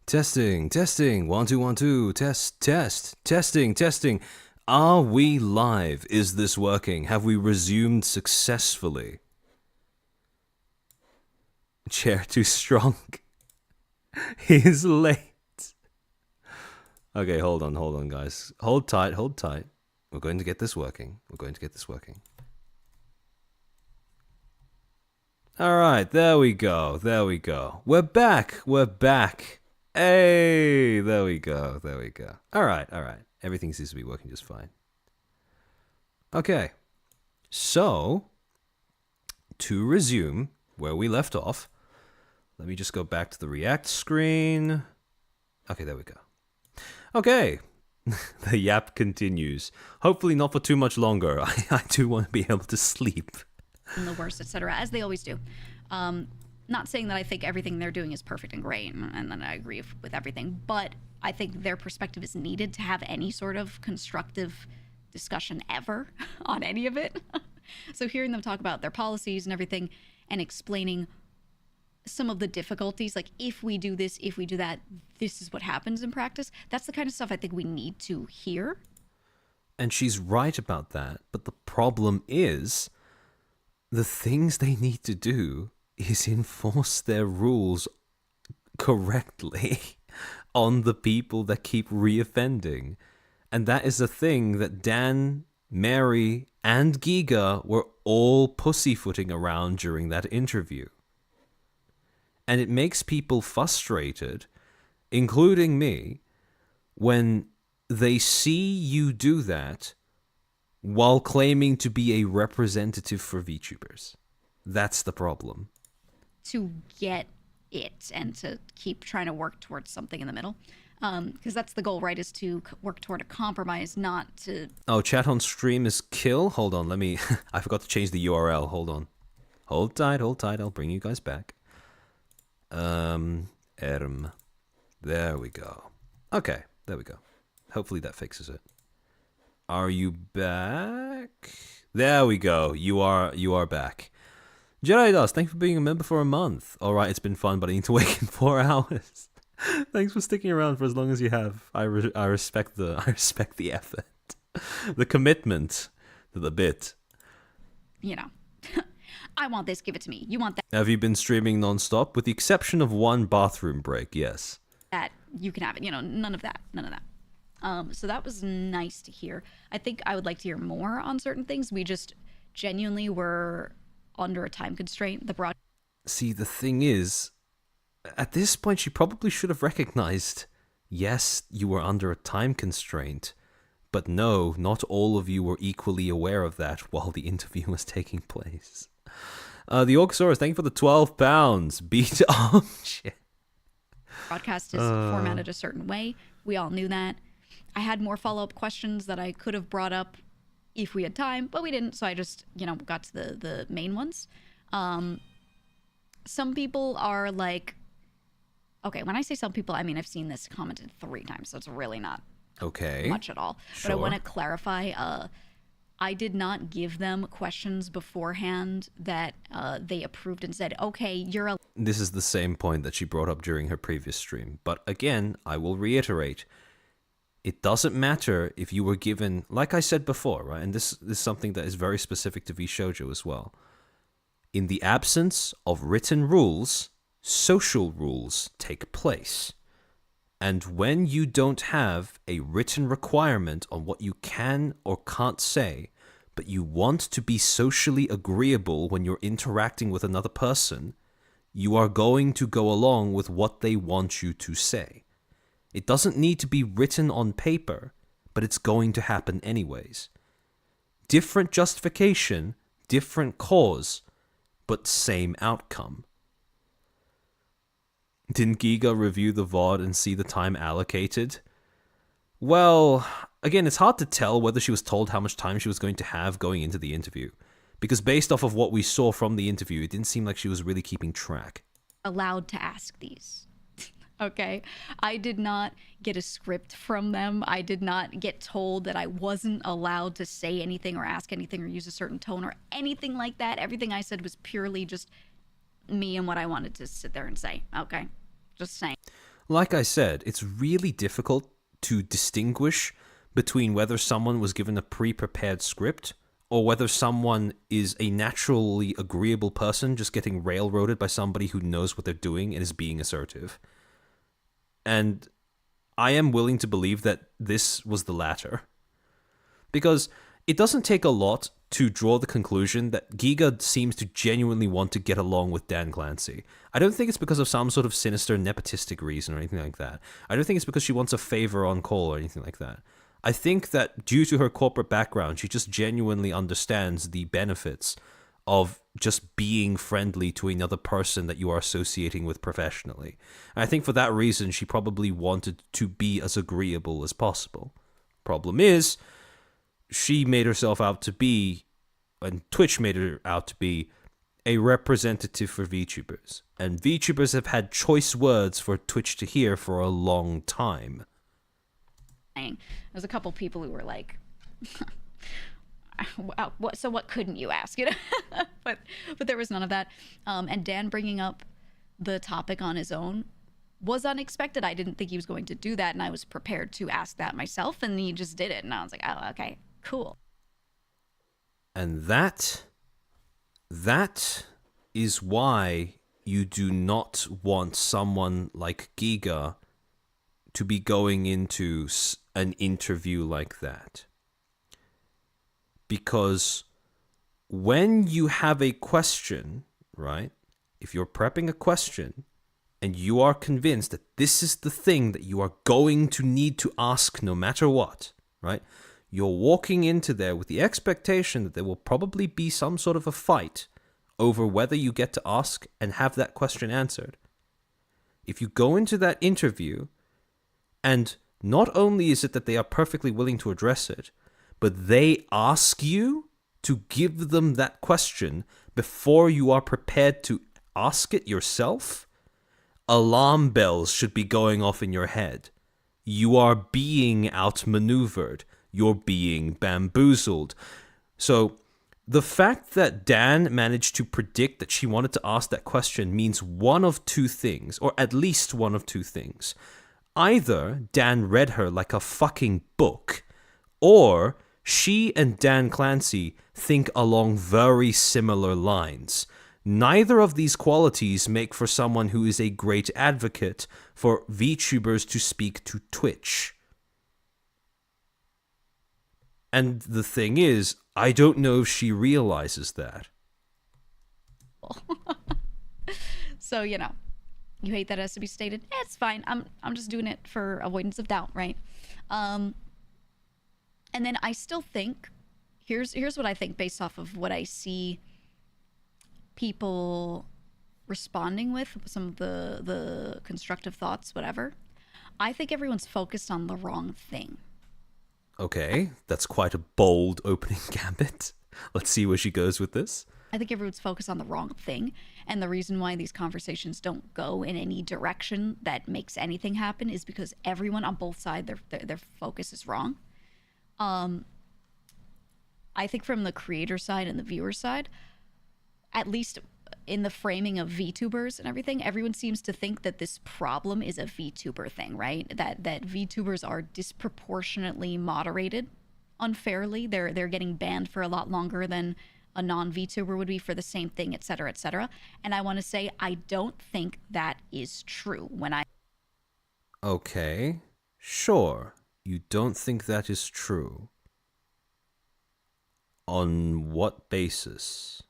Testing, testing, 1 2 1 2, test, testing. Are we live? Is this working? Have we resumed successfully? Chair too strong. He's late. Okay, hold on, guys. Hold tight. We're going to get this working. Alright, there we go. We're back. Hey, there we go. Alright. Everything seems to be working just fine. Okay, so, to resume where we left off, let me just go back to the React screen. Okay, there we go. Okay, the yap continues. Hopefully not for too much longer. I do want to be able to sleep. The worst, etc., as they always do. Not saying that I think everything they're doing is perfect and great, and then I agree with everything, but I think their perspective is needed to have any sort of constructive discussion ever on any of it. So hearing them talk about their policies and everything and explaining some of the difficulties, like if we do this, if we do that, this is what happens in practice. That's the kind of stuff I think we need to hear. And she's right about that, but the problem is the things they need to do is enforce their rules correctly on the people that keep reoffending. And that is a thing that Dan, Mary, and Giga were all pussyfooting around during that interview. And it makes people frustrated, including me, when they see you do that while claiming to be a representative for VTubers. That's the problem. To get it and to keep trying to work towards something in the middle. Because that's the goal, right, is to work toward a compromise, not to... Oh, chat on stream is kill? Hold on, let me... I forgot to change the URL. Hold on. Hold tight. I'll bring you guys back. There we go. Okay, there we go. Hopefully that fixes it. Are you back? There we go. You are back. Jedi Dust, thank you for being a member for a month. Alright, it's been fun, but I need to wake in 4 hours. Thanks for sticking around for as long as you have. I respect the effort. The commitment to the bit. You know. I want this, give it to me. You want that. Have you been streaming non-stop? With the exception of one bathroom break, yes. That you can have it. You know, none of that. So that was nice to hear. I think I would like to hear more on certain things. We just genuinely were under a time constraint. See, the thing is, at this point, she probably should have recognized, yes, you were under a time constraint, but no, not all of you were equally aware of that while the interview was taking place. The Orcosaurus, thank you for the £12. Beat shit. Broadcast is formatted a certain way. We all knew that. I had more follow-up questions that I could have brought up if we had time, but we didn't, so I just, got to the main ones. Some people are like... Okay, when I say some people, I mean I've seen this commented 3 times, so it's really not much at all. Sure. But I want to clarify, I did not give them questions beforehand that they approved and said, okay, you're a... This is the same point that she brought up during her previous stream. But again, I will reiterate, it doesn't matter if you were given, like I said before, right? And this is something that is very specific to VShojo as well. In the absence of written rules, social rules take place. And when you don't have a written requirement on what you can or can't say, but you want to be socially agreeable when you're interacting with another person, you are going to go along with what they want you to say. It doesn't need to be written on paper, but it's going to happen anyways. Different justification, different cause, but same outcome. Didn't Giga review the VOD and see the time allocated? Well, again, it's hard to tell whether she was told how much time she was going to have going into the interview. Because based off of what we saw from the interview, it didn't seem like she was really keeping track. Allowed to ask these. Okay? I did not get a script from them. I did not get told that I wasn't allowed to say anything or ask anything or use a certain tone or anything like that. Everything I said was purely just me and what I wanted to sit there and say. Okay? Just saying. Like I said, it's really difficult to distinguish between whether someone was given a pre-prepared script or whether someone is a naturally agreeable person just getting railroaded by somebody who knows what they're doing and is being assertive. And I am willing to believe that this was the latter. Because it doesn't take a lot to draw the conclusion that Giga seems to genuinely want to get along with Dan Clancy. I don't think it's because of some sort of sinister nepotistic reason or anything like that. I don't think it's because she wants a favor on call or anything like that. I think that due to her corporate background, she just genuinely understands the benefits of just being friendly to another person that you are associating with professionally. And I think for that reason, she probably wanted to be as agreeable as possible. Problem is, she made herself out to be, and Twitch made her out to be, a representative for VTubers. And VTubers have had choice words for Twitch to hear for a long time. There's a couple people who were like, what couldn't you ask? You know, but there was none of that. And Dan bringing up the topic on his own was unexpected. I didn't think he was going to do that, and I was prepared to ask that myself, and he just did it, and I was like, oh, okay, cool. And that is why you do not want someone like Giga to be going into an interview like that. Because when you have a question, right? If you're prepping a question and you are convinced that this is the thing that you are going to need to ask no matter what, right? You're walking into there with the expectation that there will probably be some sort of a fight over whether you get to ask and have that question answered. If you go into that interview and not only is it that they are perfectly willing to address it, but they ask you to give them that question before you are prepared to ask it yourself, alarm bells should be going off in your head. You are being outmaneuvered. You're being bamboozled. So the fact that Dan managed to predict that she wanted to ask that question means one of two things, or at least one of two things. Either Dan read her like a fucking book, or she and Dan Clancy think along very similar lines. Neither of these qualities make for someone who is a great advocate for VTubers to speak to Twitch. And the thing is, I don't know if she realizes that. So, you know, you hate that it has to be stated. It's fine. I'm just doing it for avoidance of doubt, right? And then I still think, here's what I think based off of what I see people responding with, some of the constructive thoughts, whatever. I think everyone's focused on the wrong thing. Okay, that's quite a bold opening gambit. Let's see where she goes with this. I think everyone's focused on the wrong thing, and the reason why these conversations don't go in any direction that makes anything happen is because everyone on both sides, their focus is wrong. I think from the creator side and the viewer side, at least in the framing of VTubers and everything, everyone seems to think that this problem is a VTuber thing, right? That VTubers are disproportionately moderated unfairly. They're getting banned for a lot longer than a non-VTuber would be for the same thing, et cetera, et cetera. And I want to say, I don't think that is true. Okay, sure. You don't think that is true. On what basis?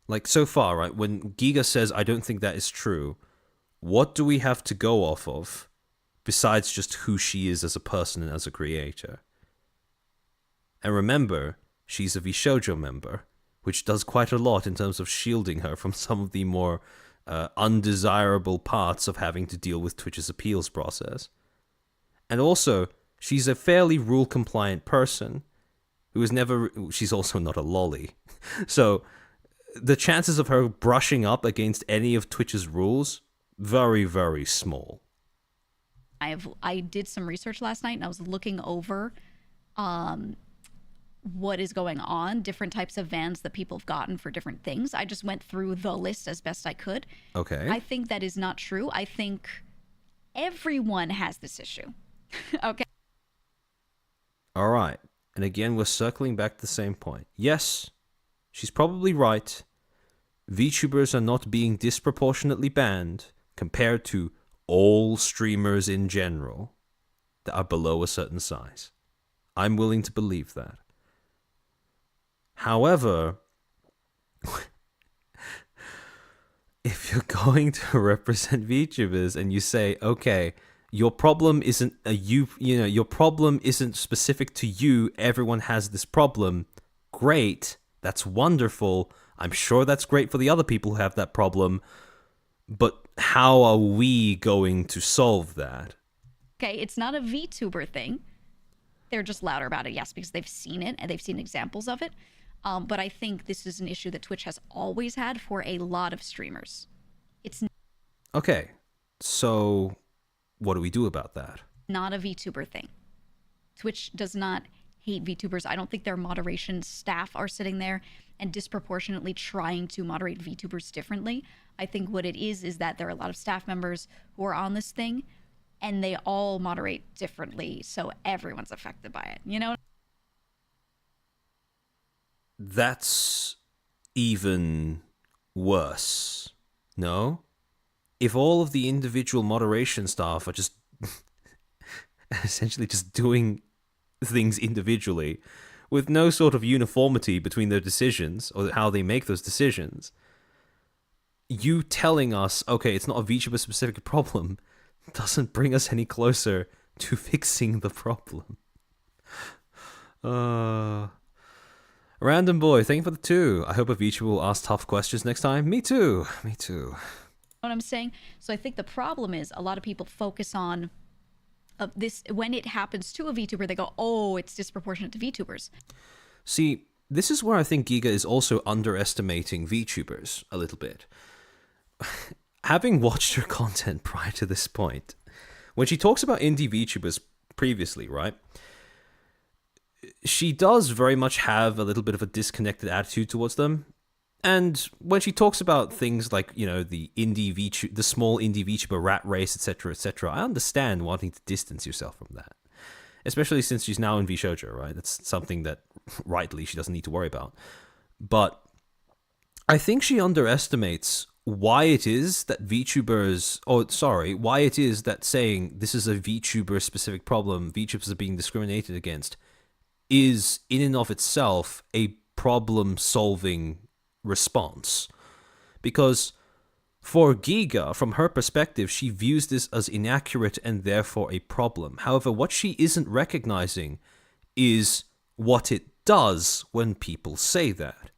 Like, so far, right, when Giga says, I don't think that is true, what do we have to go off of besides just who she is as a person and as a creator? And remember, she's a Vshoujo member, which does quite a lot in terms of shielding her from some of the more undesirable parts of having to deal with Twitch's appeals process. And also, she's a fairly rule-compliant person who is never... She's also not a lolly. So the chances of her brushing up against any of Twitch's rules, very, very small. I did some research last night, and I was looking over what is going on, different types of bans that people have gotten for different things. I just went through the list as best I could. Okay. I think that is not true. I think everyone has this issue. Okay. All right. And again, we're circling back to the same point. Yes, she's probably right. VTubers are not being disproportionately banned compared to all streamers in general that are below a certain size. I'm willing to believe that. However, if you're going to represent VTubers and you say, okay, your problem isn't your problem isn't specific to you, everyone has this problem, great, that's wonderful. I'm sure that's great for the other people who have that problem, but how are we going to solve that? Okay, it's not a VTuber thing. They're just louder about it, yes, because they've seen it and they've seen examples of it. But I think this is an issue that Twitch has always had for a lot of streamers. It's Okay, so what do we do about that? not a VTuber thing. Twitch does not hate VTubers. I don't think their moderation staff are sitting there and disproportionately trying to moderate VTubers differently. I think what it is that there are a lot of staff members who are on this thing and they all moderate differently, so everyone's affected by it, you know? That's even worse, no? If all of the individual moderation staff are just essentially just doing things individually with no sort of uniformity between their decisions or how they make those decisions, you telling us, okay, it's not a VTuber specific problem, doesn't bring us any closer to fixing the problem. Random Boy, thank you for the 2. I hope a VTuber will ask tough questions next time. Me too. Me too. What I'm saying? So I think the problem is a lot of people focus on this when it happens to a VTuber, they go, oh, it's disproportionate to VTubers. See, this is where I think Giga is also underestimating VTubers a little bit. Having watched her content prior to this point, when she talks about indie VTubers previously, right? She does very much have a little bit of a disconnected attitude towards them. And when she talks about things like, you know, the small indie VTuber rat race, etc., I understand wanting to distance yourself from that. Especially since she's now in VShoujo, right? That's something that, rightly, she doesn't need to worry about. But I think she underestimates why it is that why it is that saying this is a VTuber-specific problem, VTubers are being discriminated against, is in and of itself a problem-solving response. Because for Giga, from her perspective, she views this as inaccurate and therefore a problem. However, what she isn't recognizing is what it does when people say that.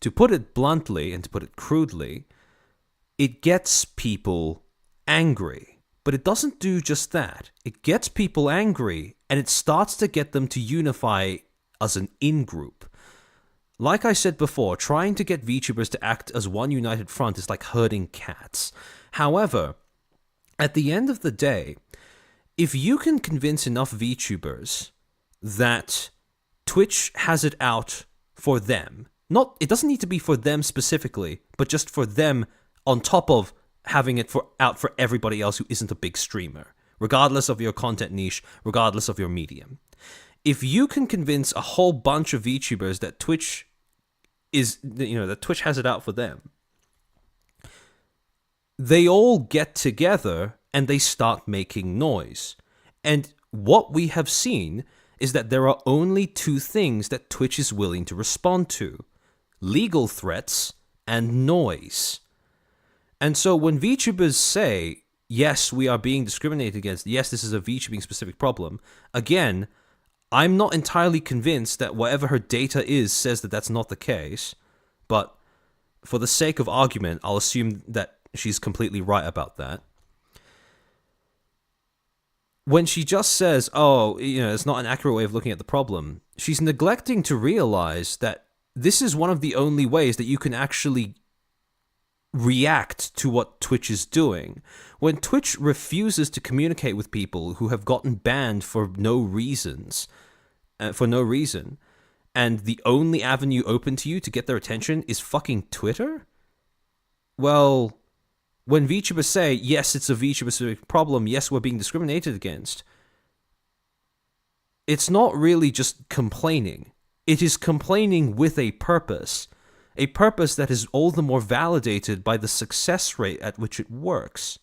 To put it bluntly and to put it crudely, it gets people angry. But it doesn't do just that. It gets people angry and it starts to get them to unify as an in-group. Like I said before, trying to get VTubers to act as one united front is like herding cats. However, at the end of the day, if you can convince enough VTubers that Twitch has it out for them, it doesn't need to be for them specifically, but just for them on top of having it out for everybody else who isn't a big streamer, regardless of your content niche, regardless of your medium. If you can convince a whole bunch of VTubers that Twitch that Twitch has it out for them, they all get together and they start making noise. And what we have seen is that there are only 2 things that Twitch is willing to respond to: legal threats and noise. And so when VTubers say, yes, we are being discriminated against, yes, this is a VTubing specific problem, again, I'm not entirely convinced that whatever her data is says that that's not the case, but for the sake of argument, I'll assume that she's completely right about that. When she just says, it's not an accurate way of looking at the problem, she's neglecting to realize that this is one of the only ways that you can actually react to what Twitch is doing. When Twitch refuses to communicate with people who have gotten banned for no reason, and the only avenue open to you to get their attention is fucking Twitter? Well, when VTubers say, yes, it's a VTuber-specific problem, yes, we're being discriminated against, it's not really just complaining. It is complaining with a purpose that is all the more validated by the success rate at which it works.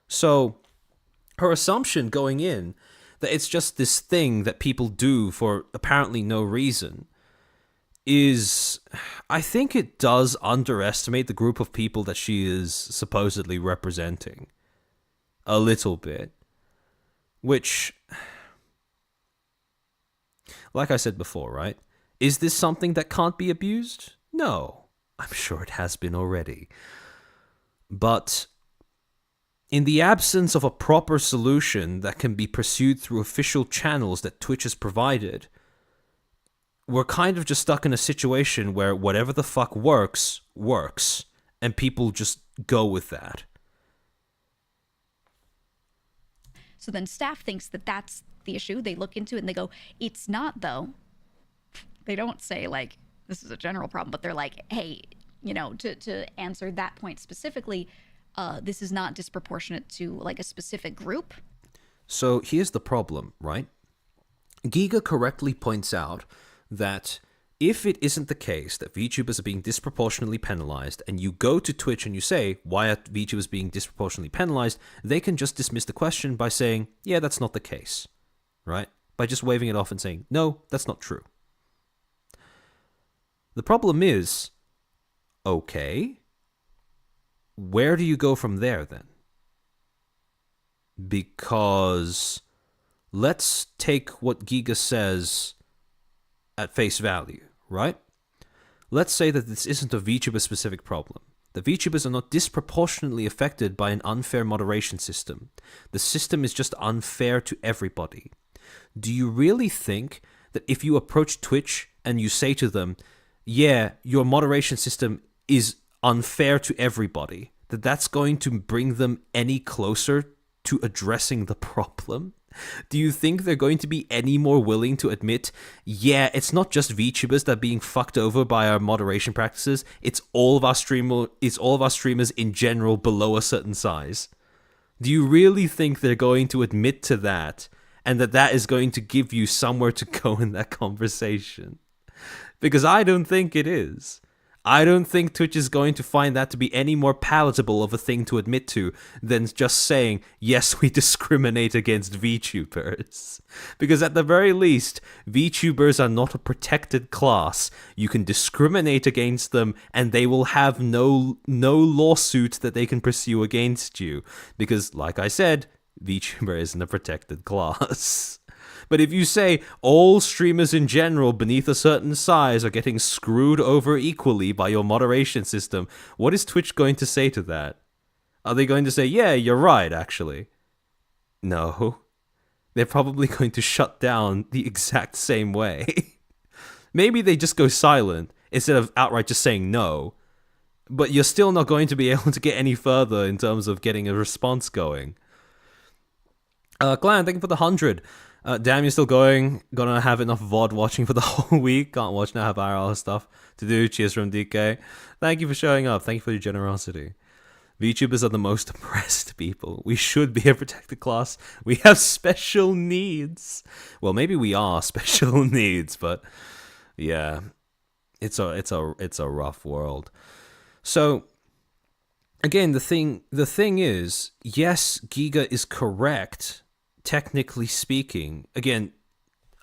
So, her assumption going in that it's just this thing that people do for apparently no reason is, I think it does underestimate the group of people that she is supposedly representing a little bit, which, like I said before, right? Is this something that can't be abused? No, I'm sure it has been already. But in the absence of a proper solution that can be pursued through official channels that Twitch has provided, we're kind of just stuck in a situation where whatever the fuck works, works, and people just go with that. So then staff thinks that that's the issue. They look into it and they go, it's not, though. They don't say, like, this is a general problem, but they're like, hey, you know, to answer that point specifically, this is not disproportionate to, like, a specific group. So here's the problem, right? Giga correctly points out that if it isn't the case that VTubers are being disproportionately penalized, and you go to Twitch and you say, why are VTubers being disproportionately penalized, they can just dismiss the question by saying, yeah, that's not the case, right? By just waving it off and saying, no, that's not true. The problem is, okay, where do you go from there then? Because let's take what Giga says at face value, right? Let's say that this isn't a VTuber-specific problem. The VTubers are not disproportionately affected by an unfair moderation system. The system is just unfair to everybody. Do you really think that if you approach Twitch and you say to them, yeah, your moderation system is unfair to everybody, that that's going to bring them any closer to addressing the problem? Do you think they're going to be any more willing to admit, yeah, it's not just VTubers that are being fucked over by our moderation practices, it's all of our streamers in general below a certain size? Do you really think they're going to admit to that, and that is going to give you somewhere to go in that conversation? Because I don't think it is. I don't think Twitch is going to find that to be any more palatable of a thing to admit to than just saying, yes, we discriminate against VTubers. Because at the very least, VTubers are not a protected class. You can discriminate against them and they will have no lawsuit that they can pursue against you. Because, like I said, VTuber isn't a protected class. But if you say all streamers in general beneath a certain size are getting screwed over equally by your moderation system, what is Twitch going to say to that? Are they going to say, yeah, you're right, actually? No. They're probably going to shut down the exact same way. Maybe they just go silent instead of outright just saying no. But you're still not going to be able to get any further in terms of getting a response going. Glenn, thank you for the 100. Damn, you're still going. Gonna have enough VOD watching for the whole week. Can't watch now, have IRL stuff to do. Cheers from DK. Thank you for showing up. Thank you for your generosity. VTubers are the most oppressed people. We should be a protected class. We have special needs. Well, maybe we are special needs, but yeah, it's a rough world. So again, the thing is, yes, Giga is correct. Technically speaking, again,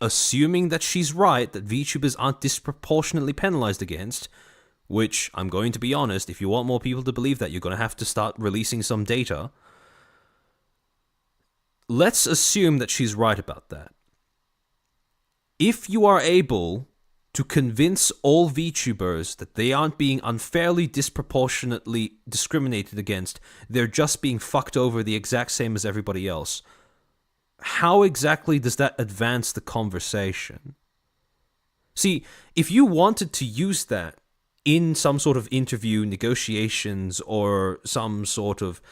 assuming that she's right, that VTubers aren't disproportionately penalized against, which, I'm going to be honest, if you want more people to believe that, you're going to have to start releasing some data. Let's assume that she's right about that. If you are able to convince all VTubers that they aren't being unfairly disproportionately discriminated against, they're just being fucked over the exact same as everybody else, how exactly does that advance the conversation? See, if you wanted to use that in some sort of interview, negotiations, or some sort of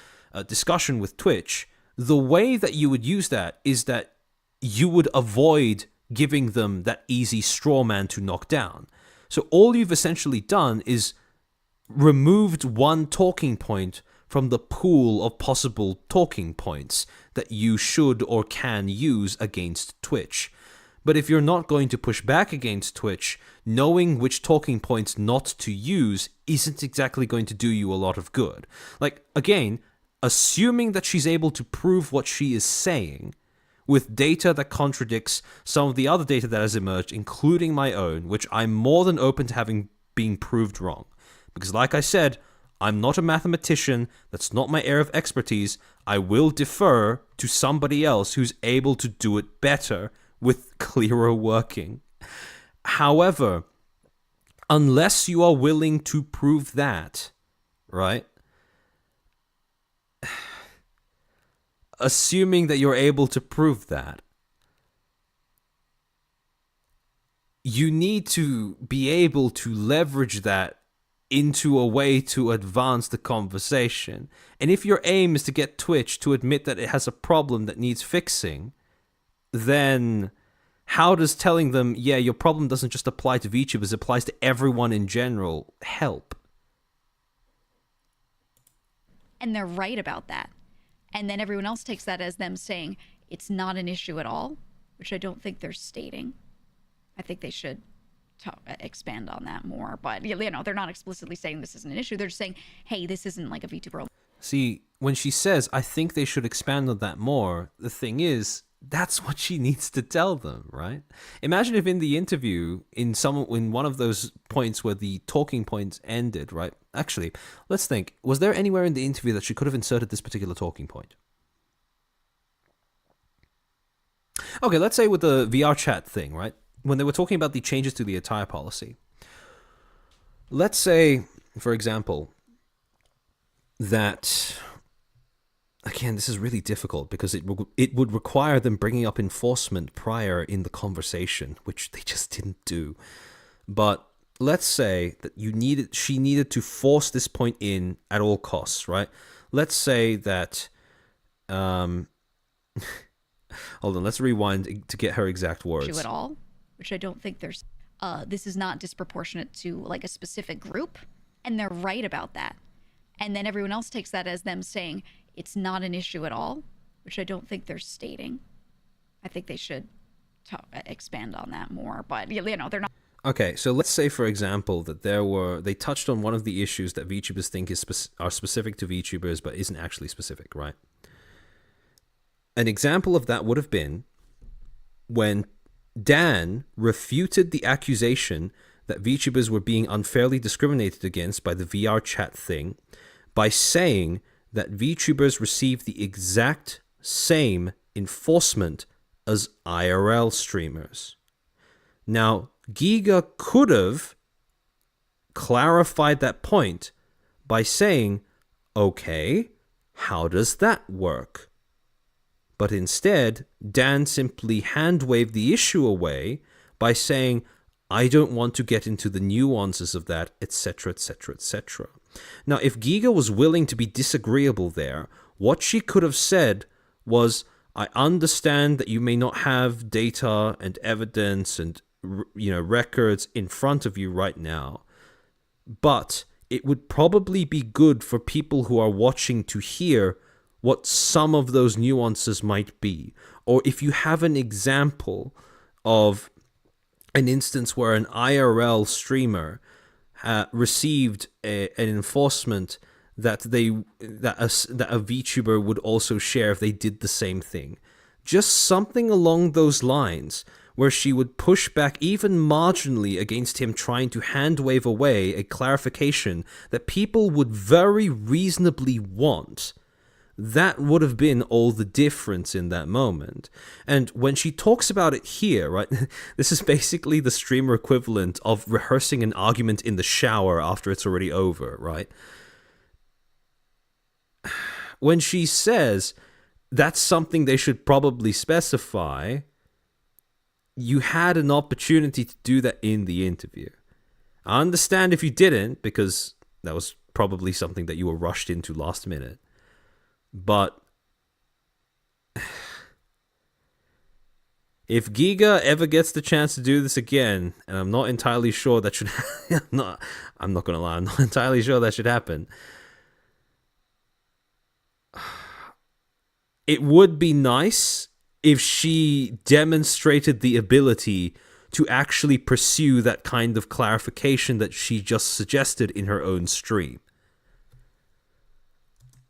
discussion with Twitch, the way that you would use that is that you would avoid giving them that easy straw man to knock down. So all you've essentially done is removed one talking point from the pool of possible talking points that you should or can use against Twitch. But if you're not going to push back against Twitch, knowing which talking points not to use isn't exactly going to do you a lot of good. Like, again, assuming that she's able to prove what she is saying with data that contradicts some of the other data that has emerged, including my own, which I'm more than open to having being proved wrong. Because like I said, I'm not a mathematician. That's not my area of expertise. I will defer to somebody else who's able to do it better with clearer working. However, unless you are willing to prove that, right? Assuming that you're able to prove that, you need to be able to leverage that into a way to advance the conversation. And if your aim is to get Twitch to admit that it has a problem that needs fixing, then how does telling them, yeah, your problem doesn't just apply to VTubers, it applies to everyone in general, help? And they're right about that. And then everyone else takes that as them saying it's not an issue at all, which I don't think they're stating. I think they should expand on that more. But, you know, they're not explicitly saying this isn't an issue. They're just saying, hey, this isn't like a VTuber. See, when she says, I think they should expand on that more, the thing is, that's what she needs to tell them, right? Imagine if in the interview, in one of those points where the talking points ended, right? Actually, let's think. Was there anywhere in the interview that she could have inserted this particular talking point? Okay, let's say with the VR chat thing, right? When they were talking about the changes to the attire policy. Let's say, for example, that... Again, this is really difficult because it would require them bringing up enforcement prior in the conversation, which they just didn't do. But let's say that she needed to force this point in at all costs, right? Let's say that, hold on, let's rewind to get her exact words. At all, which I don't think there's. This is not disproportionate to like a specific group, and they're right about that. And then everyone else takes that as them saying it's not an issue at all, which I don't think they're stating. I think they should expand on that more. But, you know, they're not. Okay, so let's say, for example, that they touched on one of the issues that VTubers think are specific to VTubers, but isn't actually specific, right? An example of that would have been when Dan refuted the accusation that VTubers were being unfairly discriminated against by the VR chat thing by saying that VTubers receive the exact same enforcement as IRL streamers. Now, Giga could have clarified that point by saying, okay, how does that work? But instead, Dan simply hand-waved the issue away by saying, I don't want to get into the nuances of that, etc., etc., etc. Now, if Giga was willing to be disagreeable there, what she could have said was, I understand that you may not have data and evidence and, you know, records in front of you right now, but it would probably be good for people who are watching to hear what some of those nuances might be. Or if you have an example of an instance where an IRL streamer received an enforcement that a VTuber would also share if they did the same thing. Just something along those lines where she would push back even marginally against him trying to hand-wave away a clarification that people would very reasonably want. That would have been all the difference in that moment. And when she talks about it here, right, this is basically the streamer equivalent of rehearsing an argument in the shower after it's already over, right? When she says that's something they should probably specify, you had an opportunity to do that in the interview. I understand if you didn't, because that was probably something that you were rushed into last minute. But If Giga ever gets the chance to do this again, and I'm not entirely sure that should I'm not gonna lie, I'm not entirely sure that should happen. It would be nice if she demonstrated the ability to actually pursue that kind of clarification that she just suggested in her own stream.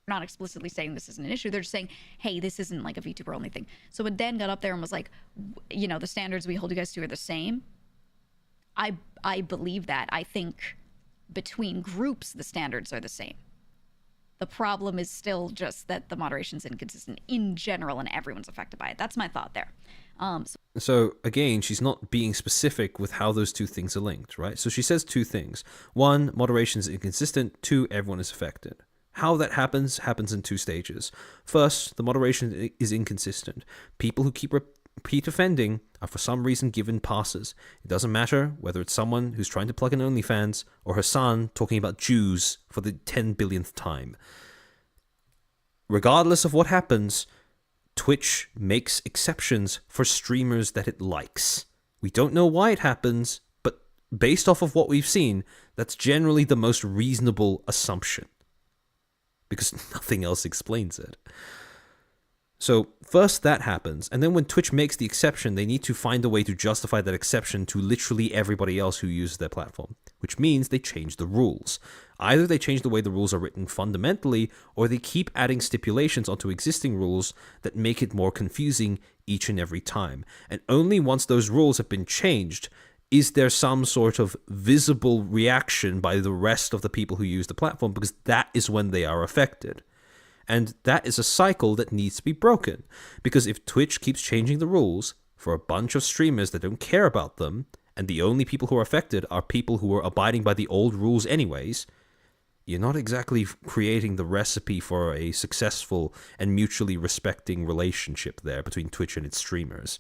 Not explicitly saying this isn't an issue. They're just saying, hey, this isn't like a VTuber only thing. So when Dan got up there and was like, you know, the standards we hold you guys to are the same, I believe that. I think between groups, the standards are the same. The problem is still just that the moderation's inconsistent in general and everyone's affected by it. That's my thought there. So again, she's not being specific with how those two things are linked, right? So she says two things. One, moderation is inconsistent. Two, everyone is affected. How that happens in two stages. First, the moderation is inconsistent. People who keep repeat offending are for some reason given passes. It doesn't matter whether it's someone who's trying to plug in OnlyFans or her son talking about Jews for the 10 billionth time. Regardless of what happens, Twitch makes exceptions for streamers that it likes. We don't know why it happens, but based off of what we've seen, that's generally the most reasonable assumption, because nothing else explains it. So first that happens, and then when Twitch makes the exception, they need to find a way to justify that exception to literally everybody else who uses their platform, which means they change the rules. Either they change the way the rules are written fundamentally, or they keep adding stipulations onto existing rules that make it more confusing each and every time. And only once those rules have been changed is there some sort of visible reaction by the rest of the people who use the platform, because that is when they are affected. And that is a cycle that needs to be broken. Because if Twitch keeps changing the rules for a bunch of streamers that don't care about them, and the only people who are affected are people who are abiding by the old rules anyways, you're not exactly creating the recipe for a successful and mutually respecting relationship there between Twitch and its streamers.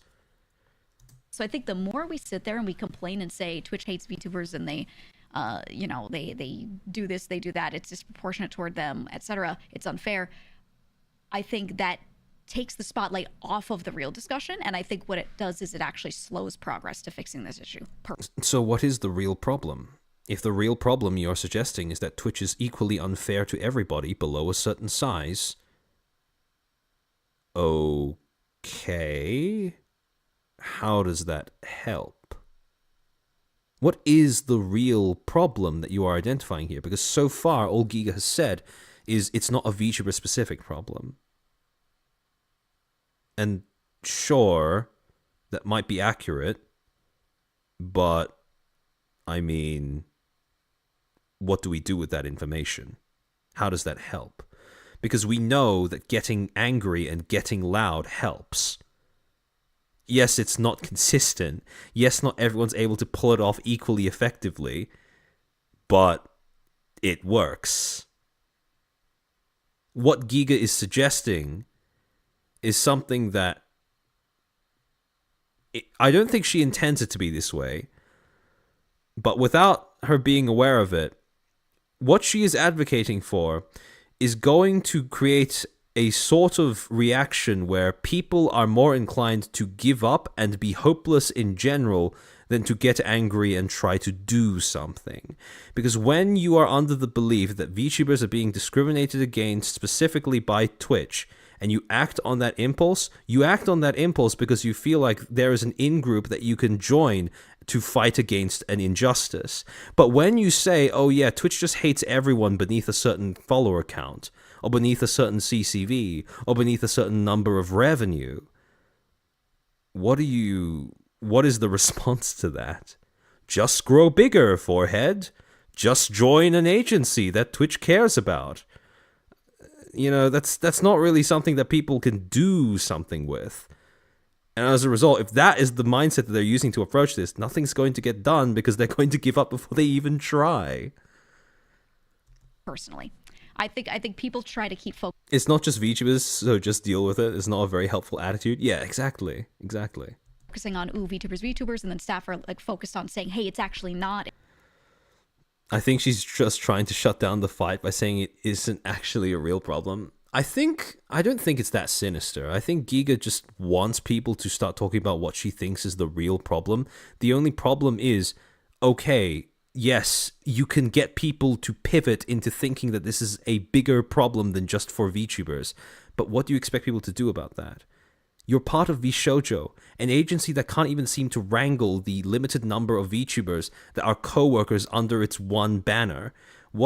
So I think the more we sit there and we complain and say Twitch hates VTubers and they they do this, they do that, it's disproportionate toward them, etc., it's unfair, I think that takes the spotlight off of the real discussion, and I think what it does is it actually slows progress to fixing this issue. So what is the real problem? If the real problem you're suggesting is that Twitch is equally unfair to everybody below a certain size, okay, how does that help? What is the real problem that you are identifying here? Because so far, all Giga has said is it's not a VTuber-specific problem. And sure, that might be accurate, but, I mean, what do we do with that information? How does that help? Because we know that getting angry and getting loud helps. Yes, it's not consistent. Yes, not everyone's able to pull it off equally effectively, but it works. What Giga is suggesting is something that I don't think she intends it to be this way, but without her being aware of it, what she is advocating for is going to create a sort of reaction where people are more inclined to give up and be hopeless in general than to get angry and try to do something. Because when you are under the belief that VTubers are being discriminated against specifically by Twitch, and you act on that impulse because you feel like there is an in-group that you can join to fight against an injustice. But when you say, oh yeah, Twitch just hates everyone beneath a certain follower count, or beneath a certain CCV, or beneath a certain number of revenue, what is the response to that? Just grow bigger, forehead. Just join an agency that Twitch cares about. You know, that's not really something that people can do something with. And as a result, if that is the mindset that they're using to approach this, nothing's going to get done because they're going to give up before they even try. Personally, I think people try to keep focusing. It's not just VTubers, so just deal with it. It's not a very helpful attitude. Yeah, exactly. Focusing on VTubers, and then staff are like focused on saying, hey, it's actually not. I think she's just trying to shut down the fight by saying it isn't actually a real problem. I don't think it's that sinister. I think Giga just wants people to start talking about what she thinks is the real problem. The only problem is, okay, yes, you can get people to pivot into thinking that this is a bigger problem than just for VTubers. But what do you expect people to do about that? You're part of VShojo, an agency that can't even seem to wrangle the limited number of VTubers that are co-workers under its one banner.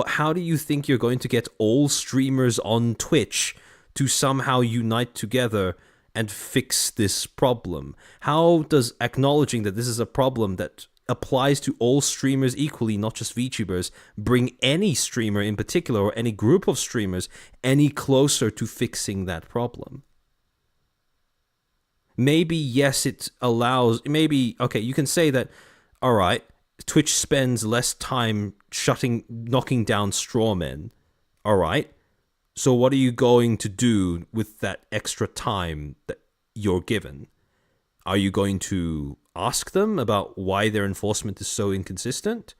How do you think you're going to get all streamers on Twitch to somehow unite together and fix this problem? How does acknowledging that this is a problem that applies to all streamers equally, not just VTubers, bring any streamer in particular or any group of streamers any closer to fixing that problem? Maybe, yes, it allows... Maybe, okay, you can say that, all right, Twitch spends less time knocking down straw men. All right. So what are you going to do with that extra time that you're given? Are you going to ask them about why their enforcement is so inconsistent?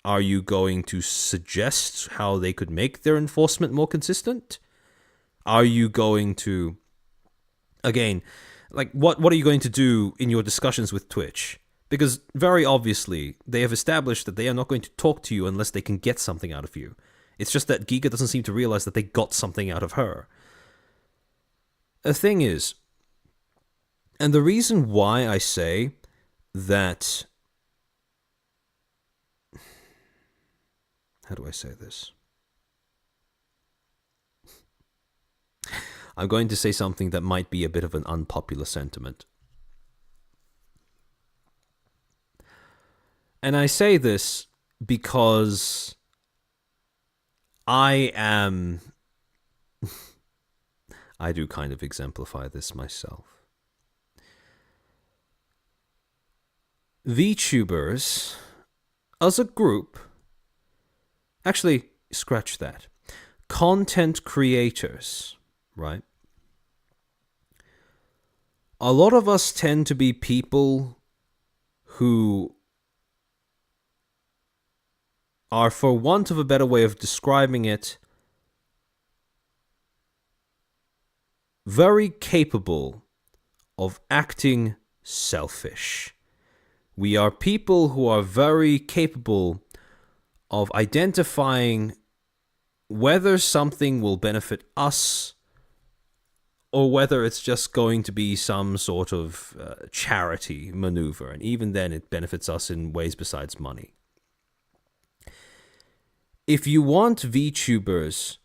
Are you going to suggest how they could make their enforcement more consistent? Are you going to, again, like what are you going to do in your discussions with Twitch? Because very obviously, they have established that they are not going to talk to you unless they can get something out of you. It's just that Giga doesn't seem to realize that they got something out of her. The thing is, and the reason why I say that... How do I say this? I'm going to say something that might be a bit of an unpopular sentiment. And I say this because I do kind of exemplify this myself. VTubers, as a group, actually, scratch that. Content creators, right? A lot of us tend to be people who are, for want of a better way of describing it, very capable of acting selfish. We are people who are very capable of identifying whether something will benefit us or whether it's just going to be some sort of charity maneuver. And even then, it benefits us in ways besides money. If you want VTubers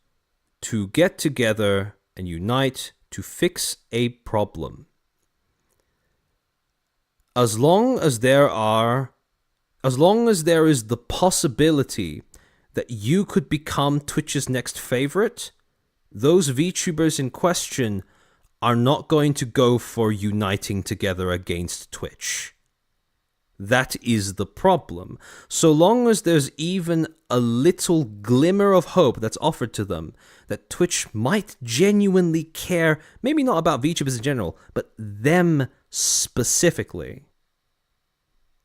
to get together and unite to fix a problem, as long as there is the possibility that you could become Twitch's next favorite, those VTubers in question are not going to go for uniting together against Twitch. That is the problem. So long as there's even a little glimmer of hope that's offered to them that Twitch might genuinely care, maybe not about VTubers in general, but them specifically,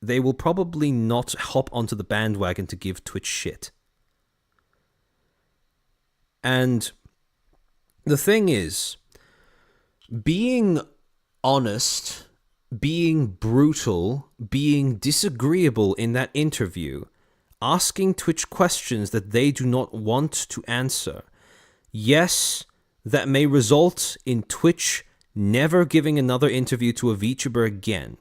they will probably not hop onto the bandwagon to give Twitch shit. And the thing is, being honest, being brutal, being disagreeable in that interview, asking Twitch questions that they do not want to answer. Yes, that may result in Twitch never giving another interview to a VTuber again.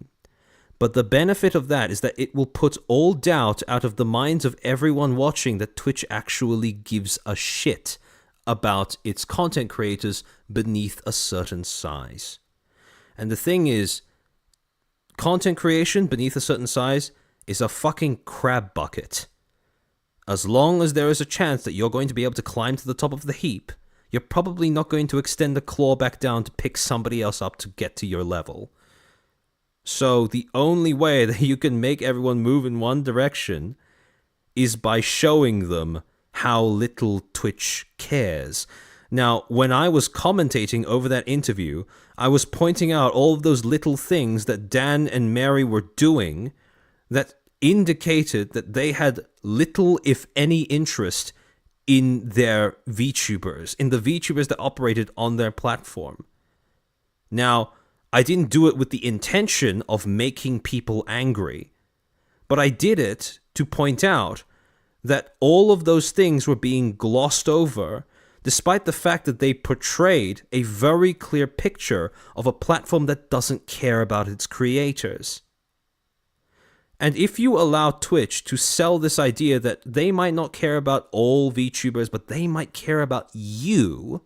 But the benefit of that is that it will put all doubt out of the minds of everyone watching that Twitch actually gives a shit about its content creators beneath a certain size. And the thing is, content creation beneath a certain size is a fucking crab bucket. As long as there is a chance that you're going to be able to climb to the top of the heap, you're probably not going to extend a claw back down to pick somebody else up to get to your level. So the only way that you can make everyone move in one direction is by showing them how little Twitch cares. Now, when I was commentating over that interview, I was pointing out all of those little things that Dan and Mary were doing that indicated that they had little, if any, interest in their VTubers, in the VTubers that operated on their platform. Now, I didn't do it with the intention of making people angry, but I did it to point out that all of those things were being glossed over, despite the fact that they portrayed a very clear picture of a platform that doesn't care about its creators. And if you allow Twitch to sell this idea that they might not care about all VTubers, but they might care about you,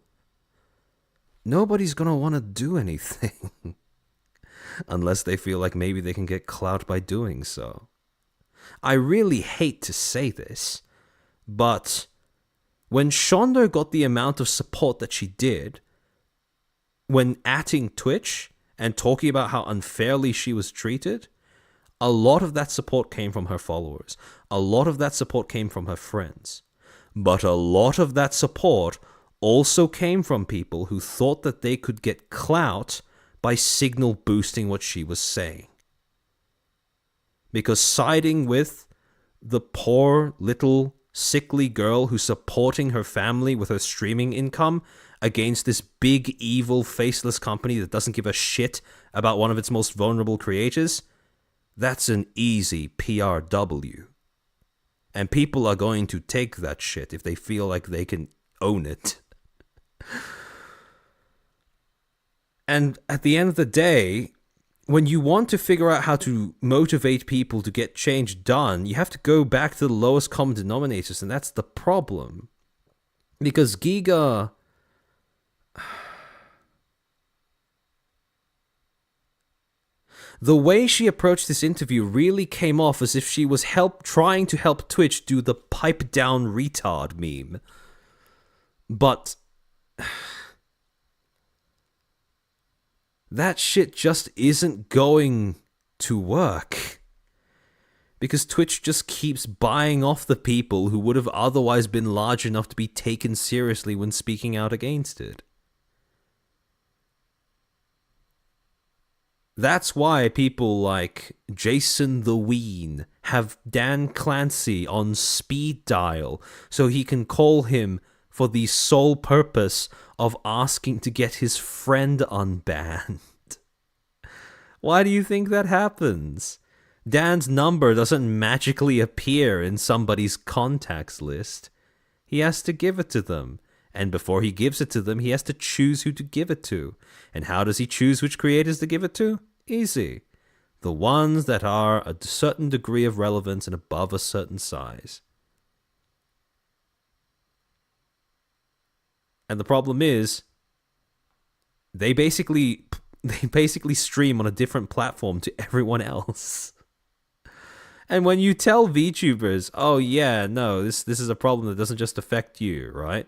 nobody's gonna want to do anything. Unless they feel like maybe they can get clout by doing so. I really hate to say this, but when Shonda got the amount of support that she did, when atting Twitch and talking about how unfairly she was treated, a lot of that support came from her followers. A lot of that support came from her friends. But a lot of that support also came from people who thought that they could get clout by signal boosting what she was saying. Because siding with the poor little sickly girl who's supporting her family with her streaming income against this big evil faceless company that doesn't give a shit about one of its most vulnerable creators, that's an easy PRW. And people are going to take that shit if they feel like they can own it. And at the end of the day, when you want to figure out how to motivate people to get change done, you have to go back to the lowest common denominators, and that's the problem. Because Giga... the way she approached this interview really came off as if she was trying to help Twitch do the pipe down retard meme. But that shit just isn't going to work. Because Twitch just keeps buying off the people who would have otherwise been large enough to be taken seriously when speaking out against it. That's why people like Jason the Ween have Dan Clancy on speed dial so he can call him for the sole purpose of asking to get his friend unbanned. Why do you think that happens? Dan's number doesn't magically appear in somebody's contacts list. He has to give it to them. And before he gives it to them, he has to choose who to give it to. And how does he choose which creators to give it to? Easy. The ones that are a certain degree of relevance and above a certain size. And the problem is, they basically stream on a different platform to everyone else. And when you tell VTubers, oh yeah, no, this is a problem that doesn't just affect you, right?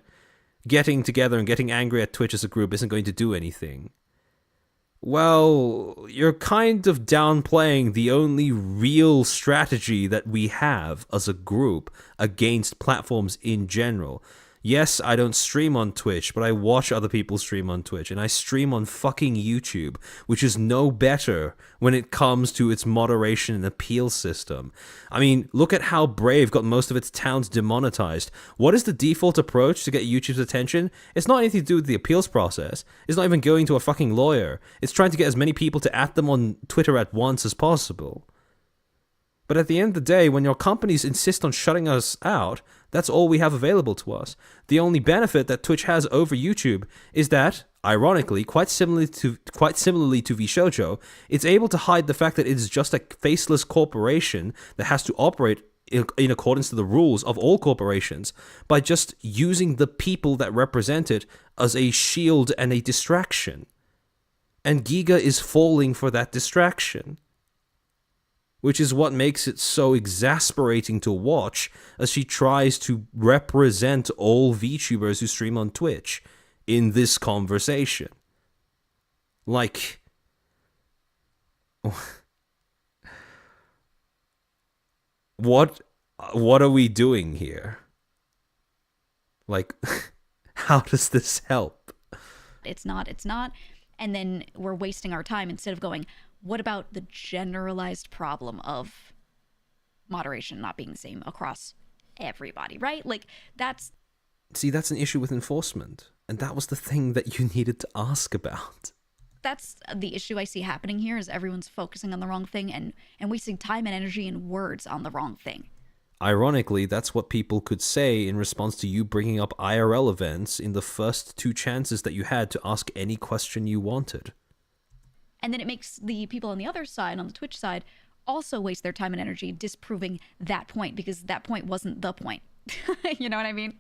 Getting together and getting angry at Twitch as a group isn't going to do anything. Well, you're kind of downplaying the only real strategy that we have as a group against platforms in general. Yes, I don't stream on Twitch, but I watch other people stream on Twitch, and I stream on fucking YouTube, which is no better when it comes to its moderation and appeal system. I mean, look at how Brave got most of its towns demonetized. What is the default approach to get YouTube's attention? It's not anything to do with the appeals process. It's not even going to a fucking lawyer. It's trying to get as many people to at them on Twitter at once as possible. But at the end of the day, when your companies insist on shutting us out, that's all we have available to us. The only benefit that Twitch has over YouTube is that, ironically, quite similarly to VShojo, it's able to hide the fact that it is just a faceless corporation that has to operate in accordance to the rules of all corporations by just using the people that represent it as a shield and a distraction. And Giga is falling for that distraction. Which is what makes it so exasperating to watch as she tries to represent all VTubers who stream on Twitch in this conversation. Like, what are we doing here? Like, how does this help? It's not. And then we're wasting our time instead of going, what about the generalized problem of moderation not being the same across everybody, right? Like, that's See, that's an issue with enforcement. And that was the thing that you needed to ask about. That's the issue I see happening here, is everyone's focusing on the wrong thing and wasting time and energy and words on the wrong thing. Ironically, that's what people could say in response to you bringing up IRL events in the first 2 chances that you had to ask any question you wanted. And then it makes the people on the other side, on the Twitch side, also waste their time and energy disproving that point, because that point wasn't the point. You know what I mean?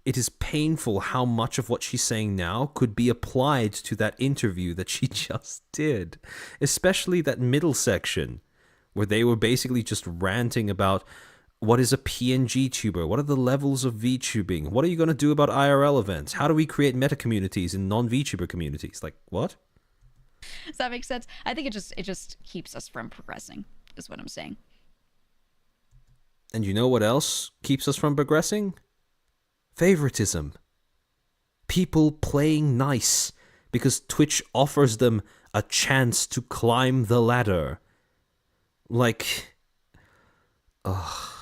It is painful how much of what she's saying now could be applied to that interview that she just did. Especially that middle section, where they were basically just ranting about what is a PNG tuber, what are the levels of VTubing, what are you going to do about IRL events, how do we create meta communities in non-VTuber communities? Like, what? Does that make sense? I think it just keeps us from progressing, is what I'm saying. And you know what else keeps us from progressing? Favoritism. People playing nice because Twitch offers them a chance to climb the ladder. Like, ugh.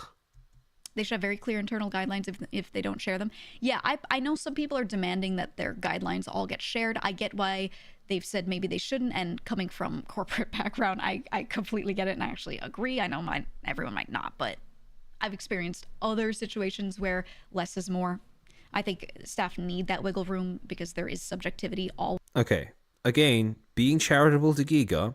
They should have very clear internal guidelines if they don't share them. Yeah, I know some people are demanding that their guidelines all get shared. I get why they've said maybe they shouldn't, and coming from corporate background, I completely get it and I actually agree. I know everyone might not, but I've experienced other situations where less is more. I think staff need that wiggle room because there is subjectivity all. Okay, again, being charitable to Giga,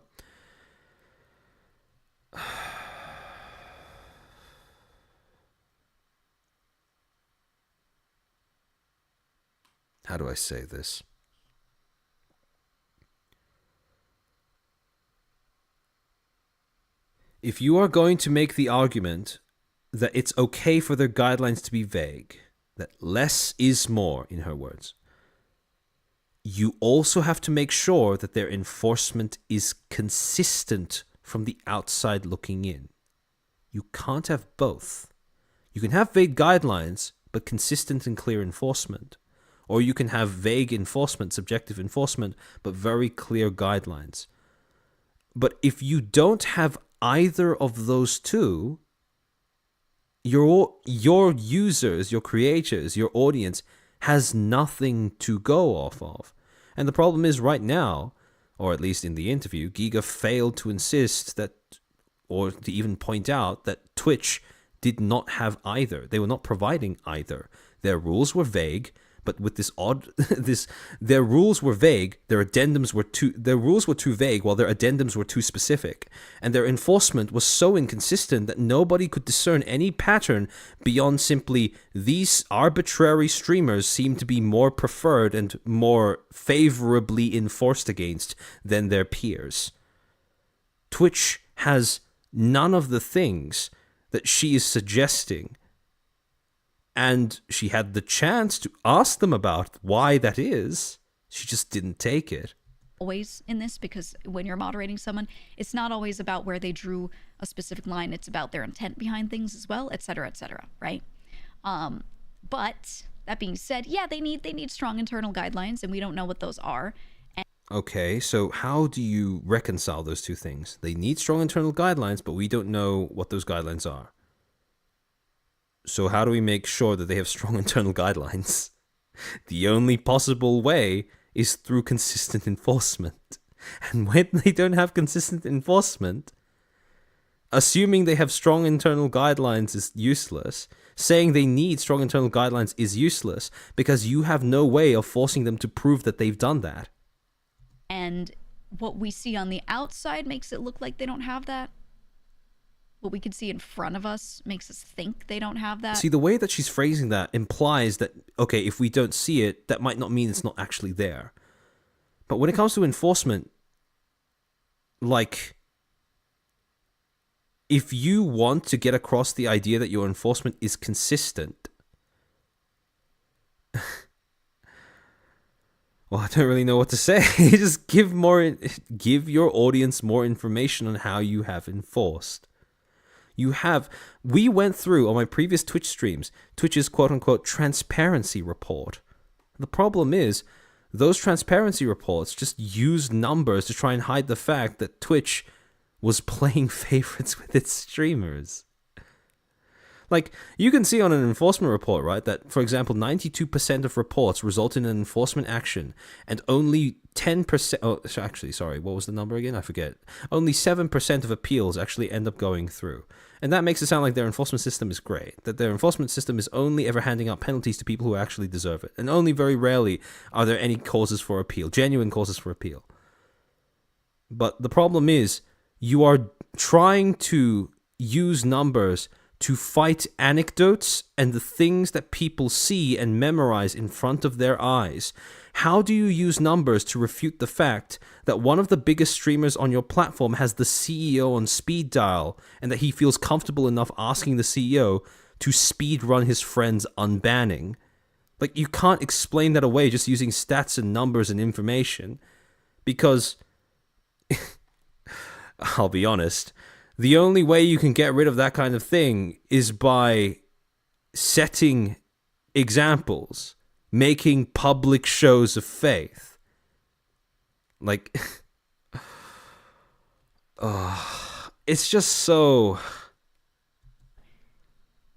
how do I say this? If you are going to make the argument that it's okay for their guidelines to be vague, that less is more, in her words, you also have to make sure that their enforcement is consistent from the outside looking in. You can't have both. You can have vague guidelines, but consistent and clear enforcement. Or you can have vague enforcement, subjective enforcement, but very clear guidelines. But if you don't have either of those two, your users, your creators, your audience has nothing to go off of. And the problem is right now, or at least in the interview, Giga failed to insist that, or to even point out that Twitch did not have either. They were not providing either. Their rules were vague, but with this their rules were vague, their rules were too vague while their addendums were too specific, and their enforcement was so inconsistent that nobody could discern any pattern beyond simply these arbitrary streamers seem to be more preferred and more favorably enforced against than their peers. Twitch has none of the things that she is suggesting. And she had the chance to ask them about why that is. She just didn't take it. Always in this, because when you're moderating someone, it's not always about where they drew a specific line. It's about their intent behind things as well, et cetera, right? But that being said, yeah, they need strong internal guidelines, and we don't know what those are. Okay, so how do you reconcile those two things? They need strong internal guidelines, but we don't know what those guidelines are. So how do we make sure that they have strong internal guidelines? The only possible way is through consistent enforcement. And when they don't have consistent enforcement, assuming they have strong internal guidelines is useless. Saying they need strong internal guidelines is useless because you have no way of forcing them to prove that they've done that. And what we see on the outside makes it look like they don't have that. What we can see in front of us makes us think they don't have that. See, the way that she's phrasing that implies that, okay, if we don't see it, that might not mean it's not actually there. But when it comes to enforcement, like, if you want to get across the idea that your enforcement is consistent, well, I don't really know what to say. Just give your audience more information on how you have enforced. We went through on my previous Twitch streams, Twitch's quote-unquote transparency report. The problem is, those transparency reports just use numbers to try and hide the fact that Twitch was playing favorites with its streamers. Like, you can see on an enforcement report, right, that, for example, 92% of reports result in an enforcement action, and only 10%, oh, actually, sorry, what was the number again? I forget. Only 7% of appeals actually end up going through. And that makes it sound like their enforcement system is great, that their enforcement system is only ever handing out penalties to people who actually deserve it, and only very rarely are there any causes for appeal, genuine causes for appeal. But the problem is, you are trying to use numbers to fight anecdotes and the things that people see and memorize in front of their eyes. How do you use numbers to refute the fact that one of the biggest streamers on your platform has the CEO on speed dial and that he feels comfortable enough asking the CEO to speed run his friend's unbanning? Like, you can't explain that away just using stats and numbers and information, because I'll be honest, the only way you can get rid of that kind of thing is by setting examples, making public shows of faith. Like, it's just so...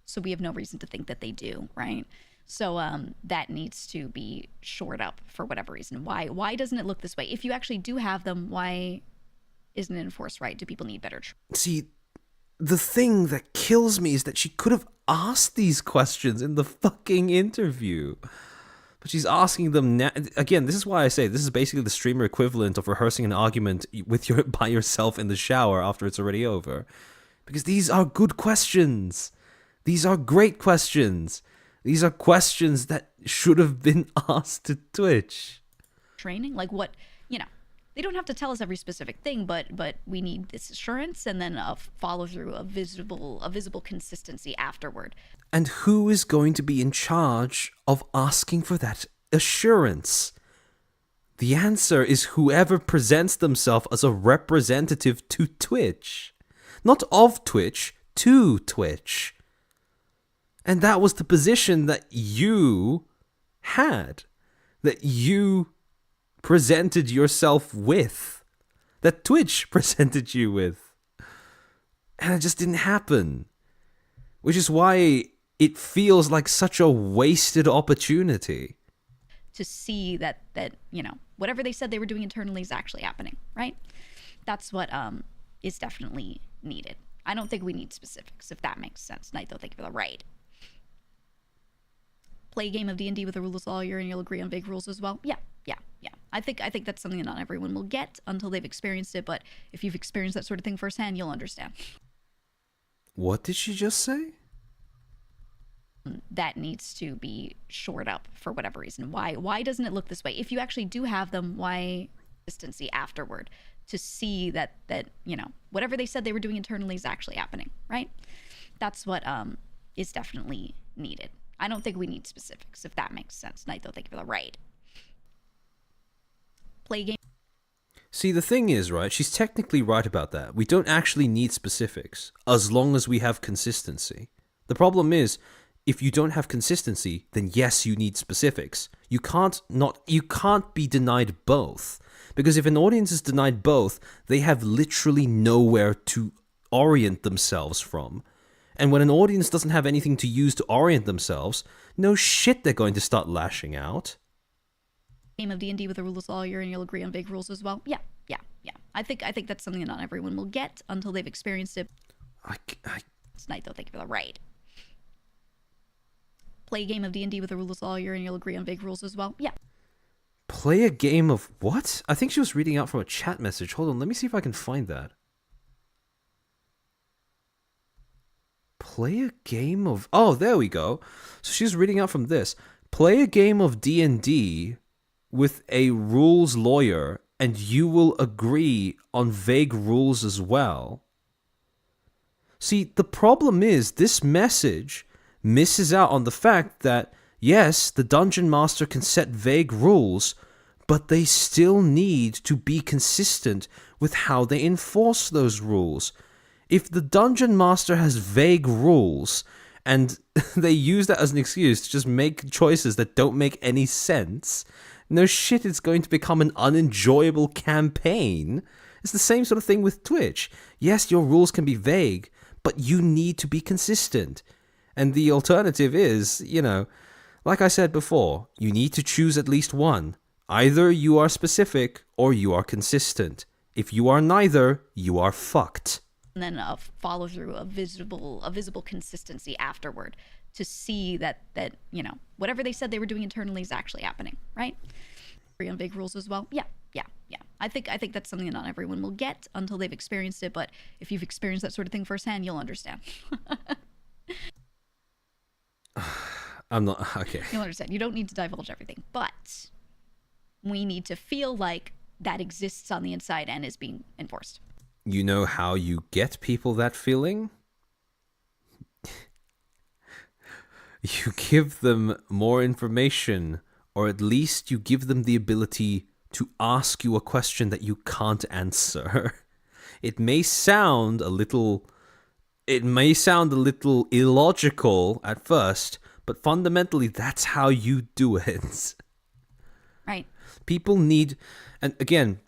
So we have no reason to think that they do, right? So that needs to be shored up for whatever reason. Why doesn't it look this way? If you actually do have them, why isn't it enforced right? Do people need better See, the thing that kills me is that she could have asked these questions in the fucking interview. But she's asking them now. Again, this is why I say this is basically the streamer equivalent of rehearsing an argument by yourself in the shower after it's already over. Because these are good questions. These are great questions. These are questions that should have been asked to Twitch. training? Like what, they don't have to tell us every specific thing, but we need this assurance and then a follow through, a visible consistency afterward. And who is going to be in charge of asking for that assurance? The answer is whoever presents themselves as a representative to Twitch. Not of Twitch, to Twitch. And that was the position that you had. That you presented yourself with. That Twitch presented you with. And it just didn't happen. Which is why it feels like such a wasted opportunity. To see that whatever they said they were doing internally is actually happening, right? That's what is definitely needed. I don't think we need specifics, if that makes sense. Naito, thank you for the right. Play a game of D&D with a rules lawyer and you'll agree on big rules as well. Yeah. I think that's something that not everyone will get until they've experienced it, but if you've experienced that sort of thing firsthand, you'll understand. What did she just say? That needs to be shored up for whatever reason. Why doesn't it look this way? If you actually do have them, why consistency afterward? To see that whatever they said they were doing internally is actually happening, right? That's what is definitely needed. I don't think we need specifics, if that makes sense. Naito, thank you for the right. Play game. See, the thing is, right, she's technically right about that. We don't actually need specifics, as long as we have consistency. The problem is, if you don't have consistency, then yes, you need specifics. You can't be denied both. Because if an audience is denied both, they have literally nowhere to orient themselves from. And when an audience doesn't have anything to use to orient themselves, no shit they're going to start lashing out. Game of D&D with a rules lawyer and you'll agree on big rules as well. Yeah. I think that's something that not everyone will get until they've experienced it. It's Naito, thank you for the right. Play a game of D&D with a rules lawyer and you'll agree on big rules as well. Yeah. Play a game of what? I think she was reading out from a chat message. Hold on, let me see if I can find that. Play a game of... Oh, there we go. So she's reading out from this. Play a game of D&D with a rules lawyer and you will agree on vague rules as well. See, the problem is this message misses out on the fact that, yes, the dungeon master can set vague rules, but they still need to be consistent with how they enforce those rules. If the dungeon master has vague rules and they use that as an excuse to just make choices that don't make any sense, no shit, it's going to become an unenjoyable campaign. It's the same sort of thing with Twitch. Yes, your rules can be vague, but you need to be consistent. And the alternative is, like I said before, you need to choose at least one. Either you are specific or you are consistent. If you are neither, you are fucked. And then a follow through, a visible consistency afterward to see that whatever they said they were doing internally is actually happening, right? Agree on big rules as well. Yeah. I think that's something that not everyone will get until they've experienced it, but if you've experienced that sort of thing firsthand, you'll understand. I'm not okay. You'll understand. You don't need to divulge everything, but we need to feel like that exists on the inside and is being enforced. You know how you get people that feeling? You give them more information, or at least you give them the ability to ask you a question that you can't answer. It may sound a little illogical at first, but fundamentally that's how you do it. Right. People need, and again,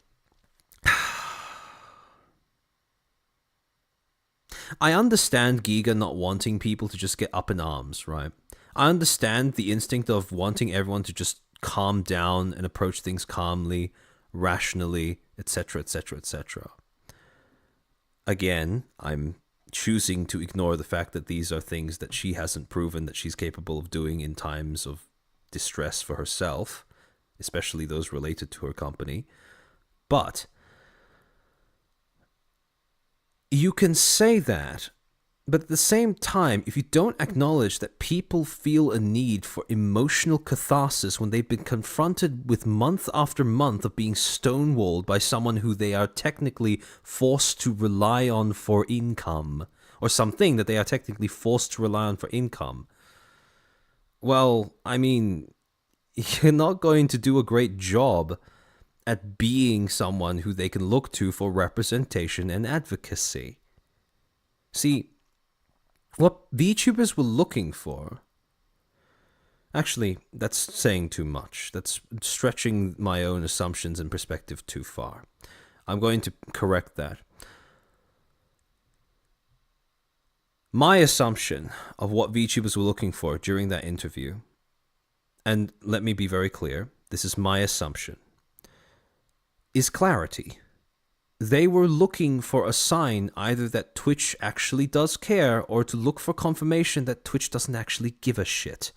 I understand Giga not wanting people to just get up in arms, right? I understand the instinct of wanting everyone to just calm down and approach things calmly, rationally, etc., etc., etc. Again, I'm choosing to ignore the fact that these are things that she hasn't proven that she's capable of doing in times of distress for herself, especially those related to her company. But you can say that, but at the same time, if you don't acknowledge that people feel a need for emotional catharsis when they've been confronted with month after month of being stonewalled by someone who they are technically forced to rely on for income, or something that they are technically forced to rely on for income, well, I mean, you're not going to do a great job at being someone who they can look to for representation and advocacy. See, what VTubers were looking for... Actually, that's saying too much. That's stretching my own assumptions and perspective too far. I'm going to correct that. My assumption of what VTubers were looking for during that interview, and let me be very clear, this is my assumption, is clarity. They were looking for a sign either that Twitch actually does care or to look for confirmation that Twitch doesn't actually give a shit.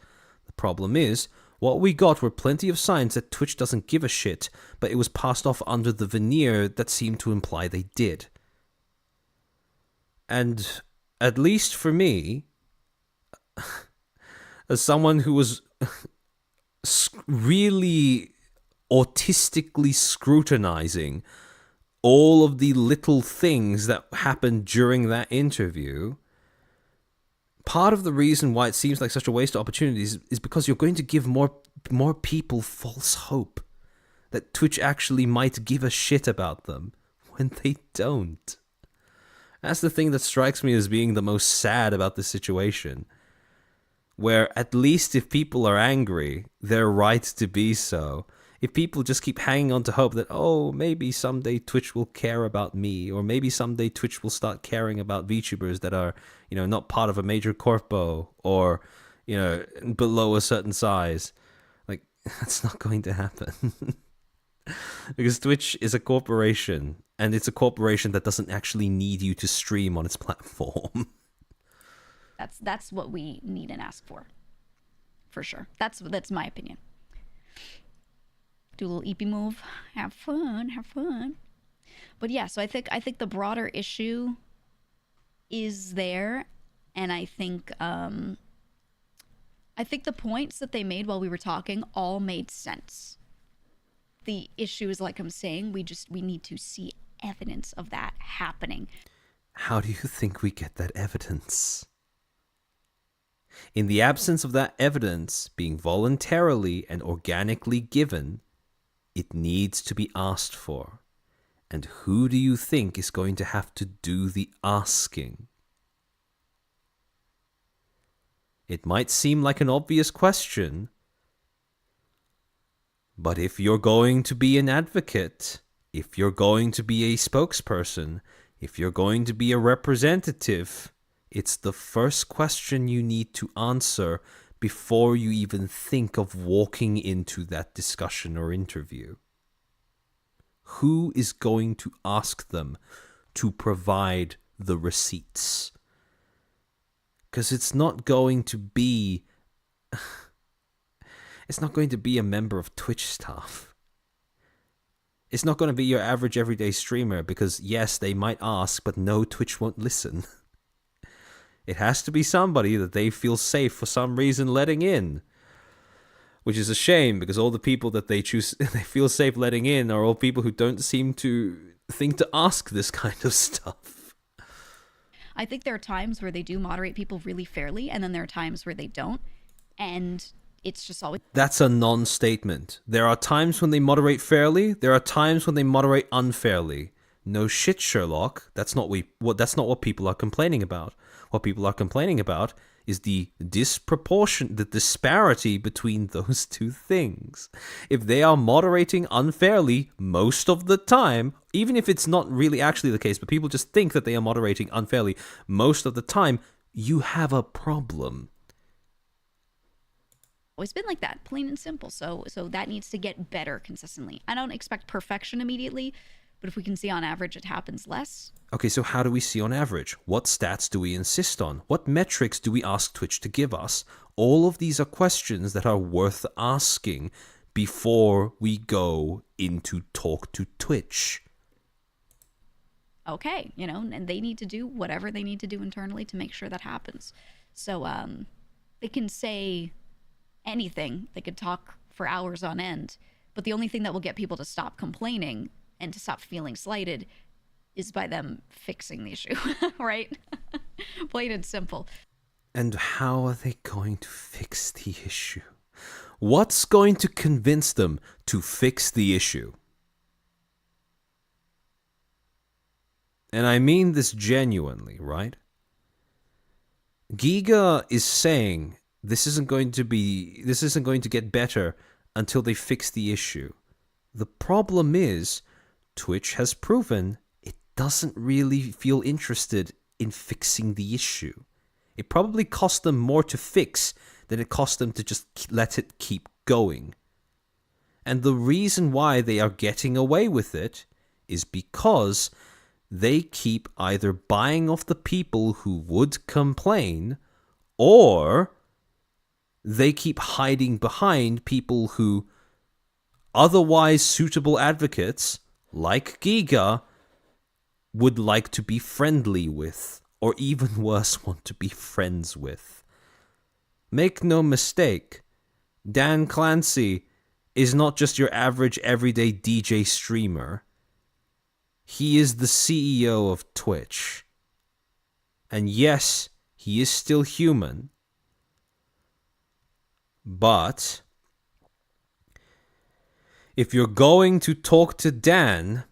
The problem is, what we got were plenty of signs that Twitch doesn't give a shit, but it was passed off under the veneer that seemed to imply they did. And at least for me, as someone who was really autistically scrutinizing all of the little things that happened during that interview, part of the reason why it seems like such a waste of opportunities is because you're going to give more people false hope that Twitch actually might give a shit about them when they don't. That's the thing that strikes me as being the most sad about this situation, where at least if people are angry, they're right to be so. If people just keep hanging on to hope that, oh, maybe someday Twitch will care about me, or maybe someday Twitch will start caring about VTubers that are, not part of a major corpo, or, below a certain size. Like, that's not going to happen. Because Twitch is a corporation, and it's a corporation that doesn't actually need you to stream on its platform. That's what we need and ask for sure. That's my opinion. Do a little EP move, have fun. But yeah, so I think the broader issue is there, and I think the points that they made while we were talking all made sense. The issue is, like I'm saying, we need to see evidence of that happening. How do you think we get that evidence? In the absence of that evidence being voluntarily and organically given, it needs to be asked for. And who do you think is going to have to do the asking? It might seem like an obvious question, but if you're going to be an advocate, if you're going to be a spokesperson, if you're going to be a representative, It's the first question you need to answer before you even think of walking into that discussion or interview. Who is going to ask them to provide the receipts? Because it's not going to be a member of Twitch staff. It's not going to be your average everyday streamer, because yes, they might ask, but no, Twitch won't listen. It has to be somebody that they feel safe for some reason letting in. Which is a shame, because all the people that they feel safe letting in are all people who don't seem to think to ask this kind of stuff. I think there are times where they do moderate people really fairly, and then there are times where they don't. And it's just always... That's a non-statement. There are times when they moderate fairly. There are times when they moderate unfairly. No shit, Sherlock. That's not what people are complaining about. What people are complaining about is the disparity between those two things. If they are moderating unfairly most of the time, even if it's not really actually the case, but people just think that they are moderating unfairly most of the time, you have a problem. Always been like that, plain and simple. So that needs to get better consistently. I don't expect perfection immediately, but if we can see on average it happens less. Okay, so how do we see on average? What stats do we insist on? What metrics do we ask Twitch to give us? All of these are questions that are worth asking before we go into talk to Twitch. Okay, and they need to do whatever they need to do internally to make sure that happens. So they can say anything. They could talk for hours on end, but the only thing that will get people to stop complaining and to stop feeling slighted is by them fixing the issue, right? Plain and simple. And how are they going to fix the issue? What's going to convince them to fix the issue? And I mean this genuinely, right? Giga is saying this isn't going to get better until they fix the issue. The problem is, Twitch has proven it doesn't really feel interested in fixing the issue. It probably cost them more to fix than it cost them to just let it keep going. And the reason why they are getting away with it is because they keep either buying off the people who would complain, or they keep hiding behind people who otherwise suitable advocates, like Giga, would like to be friendly with, or even worse, want to be friends with. Make no mistake, Dan Clancy is not just your average everyday DJ streamer. He is the CEO of Twitch. And yes, he is still human. But if you're going to talk to Dan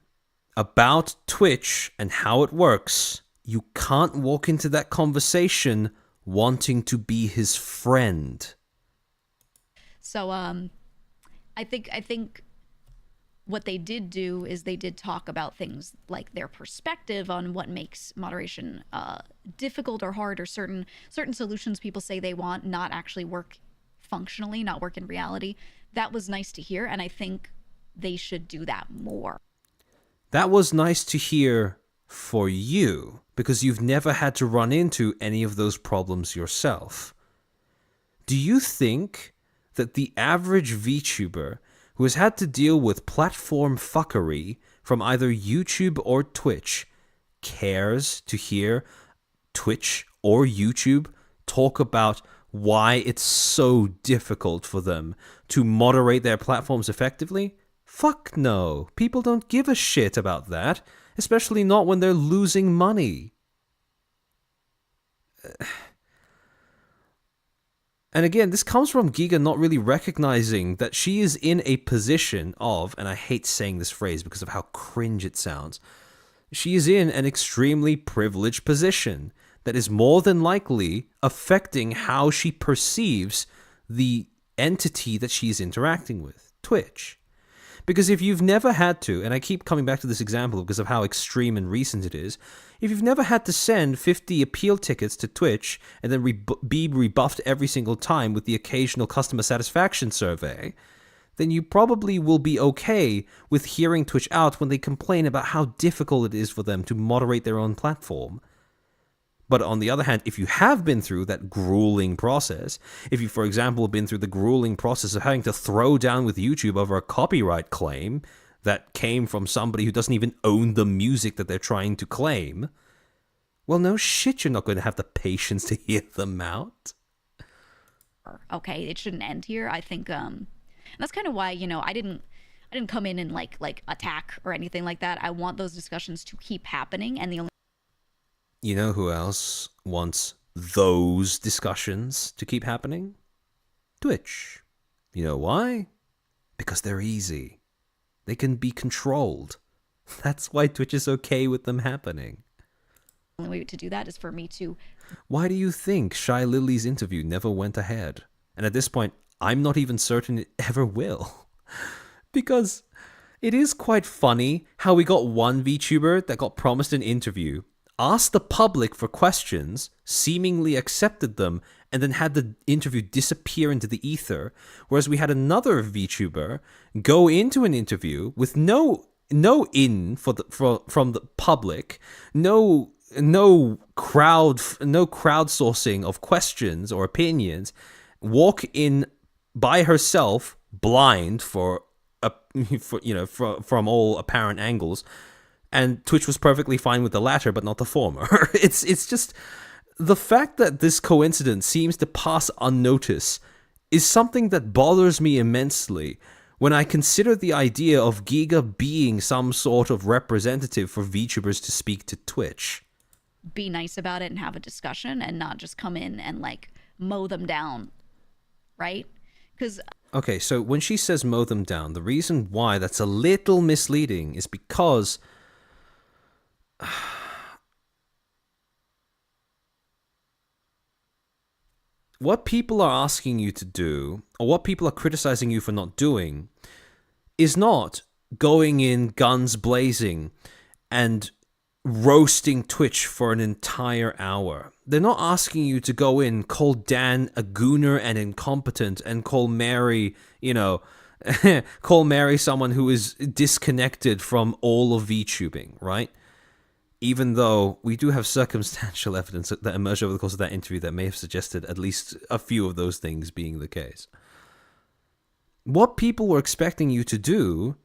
about Twitch and how it works, you can't walk into that conversation wanting to be his friend. So I think what they did do is they did talk about things like their perspective on what makes moderation difficult or hard, or certain solutions people say they want not actually work functionally, not work in reality. That was nice to hear, and I think they should do that more. That was nice to hear for you, because you've never had to run into any of those problems yourself. Do you think that the average VTuber who has had to deal with platform fuckery from either YouTube or Twitch cares to hear Twitch or YouTube talk about why it's so difficult for them to moderate their platforms effectively? Fuck no. People don't give a shit about that, especially not when they're losing money. And again, this comes from Giga not really recognizing that she is in a position of, and I hate saying this phrase because of how cringe it sounds, she is in an extremely privileged position that is more than likely affecting how she perceives the entity that she's interacting with, Twitch. Because if you've never had to, and I keep coming back to this example because of how extreme and recent it is, if you've never had to send 50 appeal tickets to Twitch and then be rebuffed every single time with the occasional customer satisfaction survey, then you probably will be okay with hearing Twitch out when they complain about how difficult it is for them to moderate their own platform. But on the other hand, if you have been through that grueling process, if you, for example, have been through the grueling process of having to throw down with YouTube over a copyright claim that came from somebody who doesn't even own the music that they're trying to claim, well, no shit, you're not going to have the patience to hear them out. Okay, it shouldn't end here. I think that's kind of why, you know, I didn't come in and like attack or anything like that. I want those discussions to keep happening, and the only You know who else wants those discussions to keep happening? Twitch. You know why? Because they're easy. They can be controlled. That's why Twitch is okay with them happening. way to do that is for me to... Why do you think Shy Lily's interview never went ahead? And at this point, I'm not even certain it ever will. Because it is quite funny how we got one VTuber that got promised an interview, asked the public for questions, seemingly accepted them, and then had the interview disappear into the ether, whereas we had another VTuber go into an interview with no in from the public, no crowdsourcing of questions or opinions, walk in by herself, blind from all apparent angles. And Twitch was perfectly fine with the latter, but not the former. It's just the fact that this coincidence seems to pass unnoticed is something that bothers me immensely when I consider the idea of Giga being some sort of representative for VTubers to speak to Twitch. Be nice about it and have a discussion and not just come in and like mow them down, right? Because okay, so when she says mow them down, the reason why that's a little misleading is because what people are asking you to do, or what people are criticizing you for not doing, is not going in guns blazing and roasting Twitch for an entire hour. They're not asking you to go in, call Dan a gooner and incompetent, and call Mary, call Mary someone who is disconnected from all of VTubing, right? Even though we do have circumstantial evidence that emerged over the course of that interview that may have suggested at least a few of those things being the case. What people were expecting you to do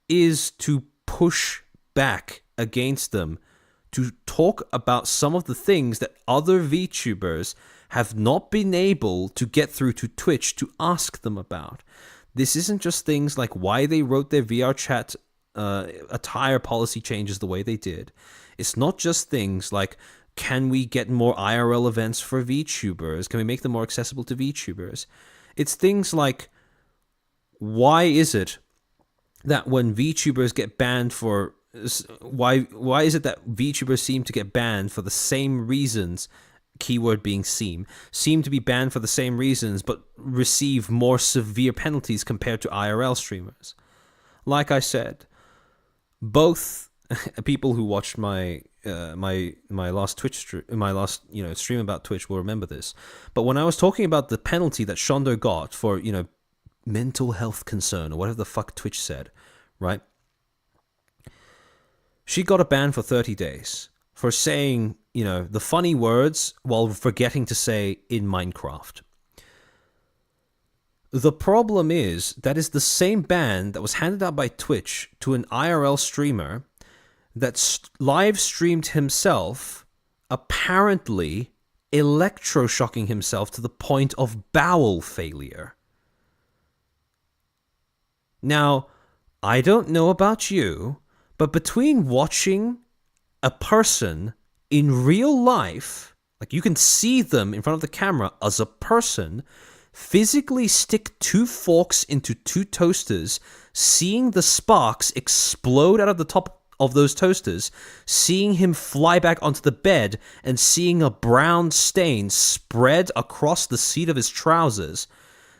is to push back against them, to talk about some of the things that other VTubers have not been able to get through to Twitch to ask them about. This isn't just things like why they wrote their VR chat attire policy changes the way they did. It's not just things like, can we get more IRL events for VTubers? Can we make them more accessible to VTubers? It's things like, why is it that when VTubers get banned for... Why is it that VTubers seem to get banned for the same reasons, keyword being seem to be banned for the same reasons, but receive more severe penalties compared to IRL streamers? Like I said, both people who watched my last Twitch stream about Twitch will remember this. But when I was talking about the penalty that Shondo got for mental health concern or whatever the fuck Twitch said, right? She got a ban for 30 days for saying the funny words while forgetting to say in Minecraft. The problem is that is the same ban that was handed out by Twitch to an IRL streamer that live streamed himself, apparently electroshocking himself to the point of bowel failure. Now, I don't know about you, but between watching a person in real life, like you can see them in front of the camera as a person, physically stick 2 forks into 2 toasters, seeing the sparks explode out of the top of those toasters, seeing him fly back onto the bed, and seeing a brown stain spread across the seat of his trousers,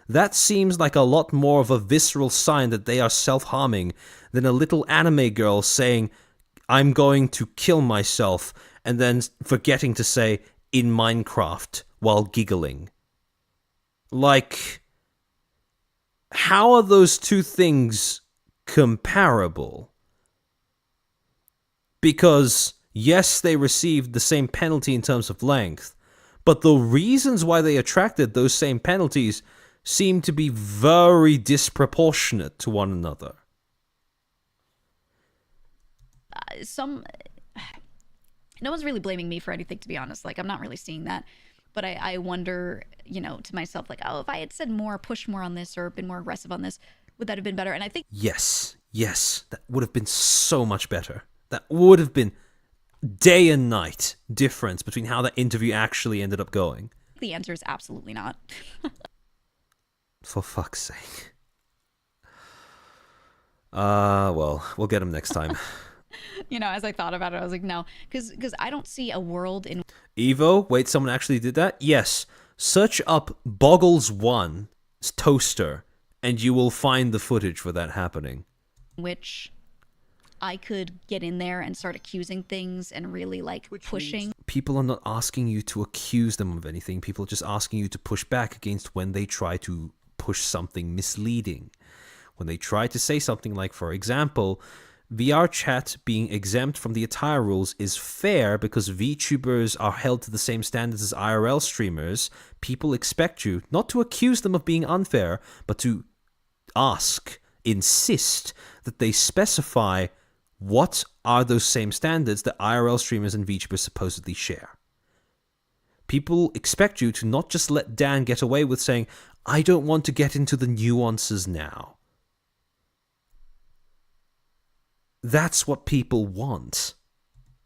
That seems like a lot more of a visceral sign that they are self-harming than a little anime girl saying, I'm going to kill myself, and then forgetting to say, in Minecraft, while giggling. Like, how are those two things comparable? Because, yes, they received the same penalty in terms of length, but the reasons why they attracted those same penalties seem to be very disproportionate to one another. No one's really blaming me for anything, to be honest. Like, I'm not really seeing that. But I wonder, to myself, like, oh, if I had said more, pushed more on this, or been more aggressive on this, would that have been better? And I think... Yes, that would have been so much better. That would have been day and night difference between how that interview actually ended up going. The answer is absolutely not. For fuck's sake. Well, we'll get him next time. As I thought about it, I was like, no, because I don't see a world in... Evo, wait, someone actually did that? Yes. Search up Boggles1 toaster, and you will find the footage for that happening. Which I could get in there and start accusing things and really, like, pushing. People are not asking you to accuse them of anything. People are just asking you to push back against when they try to push something misleading. When they try to say something like, for example, VR chat being exempt from the attire rules is fair because VTubers are held to the same standards as IRL streamers. People expect you not to accuse them of being unfair, but to insist that they specify what are those same standards that IRL streamers and VTubers supposedly share. People expect you to not just let Dan get away with saying, I don't want to get into the nuances now. That's what people want.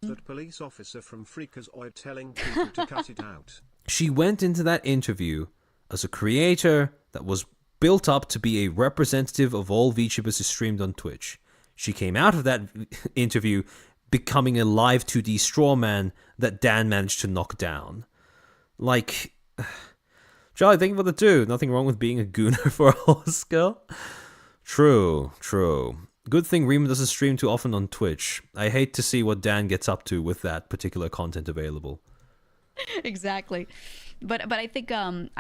That police officer from Freakazoid telling people to cut it out. She went into that interview as a creator that was built up to be a representative of all VTubers who streamed on Twitch. She came out of that interview becoming a live 2D straw man that Dan managed to knock down. Like, Charlie, thank you for the 2. Nothing wrong with being a gooner for a horse girl. True. Good thing Rima doesn't stream too often on Twitch. I hate to see what Dan gets up to with that particular content available. Exactly. But I think, again,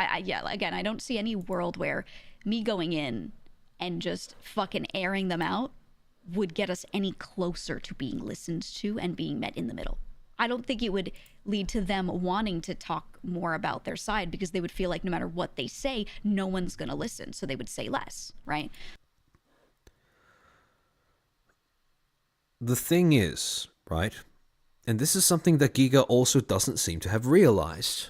I don't see any world where me going in and just fucking airing them out would get us any closer to being listened to and being met in the middle. I don't think it would lead to them wanting to talk more about their side because they would feel like no matter what they say, no one's going to listen. So they would say less, right? The thing is, right, and this is something that Giga also doesn't seem to have realized.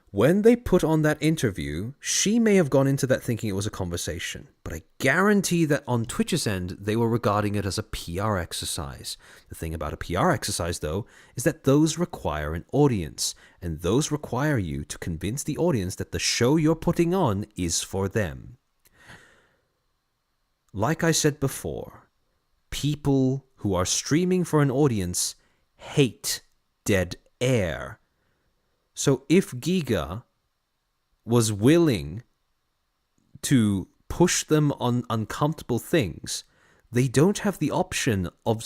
When they put on that interview, she may have gone into that thinking it was a conversation, but I guarantee that on Twitch's end, they were regarding it as a PR exercise. The thing about a PR exercise, though, is that those require an audience, and those require you to convince the audience that the show you're putting on is for them. Like I said before, people who are streaming for an audience hate dead air. So if Giga was willing to push them on uncomfortable things, they don't have the option of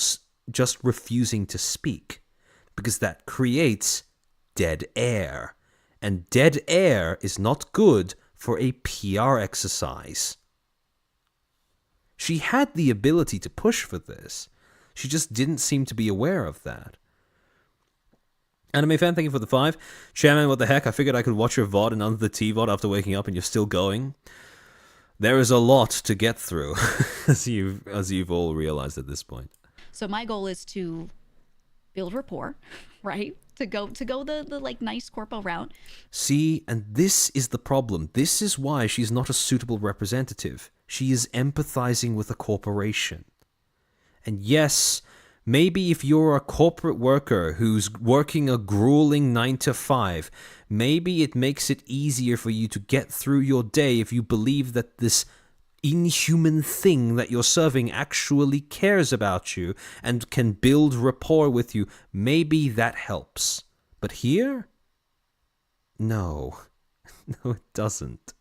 just refusing to speak, because that creates dead air. And dead air is not good for a PR exercise. She had the ability to push for this. She just didn't seem to be aware of that. Anime fan, thank you for the 5. Chairman, what the heck? I figured I could watch your VOD and under the T-VOD after waking up and you're still going. There is a lot to get through, as you've all realized at this point. So my goal is to build rapport, right? To go the like nice Corpo route. See, and this is the problem. This is why she's not a suitable representative. She is empathizing with a corporation. And yes, maybe if you're a corporate worker who's working a grueling 9 to 5, maybe it makes it easier for you to get through your day if you believe that this inhuman thing that you're serving actually cares about you and can build rapport with you. Maybe that helps. But here? No. No, it doesn't.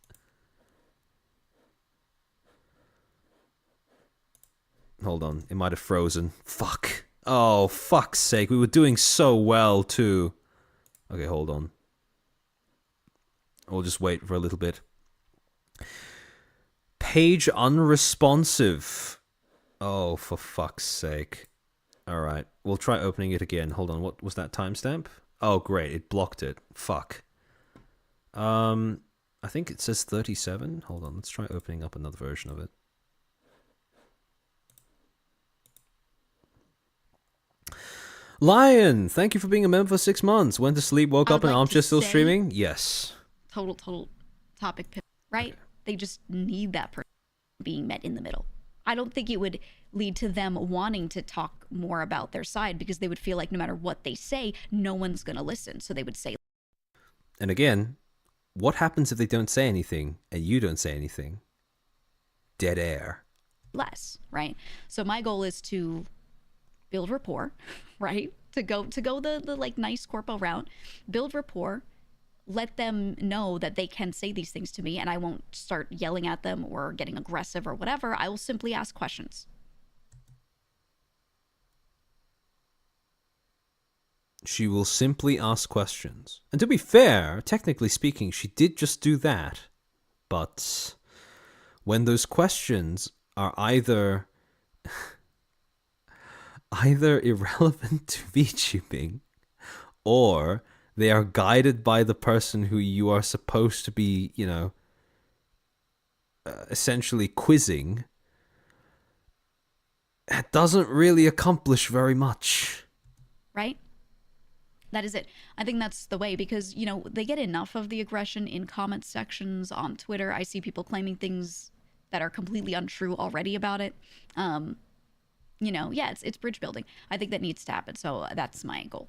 Hold on. It might have frozen. Fuck. Oh, fuck's sake. We were doing so well, too. Okay, hold on. We'll just wait for a little bit. Page unresponsive. Oh, for fuck's sake. Alright. We'll try opening it again. Hold on. What was that timestamp? Oh, great. It blocked it. Fuck. I think it says 37. Hold on. Let's try opening up another version of it. Lion, thank you for being a member for 6 months. Went to sleep, woke up, and armchair still streaming? Yes. Total topic pivot, right? Okay. They just need that person being met in the middle. I don't think it would lead to them wanting to talk more about their side because they would feel like no matter what they say, no one's going to listen. So they would say. And again, what happens if they don't say anything and you don't say anything? Dead air. Less, right? So my goal is to build rapport, right? To go the like nice corpo route, build rapport, let them know that they can say these things to me and I won't start yelling at them or getting aggressive or whatever. I will simply ask questions. She will simply ask questions. And to be fair, technically speaking, she did just do that. But when those questions are either irrelevant to VTubing, or they are guided by the person who you are supposed to be, you know, essentially quizzing, it doesn't really accomplish very much. Right? That is it. I think that's the way because, you know, they get enough of the aggression in comment sections on Twitter. I see people claiming things that are completely untrue already about it. You know, yeah, it's bridge building. I think that needs to happen. So that's my goal.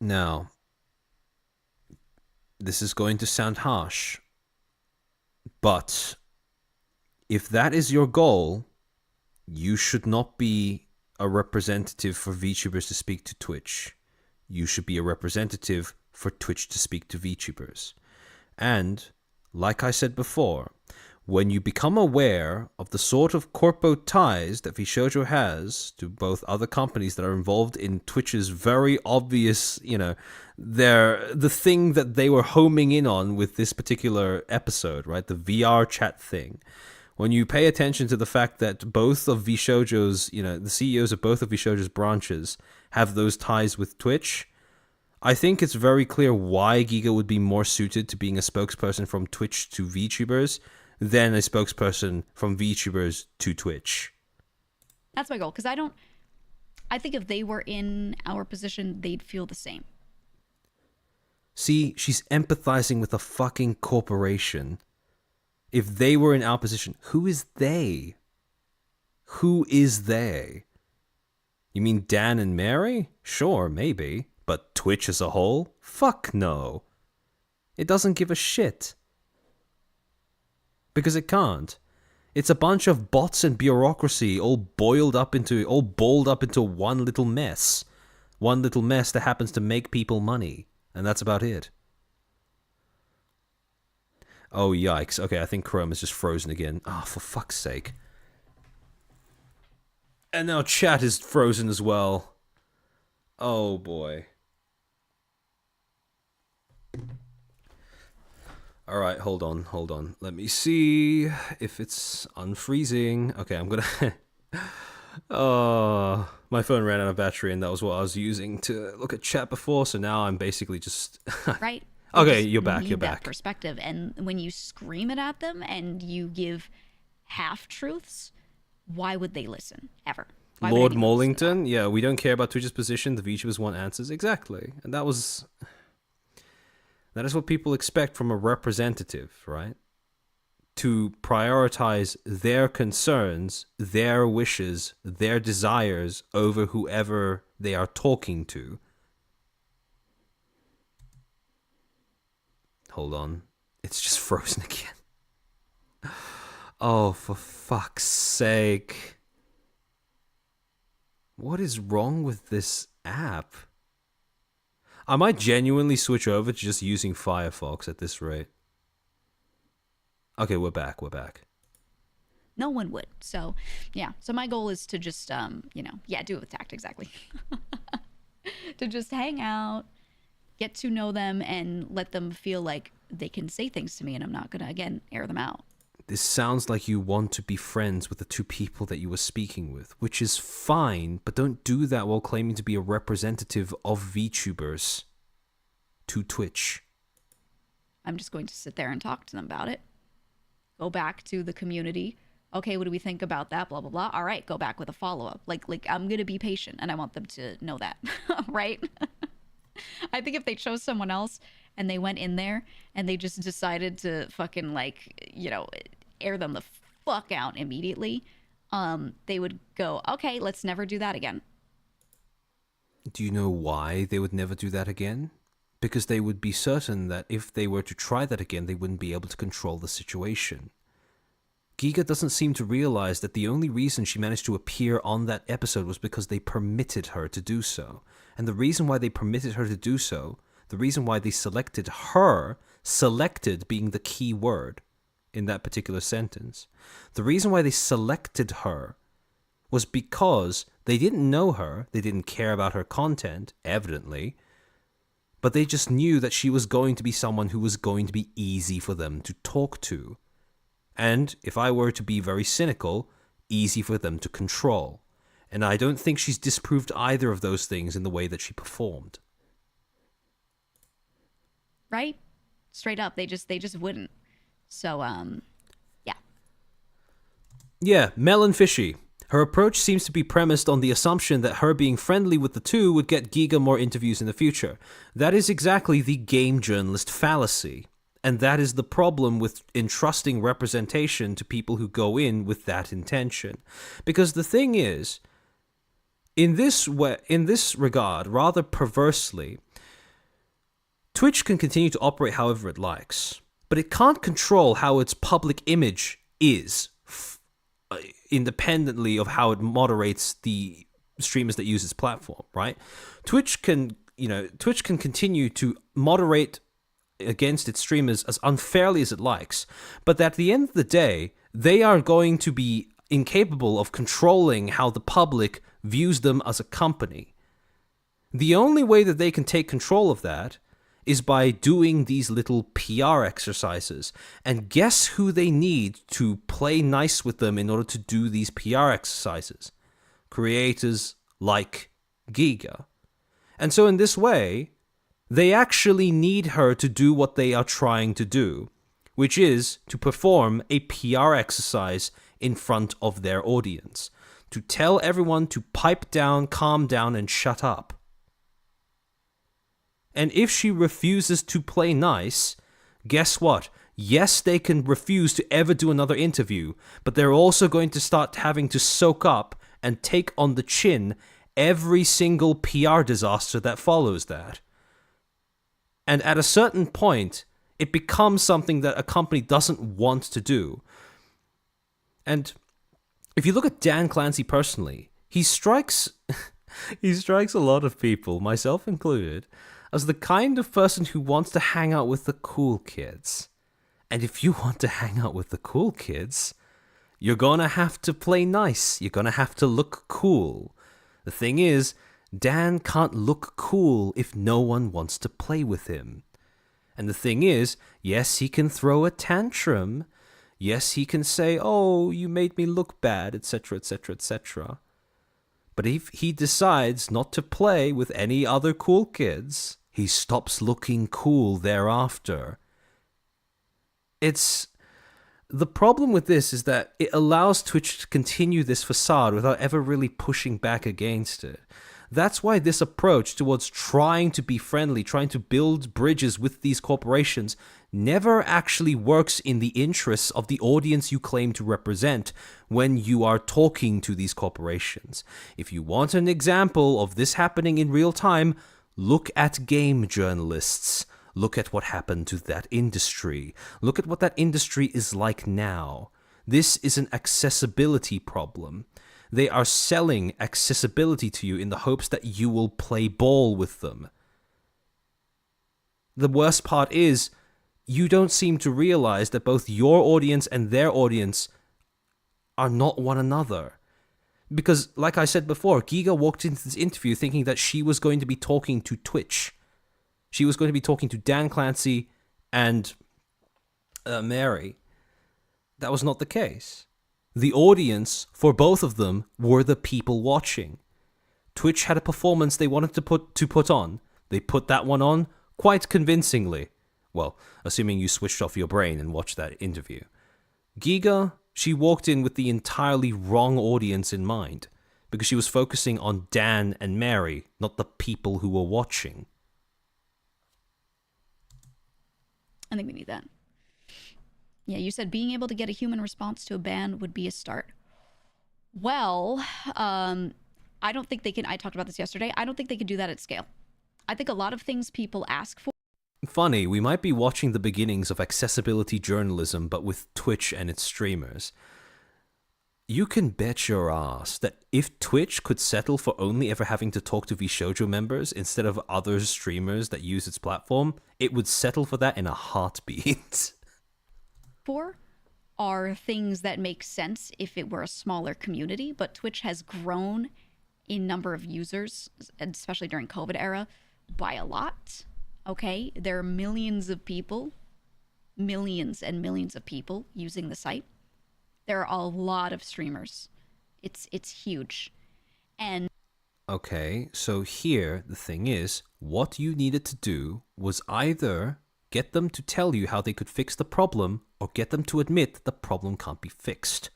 Now, this is going to sound harsh, but if that is your goal, you should not be a representative for VTubers to speak to Twitch. You should be a representative for Twitch to speak to VTubers. And, like I said before, when you become aware of the sort of corpo ties that VShojo has to both other companies that are involved in Twitch's very obvious, you know, the thing that they were homing in on with this particular episode, right? The VR chat thing. When you pay attention to the fact that both of VShojo's, you know, the CEOs of both of VShojo's branches have those ties with Twitch, I think it's very clear why Giga would be more suited to being a spokesperson from Twitch to VTubers than a spokesperson from VTubers to Twitch. That's my goal, because I think if they were in our position, they'd feel the same. See, she's empathizing with a fucking corporation. If they were in our position, who is they? Who is they? You mean Dan and Mary? Sure, maybe. But Twitch as a whole? Fuck no. It doesn't give a shit. Because it can't. It's a bunch of bots and bureaucracy all balled up into one little mess. One little mess that happens to make people money. And that's about it. Oh, yikes. Okay, I think Chrome is just frozen again. Oh, for fuck's sake. And now chat is frozen as well. Oh, boy. Alright, hold on. Let me see if it's unfreezing. Okay, I'm gonna... Oh, my phone ran out of battery and that was what I was using to look at chat before, so now I'm basically just... Right? Okay, you're back. That perspective, and when you scream it at them and you give half-truths, why would they listen? Ever? Lord Morlington? Yeah, we don't care about Twitch's position, the VTubers want answers. Exactly. And that is what people expect from a representative, right? To prioritize their concerns, their wishes, their desires over whoever they are talking to. Hold on. It's just frozen again. Oh, for fuck's sake. What is wrong with this app? I might genuinely switch over to just using Firefox at this rate. Okay, we're back. No one would. So yeah. So my goal is to just do it with tact, exactly. To just hang out, get to know them, and let them feel like they can say things to me, and I'm not gonna again air them out. This sounds like you want to be friends with the two people that you were speaking with, which is fine, but don't do that while claiming to be a representative of VTubers to Twitch. I'm just going to sit there and talk to them about it. Go back to the community. Okay, what do we think about that? Blah, blah, blah. All right, go back with a follow-up. Like I'm going to be patient, and I want them to know that, right? I think if they chose someone else and they went in there and they just decided to fucking air them the fuck out immediately, they would go, okay, let's never do that again. Do you know why they would never do that again? Because they would be certain that if they were to try that again, they wouldn't be able to control the situation. Giga doesn't seem to realize that the only reason she managed to appear on that episode was because they permitted her to do so. And the reason why they permitted her to do so, the reason why they selected her, selected being the key word in that particular sentence, the reason why they selected her was because they didn't know her, they didn't care about her content, evidently, but they just knew that she was going to be someone who was going to be easy for them to talk to. And, if I were to be very cynical, easy for them to control. And I don't think she's disproved either of those things in the way that she performed. Right? Straight up, they just wouldn't. So, yeah. Yeah, Melon Fishy. Her approach seems to be premised on the assumption that her being friendly with the two would get Giga more interviews in the future. That is exactly the game journalist fallacy. And that is the problem with entrusting representation to people who go in with that intention. Because the thing is, in this regard, rather perversely, Twitch can continue to operate however it likes, but it can't control how its public image is, independently of how it moderates the streamers that use its platform, right? Twitch can continue to moderate against its streamers as unfairly as it likes, but at the end of the day, they are going to be incapable of controlling how the public views them as a company. The only way that they can take control of that is by doing these little PR exercises. And guess who they need to play nice with them in order to do these PR exercises? Creators like Giga. And so in this way, they actually need her to do what they are trying to do, which is to perform a PR exercise in front of their audience, to tell everyone to pipe down, calm down, and shut up. And if she refuses to play nice, guess what? Yes, they can refuse to ever do another interview, but they're also going to start having to soak up and take on the chin every single PR disaster that follows that. And at a certain point, it becomes something that a company doesn't want to do. And if you look at Dan Clancy personally, he strikes a lot of people, myself included, as the kind of person who wants to hang out with the cool kids. And if you want to hang out with the cool kids, you're gonna have to play nice. You're gonna have to look cool. The thing is, Dan can't look cool if no one wants to play with him. And the thing is, yes, he can throw a tantrum. Yes, he can say, oh, you made me look bad, etc., etc., etc. But if he decides not to play with any other cool kids, he stops looking cool thereafter. The problem with this is that it allows Twitch to continue this facade without ever really pushing back against it. That's why this approach towards trying to be friendly, trying to build bridges with these corporations, never actually works in the interests of the audience you claim to represent when you are talking to these corporations. If you want an example of this happening in real time, look at game journalists. Look at what happened to that industry. Look at what that industry is like now. This is an accessibility problem. They are selling accessibility to you in the hopes that you will play ball with them. The worst part is, you don't seem to realize that both your audience and their audience are not one another. Because, like I said before, Giga walked into this interview thinking that she was going to be talking to Twitch. She was going to be talking to Dan Clancy and Mary. That was not the case. The audience for both of them were the people watching. Twitch had a performance they wanted to put on. They put that one on quite convincingly. Well, assuming you switched off your brain and watched that interview. Giga, she walked in with the entirely wrong audience in mind, because she was focusing on Dan and Mary, not the people who were watching. I think we need that. Yeah, you said being able to get a human response to a ban would be a start. Well, I don't think they can. I talked about this yesterday. I don't think they can do that at scale. I think a lot of things people ask for. Funny, we might be watching the beginnings of accessibility journalism, but with Twitch and its streamers. You can bet your ass that if Twitch could settle for only ever having to talk to VShojo members instead of other streamers that use its platform, it would settle for that in a heartbeat. For are things that make sense if it were a smaller community, but Twitch has grown in number of users, especially during COVID era, by a lot. Okay, there are millions of people, millions and millions of people using the site. There are a lot of streamers. It's huge. And okay, so here the thing is, what you needed to do was either get them to tell you how they could fix the problem or get them to admit that the problem can't be fixed.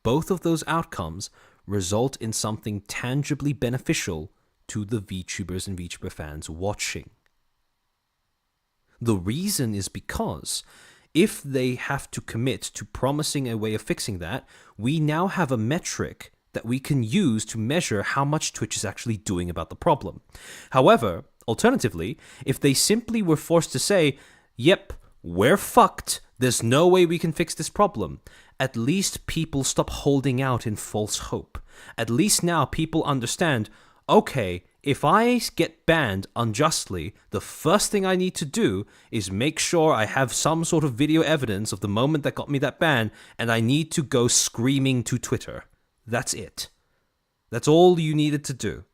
Both of those outcomes result in something tangibly beneficial to the VTubers and VTuber fans watching. The reason is because if they have to commit to promising a way of fixing that, we now have a metric that we can use to measure how much Twitch is actually doing about the problem. However, alternatively, if they simply were forced to say, yep, we're fucked, there's no way we can fix this problem, at least people stop holding out in false hope. At least now people understand, okay, if I get banned unjustly, the first thing I need to do is make sure I have some sort of video evidence of the moment that got me that ban, and I need to go screaming to Twitter. That's it. That's all you needed to do.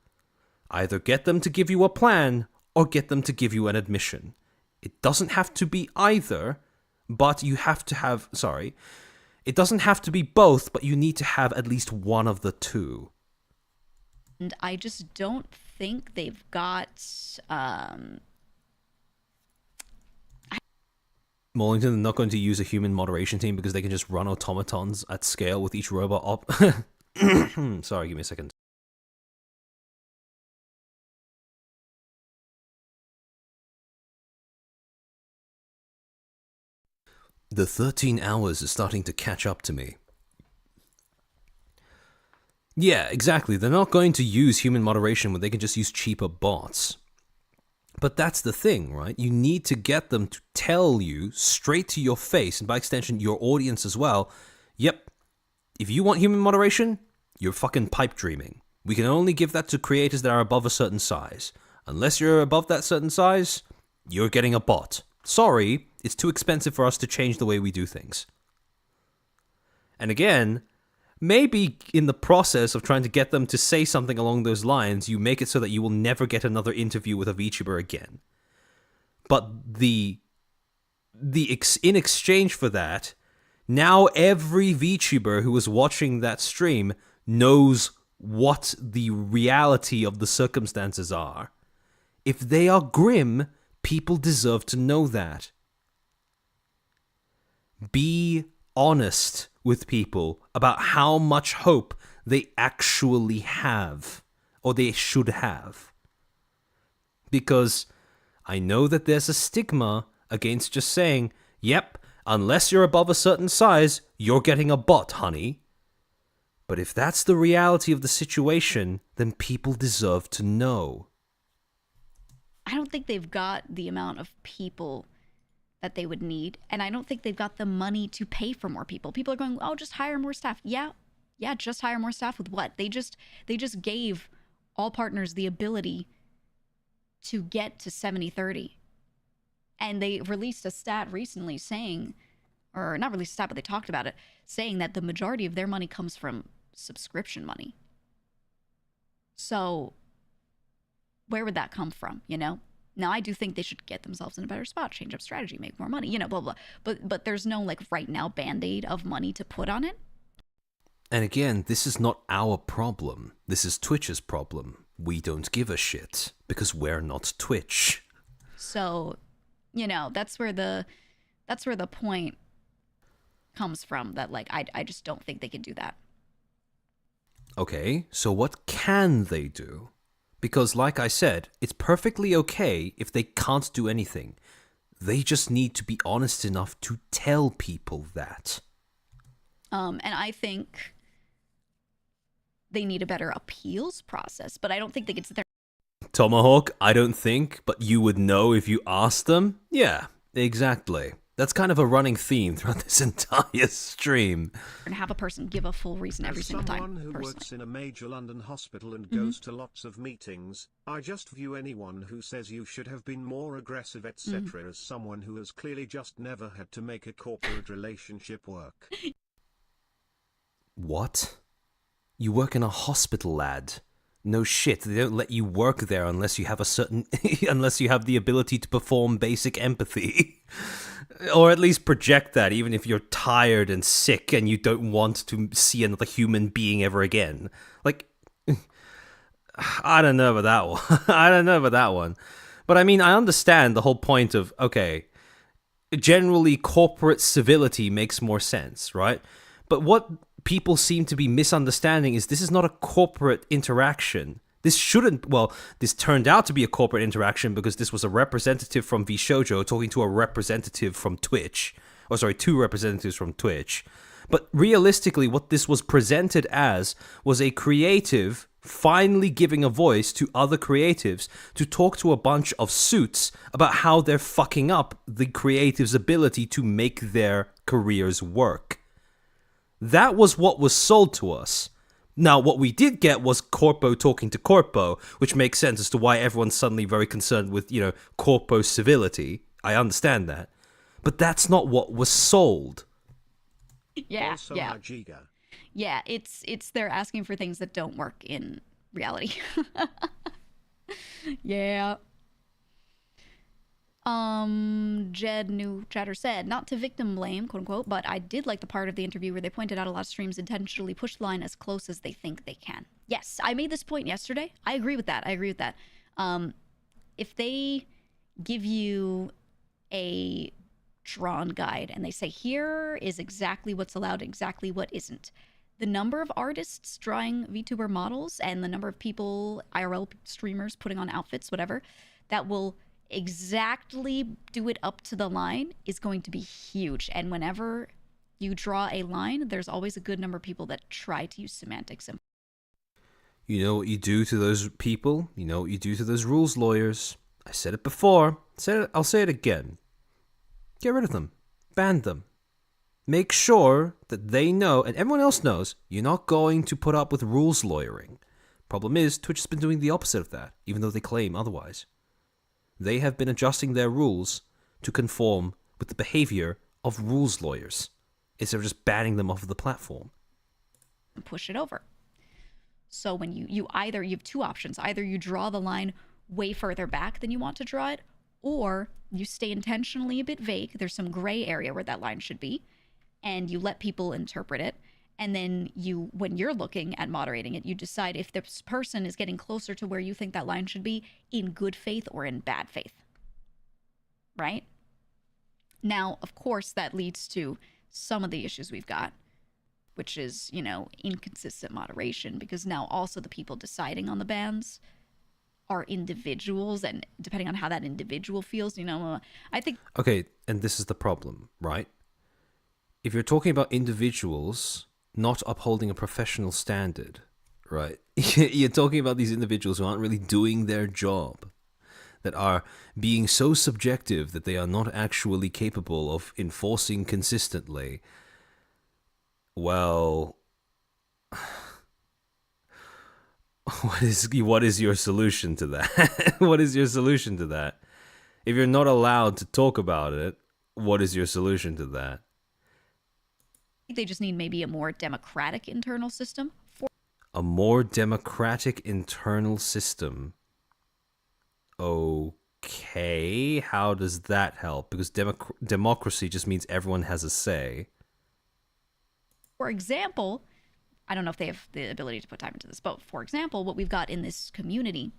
Either get them to give you a plan, or get them to give you an admission. It doesn't have to be either, but you have to have, it doesn't have to be both, but you need to have at least one of the two. And I just don't think they've got Morlington are not going to use a human moderation team because they can just run automatons at scale with each robot Sorry, give me a second. The 13 hours is starting to catch up to me. Yeah, exactly. They're not going to use human moderation when they can just use cheaper bots. But that's the thing, right? You need to get them to tell you straight to your face, and by extension, your audience as well, yep, if you want human moderation, you're fucking pipe dreaming. We can only give that to creators that are above a certain size. Unless you're above that certain size, you're getting a bot. Sorry, it's too expensive for us to change the way we do things. And again, maybe in the process of trying to get them to say something along those lines, you make it so that you will never get another interview with a VTuber again. But in exchange for that, now every VTuber who was watching that stream knows what the reality of the circumstances are. If they are grim, people deserve to know that. Be honest with people about how much hope they actually have, or they should have. Because I know that there's a stigma against just saying, yep, unless you're above a certain size, you're getting a bot, honey. But if that's the reality of the situation, then people deserve to know. I don't think they've got the amount of people that they would need, and I don't think they've got the money to pay for more people. People are going, oh, just hire more staff. Yeah, just hire more staff with what? They just gave all partners the ability to get to 70-30. And they released a stat recently saying or not released a stat, but they talked about it, saying that the majority of their money comes from subscription money. So where would that come from, you know? Now, I do think they should get themselves in a better spot, change up strategy, make more money, you know, blah, blah. But there's no, like, right now Band-Aid of money to put on it. And again, this is not our problem. This is Twitch's problem. We don't give a shit because we're not Twitch. So, you know, that's where the point comes from, that, like, I just don't think they can do that. Okay, so what can they do? Because, like I said, it's perfectly okay if they can't do anything. They just need to be honest enough to tell people that. And I think they need a better appeals process, but I don't think they can sit there. Tomahawk, I don't think, but you would know if you asked them? Yeah, exactly. That's kind of a running theme throughout this entire stream. And have a person give a full reason every single time. As someone who personally. works in a major London hospital and goes to lots of meetings, I just view anyone who says you should have been more aggressive, etc., as someone who has clearly just never had to make a corporate relationship work. What? You work in a hospital, lad. No shit, they don't let you work there unless you have a certain... unless you have the ability to perform basic empathy. Or at least project that, even if you're tired and sick and you don't want to see another human being ever again. Like, I don't know about that one. I don't know about that one. But I mean, I understand the whole point of, okay, generally corporate civility makes more sense, right? But what people seem to be misunderstanding is this is not a corporate interaction. This shouldn't, well, this turned out to be a corporate interaction because this was a representative from VShojo talking to a representative from Twitch. Or sorry, two representatives from Twitch. But realistically, what this was presented as was a creative finally giving a voice to other creatives to talk to a bunch of suits about how they're fucking up the creative's ability to make their careers work. That was what was sold to us. Now, what we did get was Corpo talking to Corpo, which makes sense as to why everyone's suddenly very concerned with, you know, Corpo's civility. I understand that. But that's not what was sold. Yeah, Also, yeah. Giga. Yeah, it's they're asking for things that don't work in reality. Yeah. Jed New Chatter said, not to victim blame, quote unquote, but I did like the part of the interview where they pointed out a lot of streams intentionally push the line as close as they think they can. Yes, I made this point yesterday. I agree with that. If they give you a drawn guide and they say, here is exactly what's allowed, exactly what isn't, the number of artists drawing VTuber models and the number of people, IRL streamers putting on outfits, whatever, that will exactly do it up to the line is going to be huge. And whenever you draw a line, there's always a good number of people that try to use semantics. And You know what you do to those people? You know what you do to those rules lawyers? I said it before. I'll say it again. Get rid of them. Ban them. Make sure that they know, and everyone else knows, you're not going to put up with rules lawyering. Problem is, Twitch has been doing the opposite of that, even though they claim otherwise. They have been adjusting their rules to conform with the behavior of rules lawyers, instead of just banning them off of the platform. push it over. So when you have two options. Either you draw the line way further back than you want to draw it, or you stay intentionally a bit vague. There's some gray area where that line should be, and you let people interpret it. And then when you're looking at moderating it, you decide if this person is getting closer to where you think that line should be in good faith or in bad faith. Right? Now, of course, that leads to some of the issues we've got, which is, inconsistent moderation, because now also the people deciding on the bans are individuals, and depending on how that individual feels, I think... Okay, and this is the problem, right? If you're talking about individuals not upholding a professional standard, right? You're talking about these individuals who aren't really doing their job, that are being so subjective that they are not actually capable of enforcing consistently. Well, what is your solution to that? What is your solution to that? If you're not allowed to talk about it, what is your solution to that? think they just need maybe a more democratic internal system. A more democratic internal system. Okay, how does that help? Because democracy just means everyone has a say. For example, I don't know if they have the ability to put time into this, but for example, what we've got in this community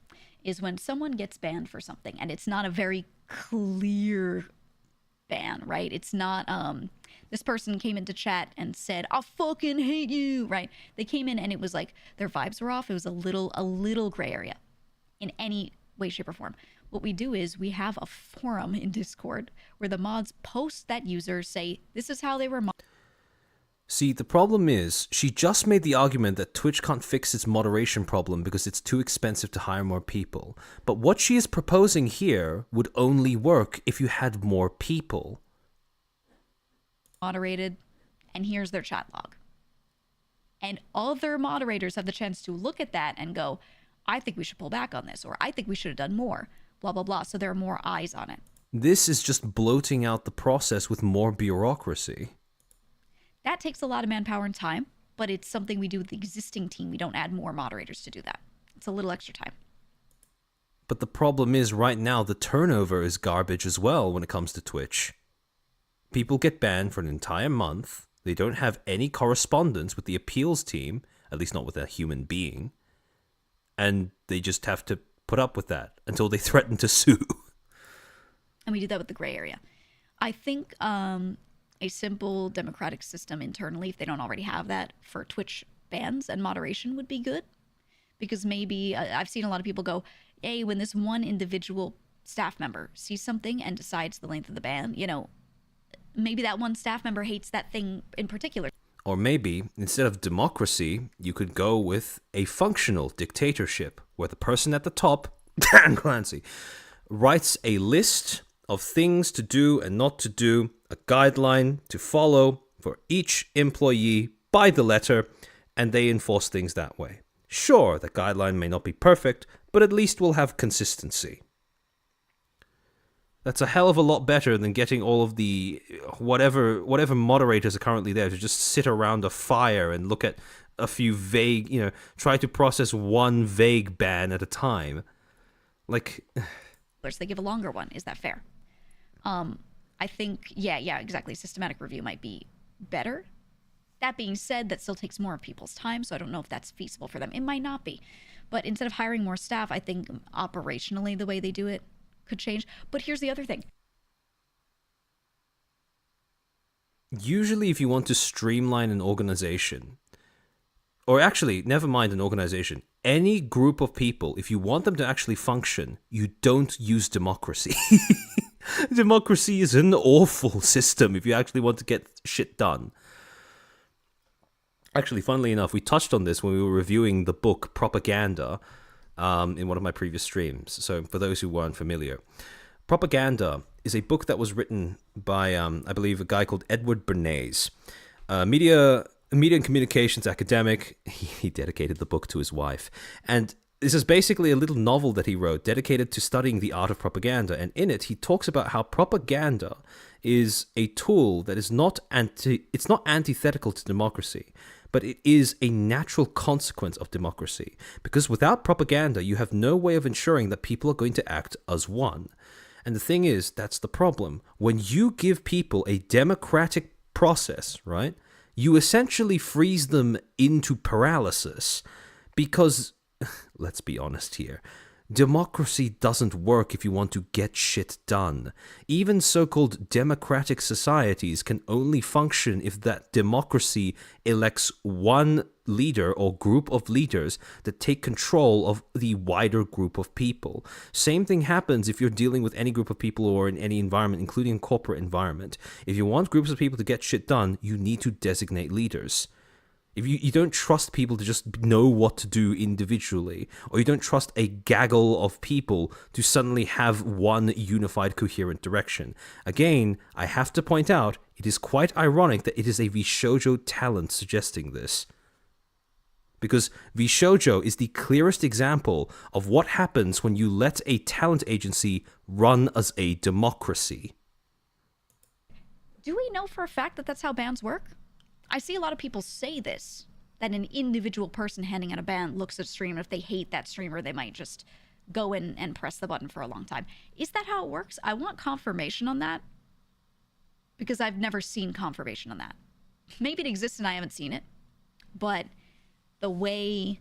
is when someone gets banned for something, and it's not a very clear ban, right? It's not this person came into chat and said, "I fucking hate you," right? They came in and it was like their vibes were off. It was a little gray area in any way, shape, or form. What we do is we have a forum in Discord where the mods post that user, say this is how they were See, the problem is, she just made the argument that Twitch can't fix its moderation problem because it's too expensive to hire more people. But what she is proposing here would only work if you had more people. moderated, and here's their chat log. And other moderators have the chance to look at that and go, I think we should pull back on this, or I think we should have done more, blah, blah, blah. So there are more eyes on it. This is just bloating out the process with more bureaucracy. That takes a lot of manpower and time, but it's something we do with the existing team. We don't add more moderators to do that. It's a little extra time. But the problem is, right now, the turnover is garbage as well when it comes to Twitch. People get banned for an entire month. They don't have any correspondence with the appeals team, at least not with a human being. And they just have to put up with that until they threaten to sue. And we do that with the gray area. I think a simple democratic system internally, if they don't already have that, for Twitch bans and moderation would be good. Because maybe I've seen a lot of people go, hey, when this one individual staff member sees something and decides the length of the ban, you know, maybe that one staff member hates that thing in particular. Or maybe, instead of democracy, you could go with a functional dictatorship, where the person at the top, Dan Clancy, writes a list of things to do and not to do, a guideline to follow for each employee by the letter, and they enforce things that way. Sure, the guideline may not be perfect, but at least we'll have consistency. That's a hell of a lot better than getting all of the whatever moderators are currently there to just sit around a fire and look at a few vague, try to process one vague ban at a time. Like, they give a longer one. Is that fair? I think, yeah, exactly. Systematic review might be better. That being said, that still takes more of people's time, so I don't know if that's feasible for them. It might not be. But instead of hiring more staff, I think operationally the way they do it could change. But here's the other thing. Usually if you want to streamline an organization, or actually, never mind an organization, any group of people, if you want them to actually function, you don't use democracy. Democracy is an awful system if you actually want to get shit done. Actually, funnily enough, we touched on this when we were reviewing the book Propaganda in one of my previous streams. So for those who weren't familiar, Propaganda is a book that was written by, I believe, a guy called Edward Bernays, media and communications academic. He dedicated the book to his wife. And this is basically a little novel that he wrote dedicated to studying the art of propaganda. And in it, he talks about how propaganda is a tool that is it's not antithetical to democracy, but it is a natural consequence of democracy. Because without propaganda, you have no way of ensuring that people are going to act as one. And the thing is, that's the problem. When you give people a democratic process, right, you essentially freeze them into paralysis. Because, let's be honest here, democracy doesn't work if you want to get shit done. Even so-called democratic societies can only function if that democracy elects one leader or group of leaders that take control of the wider group of people. Same thing happens if you're dealing with any group of people or in any environment, including corporate environment. If you want groups of people to get shit done, you need to designate leaders. If you don't trust people to just know what to do individually, or you don't trust a gaggle of people to suddenly have one unified, coherent direction. Again, I have to point out, it is quite ironic that it is a Vshoujo talent suggesting this. Because Vshoujo is the clearest example of what happens when you let a talent agency run as a democracy. Do we know for a fact that that's how bans work? I see a lot of people say this, that an individual person handing out a ban looks at a stream, and if they hate that streamer, they might just go in and press the button for a long time. Is that how it works? I want confirmation on that, because I've never seen confirmation on that. Maybe it exists and I haven't seen it, but the way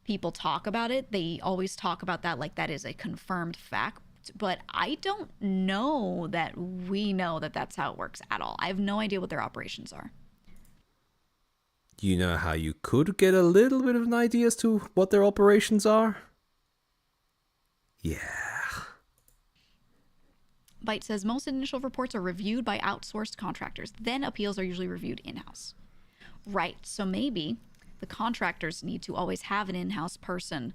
people talk about it, they always talk about that like that is a confirmed fact. But I don't know that we know that that's how it works at all. I have no idea what their operations are. You know how you could get a little bit of an idea as to what their operations are? Yeah. Byte says most initial reports are reviewed by outsourced contractors. Then appeals are usually reviewed in-house. Right. So maybe the contractors need to always have an in-house person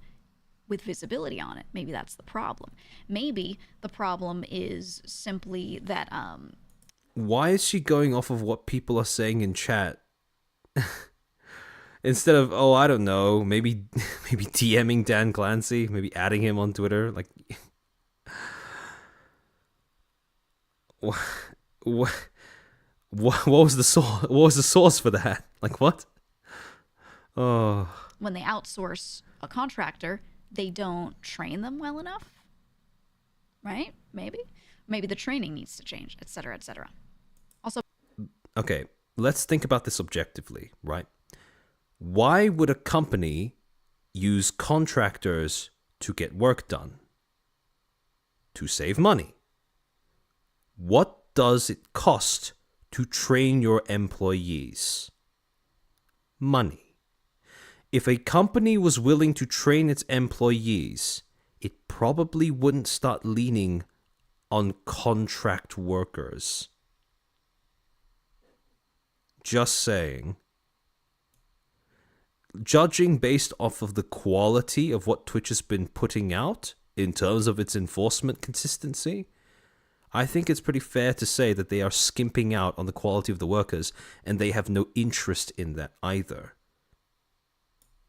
with visibility on it. Maybe that's the problem. Maybe the problem is simply that Why is she going off of what people are saying in chat? Instead of, oh, I don't know, maybe DMing Dan Clancy, maybe adding him on Twitter, like what was the source? What was the source for that? Like what? Oh. when they outsource a contractor, they don't train them well enough, right? Maybe the training needs to change, etc., etc. Also, Okay, let's think about this objectively, right? Why would a company use contractors to get work done? To save money. What does it cost to train your employees? Money. If a company was willing to train its employees, it probably wouldn't start leaning on contract workers. Just saying. Judging based off of the quality of what Twitch has been putting out in terms of its enforcement consistency, I think it's pretty fair to say that they are skimping out on the quality of the workers, and they have no interest in that either.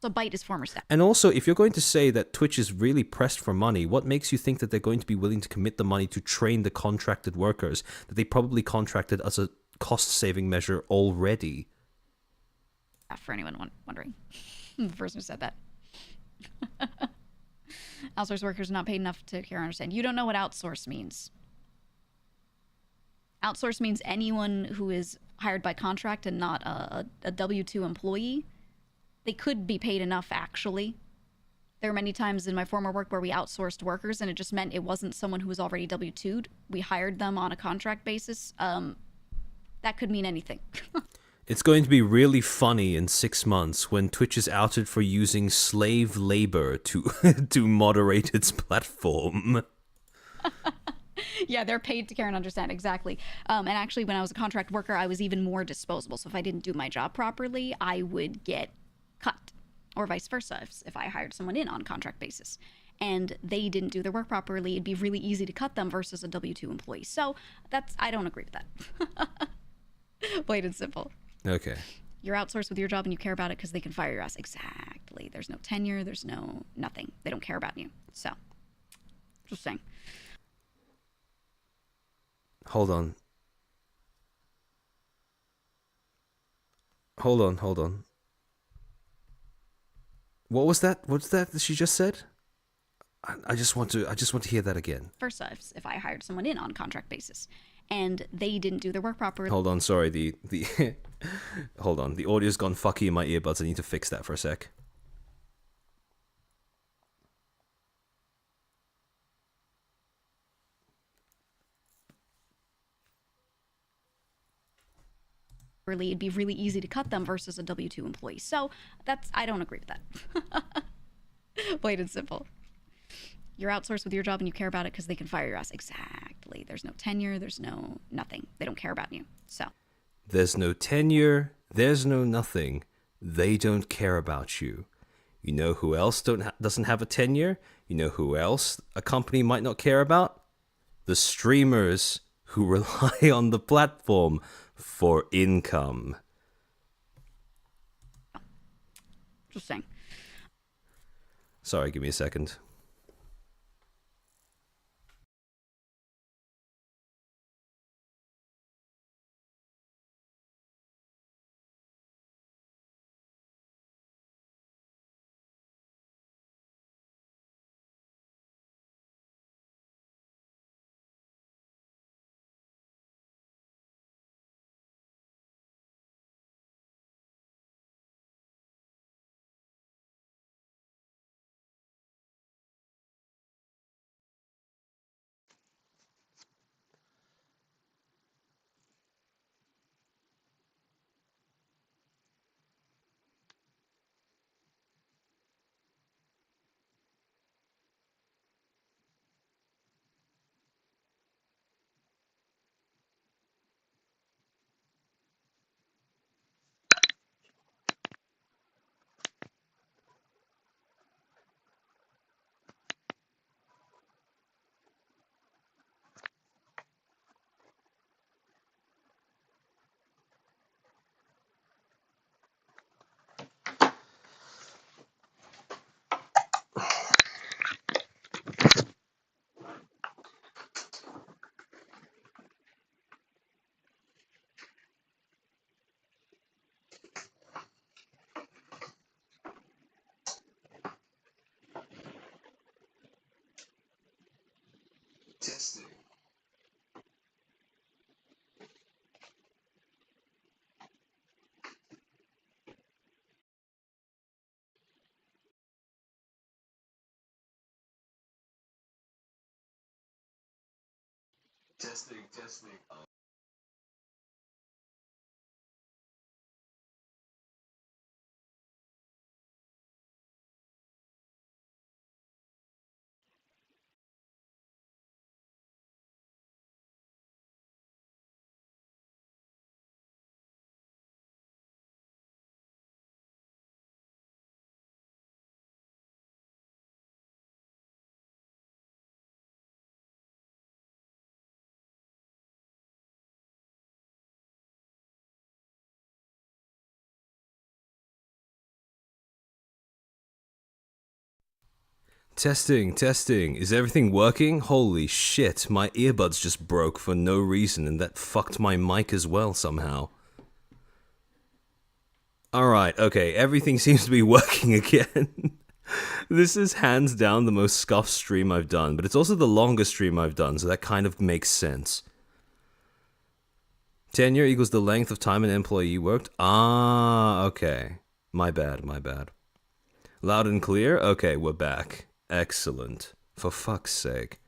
so Byte is former staff. And also, if you're going to say that Twitch is really pressed for money, what makes you think that they're going to be willing to commit the money to train the contracted workers that they probably contracted as a cost-saving measure already? For anyone wondering, the person who said that. Outsourced workers are not paid enough to care or understand. You don't know what outsource means. Outsource means anyone who is hired by contract and not a W-2 employee. They could be paid enough, actually. There were many times in my former work where we outsourced workers, and it just meant it wasn't someone who was already W-2'd. We hired them on a contract basis. That could mean anything. It's going to be really funny in 6 months when Twitch is outed for using slave labor to to moderate its platform. Yeah, they're paid to care and understand, exactly. And actually, when I was a contract worker, I was even more disposable. So if I didn't do my job properly, I would get cut, or vice versa. If I hired someone in on contract basis and they didn't do their work properly, it'd be really easy to cut them versus a W-2 employee. So I don't agree with that. Plain and simple. Okay. You're outsourced with your job and you care about it because they can fire your ass. Exactly. There's no tenure. There's no nothing. They don't care about you. So, just saying. Hold on. What was that? What's that she just said? I just want to hear that again. Versa, if I hired someone in on contract basis and they didn't do their work properly. Hold on, sorry, the hold on. The audio's gone fucky in my earbuds. I need to fix that for a sec. It'd be really easy to cut them versus a W-2 employee. So I don't agree with that. Plain and simple. You're outsourced with your job and you care about it because they can fire your ass. Exactly. There's no tenure. There's no nothing. They don't care about you. So. There's no tenure. There's no nothing. They don't care about you. You know who else doesn't have a tenure? You know who else a company might not care about? The streamers who rely on the platform for income. Just saying. Sorry, give me a second. Testing, testing. Testing, testing. Is everything working? Holy shit, my earbuds just broke for no reason and that fucked my mic as well somehow. Alright, okay, everything seems to be working again. This is hands down the most scuffed stream I've done, but it's also the longest stream I've done, so that kind of makes sense. Tenure equals the length of time an employee worked? Ah, okay. My bad, my bad. Loud and clear? Okay, we're back. Excellent. For fuck's sake.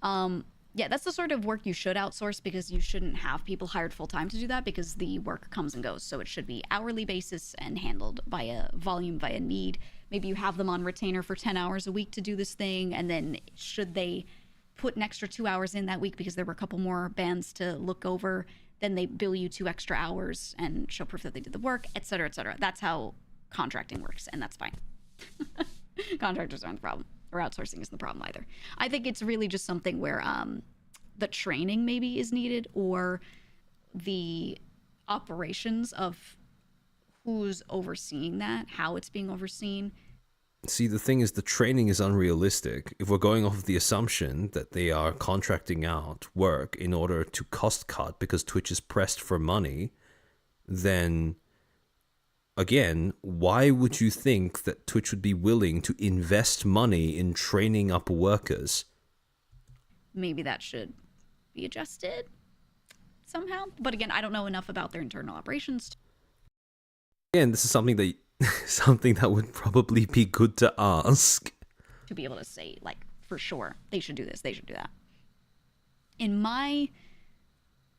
Yeah, that's the sort of work you should outsource, because you shouldn't have people hired full-time to do that, because the work comes and goes. So it should be hourly basis and handled by a volume, by a need. Maybe you have them on retainer for 10 hours a week to do this thing, and then should they put an extra 2 hours in that week because there were a couple more bands to look over, then they bill you 2 extra hours and show proof that they did the work, et cetera, et cetera. That's how contracting works, and that's fine. Contractors aren't the problem, or outsourcing isn't the problem either. I think it's really just something where the training maybe is needed, or the operations of who's overseeing that, how it's being overseen. See, the thing is, the training is unrealistic. If we're going off of the assumption that they are contracting out work in order to cost cut because Twitch is pressed for money, then again, why would you think that Twitch would be willing to invest money in training up workers? Maybe that should be adjusted somehow. But again, I don't know enough about their internal operations. Again, this is something that would probably be good to ask. To be able to say, like, for sure, they should do this, they should do that. In my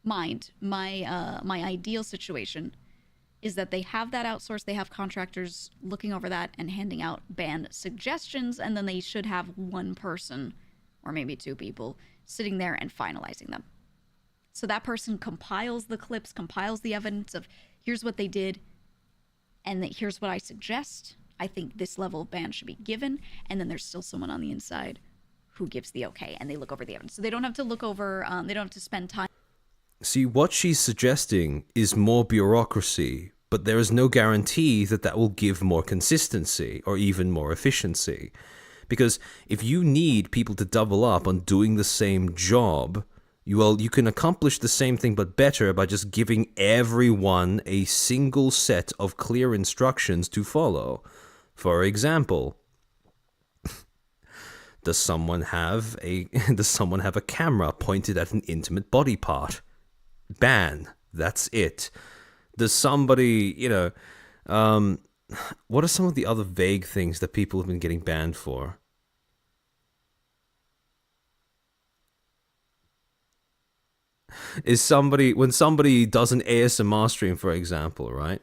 mind, my ideal situation is that they have that outsourced, they have contractors looking over that and handing out band suggestions, and then they should have one person, or maybe 2 people, sitting there and finalizing them. So that person compiles the clips, compiles the evidence of here's what they did, and that here's what I suggest. I think this level of band should be given, and then there's still someone on the inside who gives the okay, and they look over the evidence. So they don't have to look over, they don't have to spend time. See, what she's suggesting is more bureaucracy, but there is no guarantee that that will give more consistency or even more efficiency. Because if you need people to double up on doing the same job, you can accomplish the same thing but better by just giving everyone a single set of clear instructions to follow. For example, does someone have a camera pointed at an intimate body part? Ban. That's it. Does somebody, what are some of the other vague things that people have been getting banned for? When somebody does an ASMR stream, for example, right?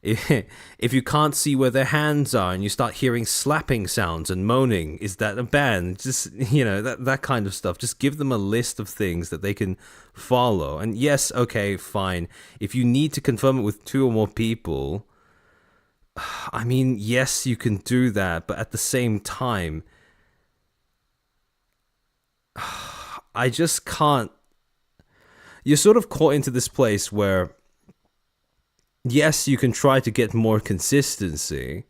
If you can't see where their hands are and you start hearing slapping sounds and moaning, is that a ban? Just, that kind of stuff. Just give them a list of things that they can follow. And yes, okay, fine. If you need to confirm it with 2 or more people, I mean, yes, you can do that. But at the same time, I just can't. You're sort of caught into this place where, yes, you can try to get more consistency,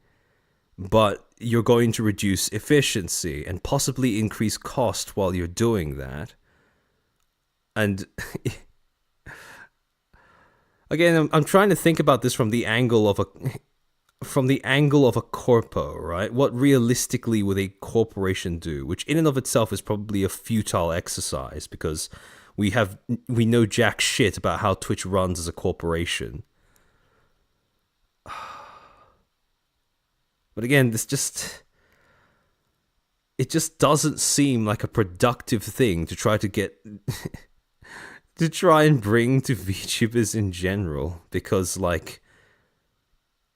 but you're going to reduce efficiency and possibly increase cost while you're doing that. And again, I'm trying to think about this from the angle of a corpo, right? What realistically would a corporation do? Which in and of itself is probably a futile exercise, because we know jack shit about how Twitch runs as a corporation. But again, it just doesn't seem like a productive thing to try to get to try and bring to VTubers in general, because like,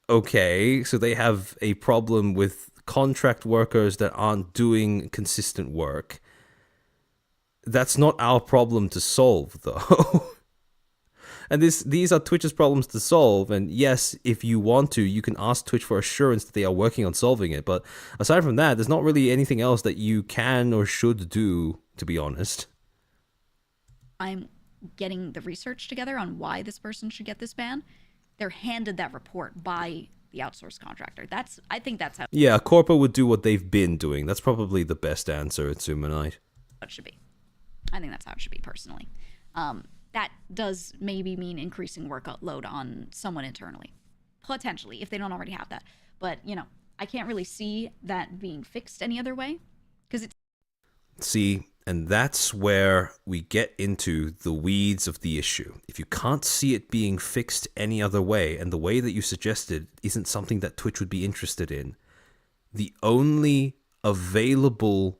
okay, so they have a problem with contract workers that aren't doing consistent work. That's not our problem to solve, though. And these are Twitch's problems to solve. And yes, if you want to, you can ask Twitch for assurance that they are working on solving it. But aside from that, there's not really anything else that you can or should do, to be honest. I'm getting the research together on why this person should get this ban. They're handed that report by the outsourced contractor. I think that's how Yeah, Corpo would do what they've been doing. That's probably the best answer at Sumonite. it should be. I think that's how it should be, personally. That does maybe mean increasing workload on someone internally, potentially, if they don't already have that. But, you know, I can't really see that being fixed any other way, because it's... See, and that's where we get into the weeds of the issue. If you can't see it being fixed any other way, and the way that you suggested isn't something that Twitch would be interested in, the only avenue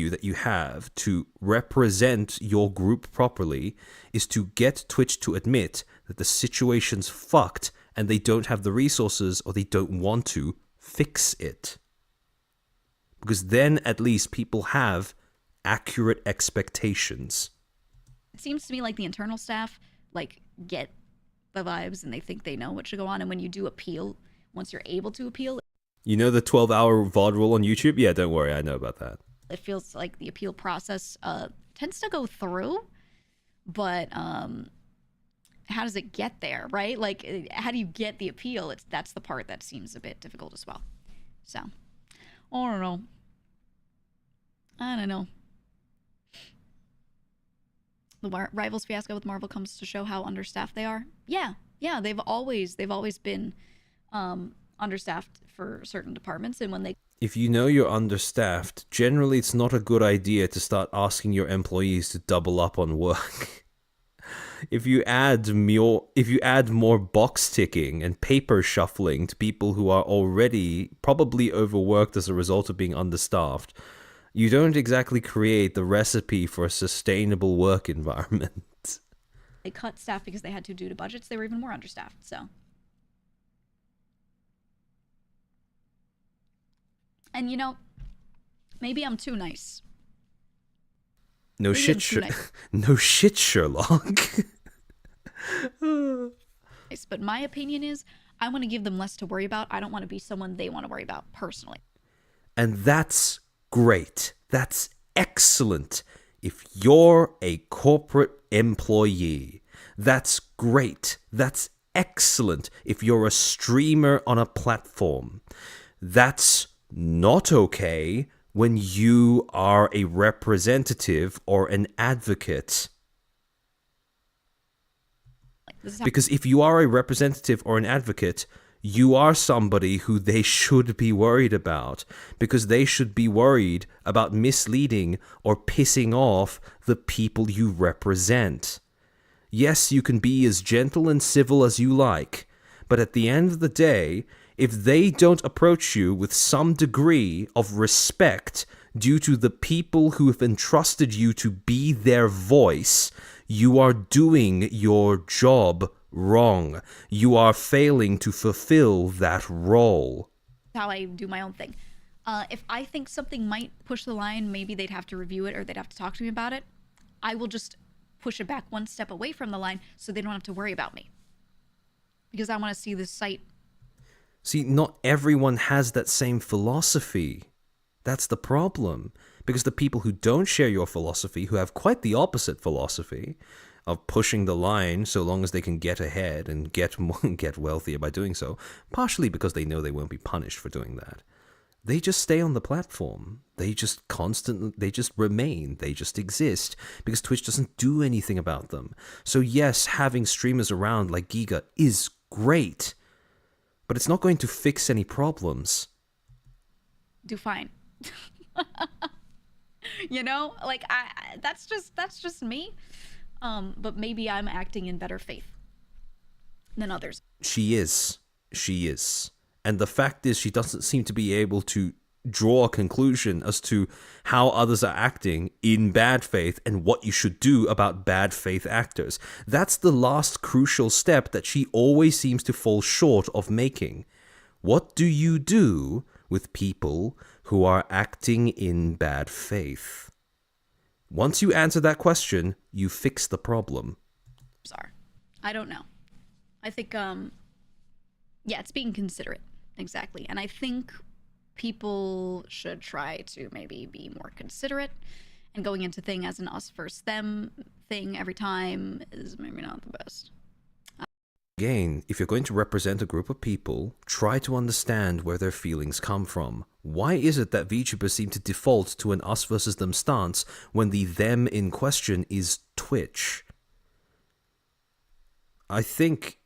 that you have to represent your group properly is to get Twitch to admit that the situation's fucked and they don't have the resources or they don't want to fix it. Because then at least people have accurate expectations. It seems to me like the internal staff, like, get the vibes and they think they know what should go on. And when you do appeal, once you're able to appeal... You know the 12-hour VOD rule on YouTube? Yeah, don't worry, I know about that. It feels like the appeal process tends to go through, but how does it get there, right? Like, how do you get the appeal? That's the part that seems a bit difficult as well. So, I don't know. The Rivals fiasco with Marvel comes to show how understaffed they are. Yeah, they've always been understaffed for certain departments, and when they... If you know you're understaffed, generally it's not a good idea to start asking your employees to double up on work. If you add more box ticking and paper shuffling to people who are already probably overworked as a result of being understaffed, you don't exactly create the recipe for a sustainable work environment. They cut staff because they had to due to budgets. They were even more understaffed, so... And, you know, maybe I'm too nice. No shit, Sherlock. But my opinion is, I want to give them less to worry about. I don't want to be someone they want to worry about personally. And that's great. That's excellent. If you're a corporate employee, that's great. That's excellent. If you're a streamer on a platform, that's not okay when you are a representative or an advocate. Because if you are a representative or an advocate, you are somebody who they should be worried about, because they should be worried about misleading or pissing off the people you represent. Yes, you can be as gentle and civil as you like, but at the end of the day, if they don't approach you with some degree of respect due to the people who have entrusted you to be their voice, you are doing your job wrong. You are failing to fulfill that role. How I do my own thing. If I think something might push the line, maybe they'd have to review it or they'd have to talk to me about it. I will just push it back one step away from the line so they don't have to worry about me. Because I want to see this site. See, not everyone has that same philosophy. That's the problem. Because the people who don't share your philosophy, who have quite the opposite philosophy of pushing the line so long as they can get ahead and get wealthier by doing so, partially because they know they won't be punished for doing that, they just stay on the platform. They just remain. They just exist because Twitch doesn't do anything about them. So yes, having streamers around like Giga is great, but it's not going to fix any problems. Do fine. You know, like that's just me. But maybe I'm acting in better faith than others. She is. And the fact is, she doesn't seem to be able to draw a conclusion as to how others are acting in bad faith and what you should do about bad faith actors. That's the last crucial step that she always seems to fall short of making. What do you do with people who are acting in bad faith? Once you answer that question, you fix the problem. Sorry. I don't know. I think, yeah, it's being considerate. Exactly. And I think people should try to maybe be more considerate, and going into thing as an us versus them thing every time is maybe not the best. Again, if you're going to represent a group of people, try to understand where their feelings come from. Why is it that VTubers seem to default to an us versus them stance when the them in question is Twitch? I think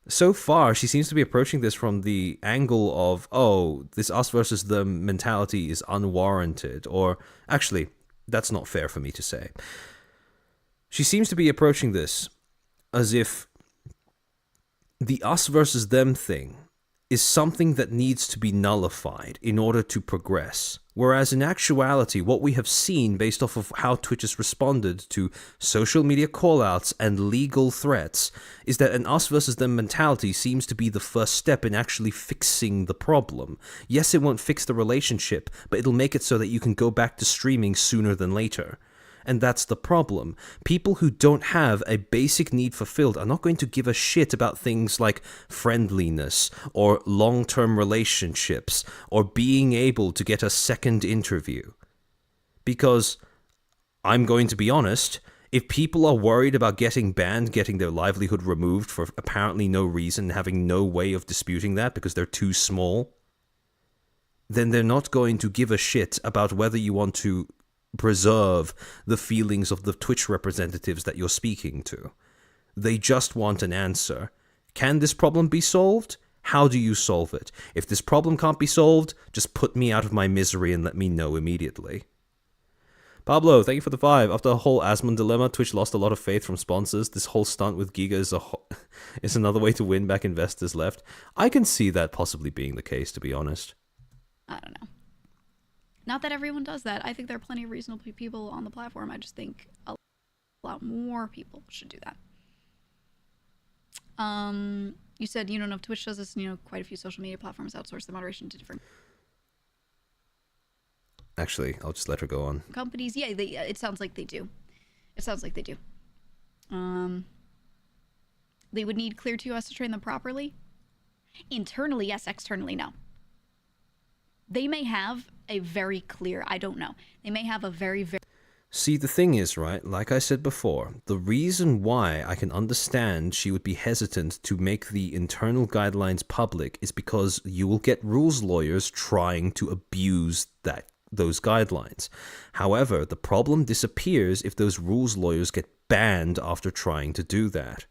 so far she seems to be approaching this from the angle of, oh, this us versus them mentality is unwarranted, or actually, that's not fair for me to say. She seems to be approaching this as if the us versus them thing is something that needs to be nullified in order to progress. Whereas in actuality, what we have seen based off of how Twitch has responded to social media callouts and legal threats is that an us versus them mentality seems to be the first step in actually fixing the problem. Yes, it won't fix the relationship, but it'll make it so that you can go back to streaming sooner than later. And that's the problem. People who don't have a basic need fulfilled are not going to give a shit about things like friendliness or long-term relationships or being able to get a second interview. Because, I'm going to be honest, if people are worried about getting banned, getting their livelihood removed for apparently no reason, having no way of disputing that because they're too small, then they're not going to give a shit about whether you want to preserve the feelings of the Twitch representatives that you're speaking to. They just want an answer. Can this problem be solved? How do you solve it? If this problem can't be solved, just put me out of my misery and let me know immediately. Pablo, thank you for the 5. After the whole Asmund dilemma, Twitch lost a lot of faith from sponsors. This whole stunt with Giga is another way to win back investors left. I can see that possibly being the case, to be honest. I don't know. Not that everyone does that. I think there are plenty of reasonable people on the platform. I just think a lot more people should do that. You said you don't know if Twitch does this, and quite a few social media platforms outsource the moderation to different Actually, I'll just let her go on. companies. Yeah, it sounds like they do. It sounds like they do. They would need clear TOS to train them properly. Internally, yes. Externally, no. They may have a very clear, I don't know. They may have a very See, the thing is, right, like I said before, the reason why I can understand she would be hesitant to make the internal guidelines public is because you will get rules lawyers trying to abuse those guidelines. However, the problem disappears if those rules lawyers get banned after trying to do that.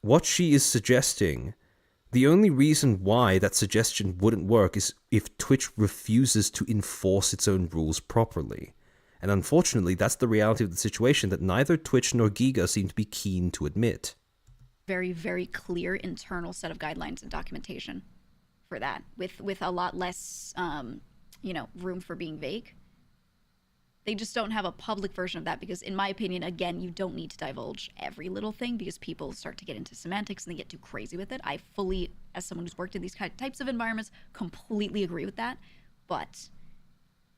What she is suggesting, the only reason why that suggestion wouldn't work is if Twitch refuses to enforce its own rules properly. And unfortunately, that's the reality of the situation that neither Twitch nor Giga seem to be keen to admit. very, very clear internal set of guidelines and documentation for that, with a lot less, room for being vague. They just don't have a public version of that because, in my opinion, again, you don't need to divulge every little thing because people start to get into semantics and they get too crazy with it. I fully, as someone who's worked in these types of environments, completely agree with that. But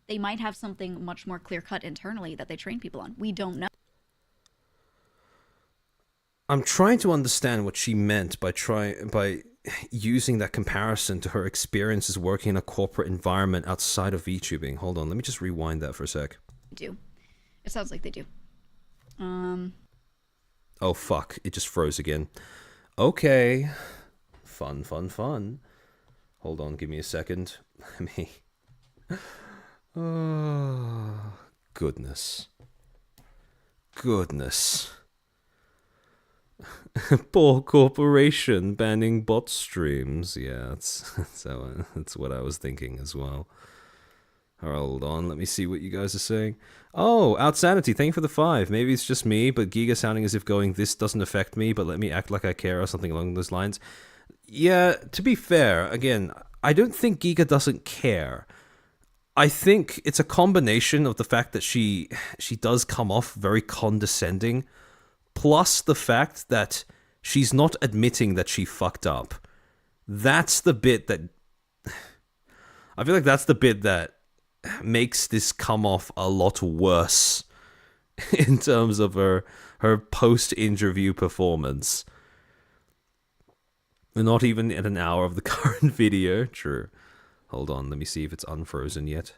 they might have something much more clear-cut internally that they train people on. We don't know. I'm trying to understand what she meant by using that comparison to her experiences working in a corporate environment outside of VTubing. Hold on, let me just rewind that for a sec. Do. It sounds like they do. Oh fuck, it just froze again. Okay. Fun. Hold on, give me a second. Let me... Oh, goodness. Poor corporation banning bot streams. Yeah, that's what I was thinking as well. Hold on, let me see what you guys are saying. Oh, Outsanity, thank you for the 5. Maybe it's just me, but Giga sounding as if going, this doesn't affect me, but let me act like I care, or something along those lines. Yeah, to be fair, again, I don't think Giga doesn't care. I think it's a combination of the fact that she does come off very condescending, plus the fact that she's not admitting that she fucked up. That's the bit that I feel like that's the bit that makes this come off a lot worse in terms of her post-interview performance. We're not even at an hour of the current video. True. Hold on, let me see if it's unfrozen yet.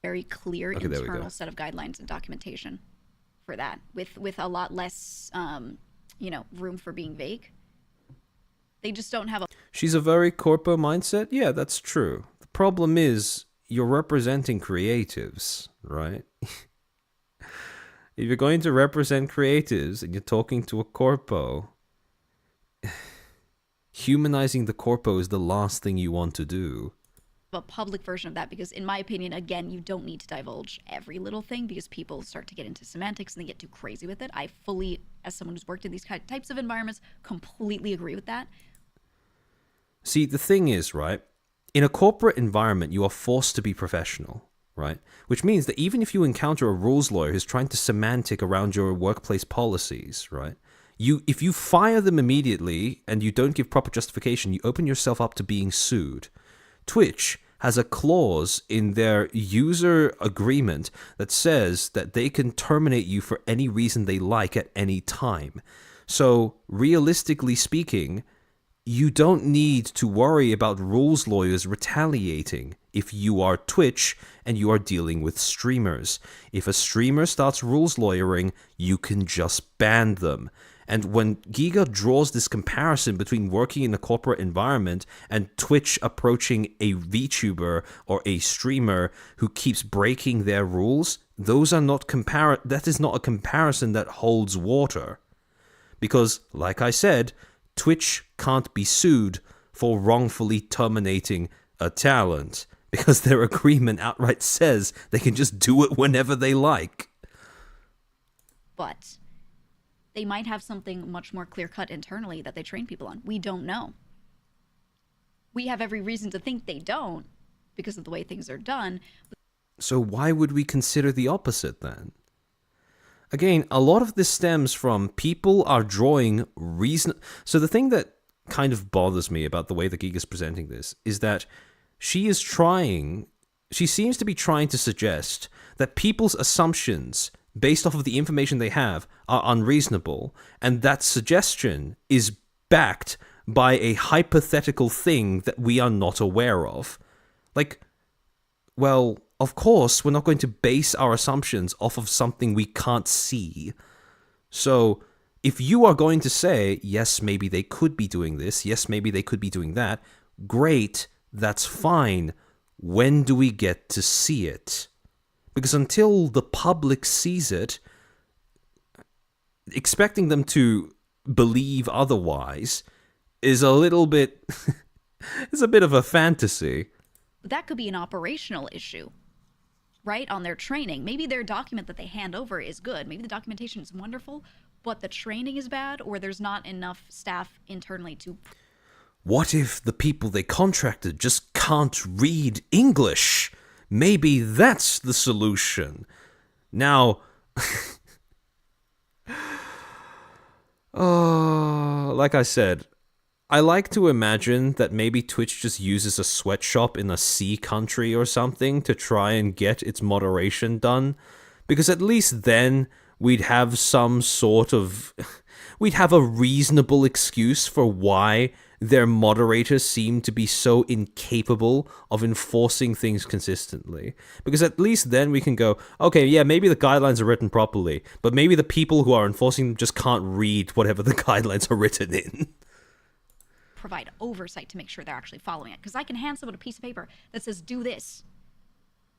Very clear Okay, there we go. internal set of guidelines and documentation for that, with a lot less, room for being vague. They just don't have a. She's a very corpo mindset? Yeah, that's true. The problem is, you're representing creatives, right? If you're going to represent creatives and you're talking to a corpo, humanizing the corpo is the last thing you want to do. A public version of that, because in my opinion, again, you don't need to divulge every little thing, because people start to get into semantics and they get too crazy with it. I fully, as someone who's worked in these types of environments, completely agree with that. See, the thing is, right, in a corporate environment, you are forced to be professional, right? Which means that even if you encounter a rules lawyer who's trying to semantic around your workplace policies, right, if you fire them immediately and you don't give proper justification, you open yourself up to being sued. Twitch has a clause in their user agreement that says that they can terminate you for any reason they like at any time. So, realistically speaking, you don't need to worry about rules lawyers retaliating if you are Twitch and you are dealing with streamers. If a streamer starts rules lawyering, you can just ban them. And when Giga draws this comparison between working in a corporate environment and Twitch approaching a VTuber or a streamer who keeps breaking their rules, those are not that is not a comparison that holds water. Because, like I said, Twitch can't be sued for wrongfully terminating a talent because their agreement outright says they can just do it whenever they like. But they might have something much more clear-cut internally that they train people on. We don't know. We have every reason to think they don't because of the way things are done. So why would we consider the opposite then? Again, a lot of this stems from people are drawing reason. So the thing that kind of bothers me about the way that Giga's presenting this is that she seems to be trying to suggest that people's assumptions based off of the information they have are unreasonable, and that suggestion is backed by a hypothetical thing that we are not aware of. Like, well, of course, we're not going to base our assumptions off of something we can't see. So, if you are going to say, yes, maybe they could be doing this, yes, maybe they could be doing that, great, that's fine. When do we get to see it? Because until the public sees it, expecting them to believe otherwise is a little bit... it's a bit of a fantasy. That could be an operational issue, right, on their training. Maybe their document that they hand over is good. Maybe the documentation is wonderful, but the training is bad, or there's not enough staff internally to... What if the people they contracted just can't read English? Maybe that's the solution. Now, like I said, I like to imagine that maybe Twitch just uses a sweatshop in a sea country or something to try and get its moderation done, because at least then we'd have some sort of... we'd have a reasonable excuse for why their moderators seem to be so incapable of enforcing things consistently. Because at least then we can go, okay, yeah, maybe the guidelines are written properly, but maybe the people who are enforcing them just can't read whatever the guidelines are written in. Provide oversight to make sure they're actually following it. Because I can hand someone a piece of paper that says, do this.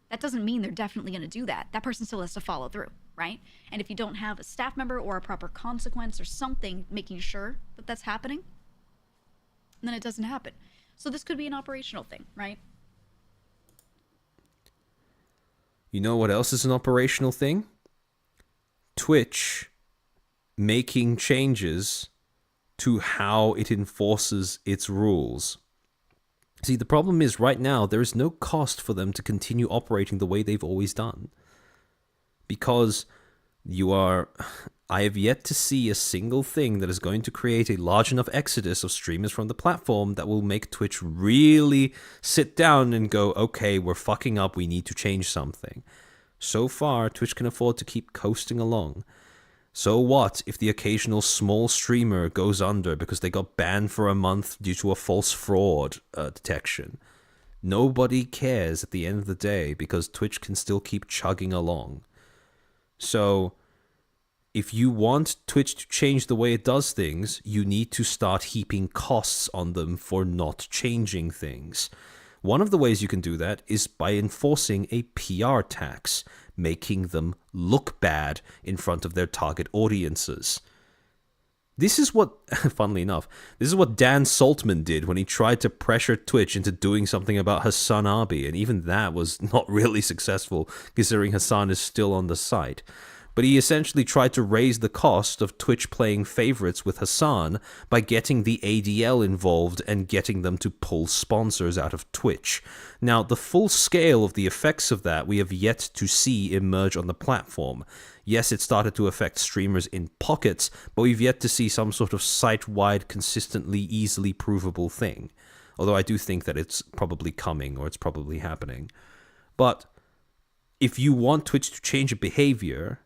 That doesn't mean they're definitely going to do that. That person still has to follow through, right? And if you don't have a staff member or a proper consequence or something making sure that that's happening, then it doesn't happen. So this could be an operational thing, right? You know what else is an operational thing? Twitch making changes to how it enforces its rules. See, the problem is right now there is no cost for them to continue operating the way they've always done. Because I have yet to see a single thing that is going to create a large enough exodus of streamers from the platform that will make Twitch really sit down and go, okay, we're fucking up, we need to change something. So far, Twitch can afford to keep coasting along. So what if the occasional small streamer goes under because they got banned for a month due to a false fraud detection? Nobody cares at the end of the day because Twitch can still keep chugging along. So if you want Twitch to change the way it does things, you need to start heaping costs on them for not changing things. One of the ways you can do that is by enforcing a PR tax, making them look bad in front of their target audiences. This is what, funnily enough, this is what Dan Saltman did when he tried to pressure Twitch into doing something about Hassan Abi, and even that was not really successful, considering Hassan is still on the site. But he essentially tried to raise the cost of Twitch playing favorites with Hassan by getting the ADL involved and getting them to pull sponsors out of Twitch. Now, the full scale of the effects of that we have yet to see emerge on the platform. Yes, it started to affect streamers in pockets, but we've yet to see some sort of site-wide, consistently, easily provable thing. Although I do think that it's probably coming, or it's probably happening. But if you want Twitch to change a behavior,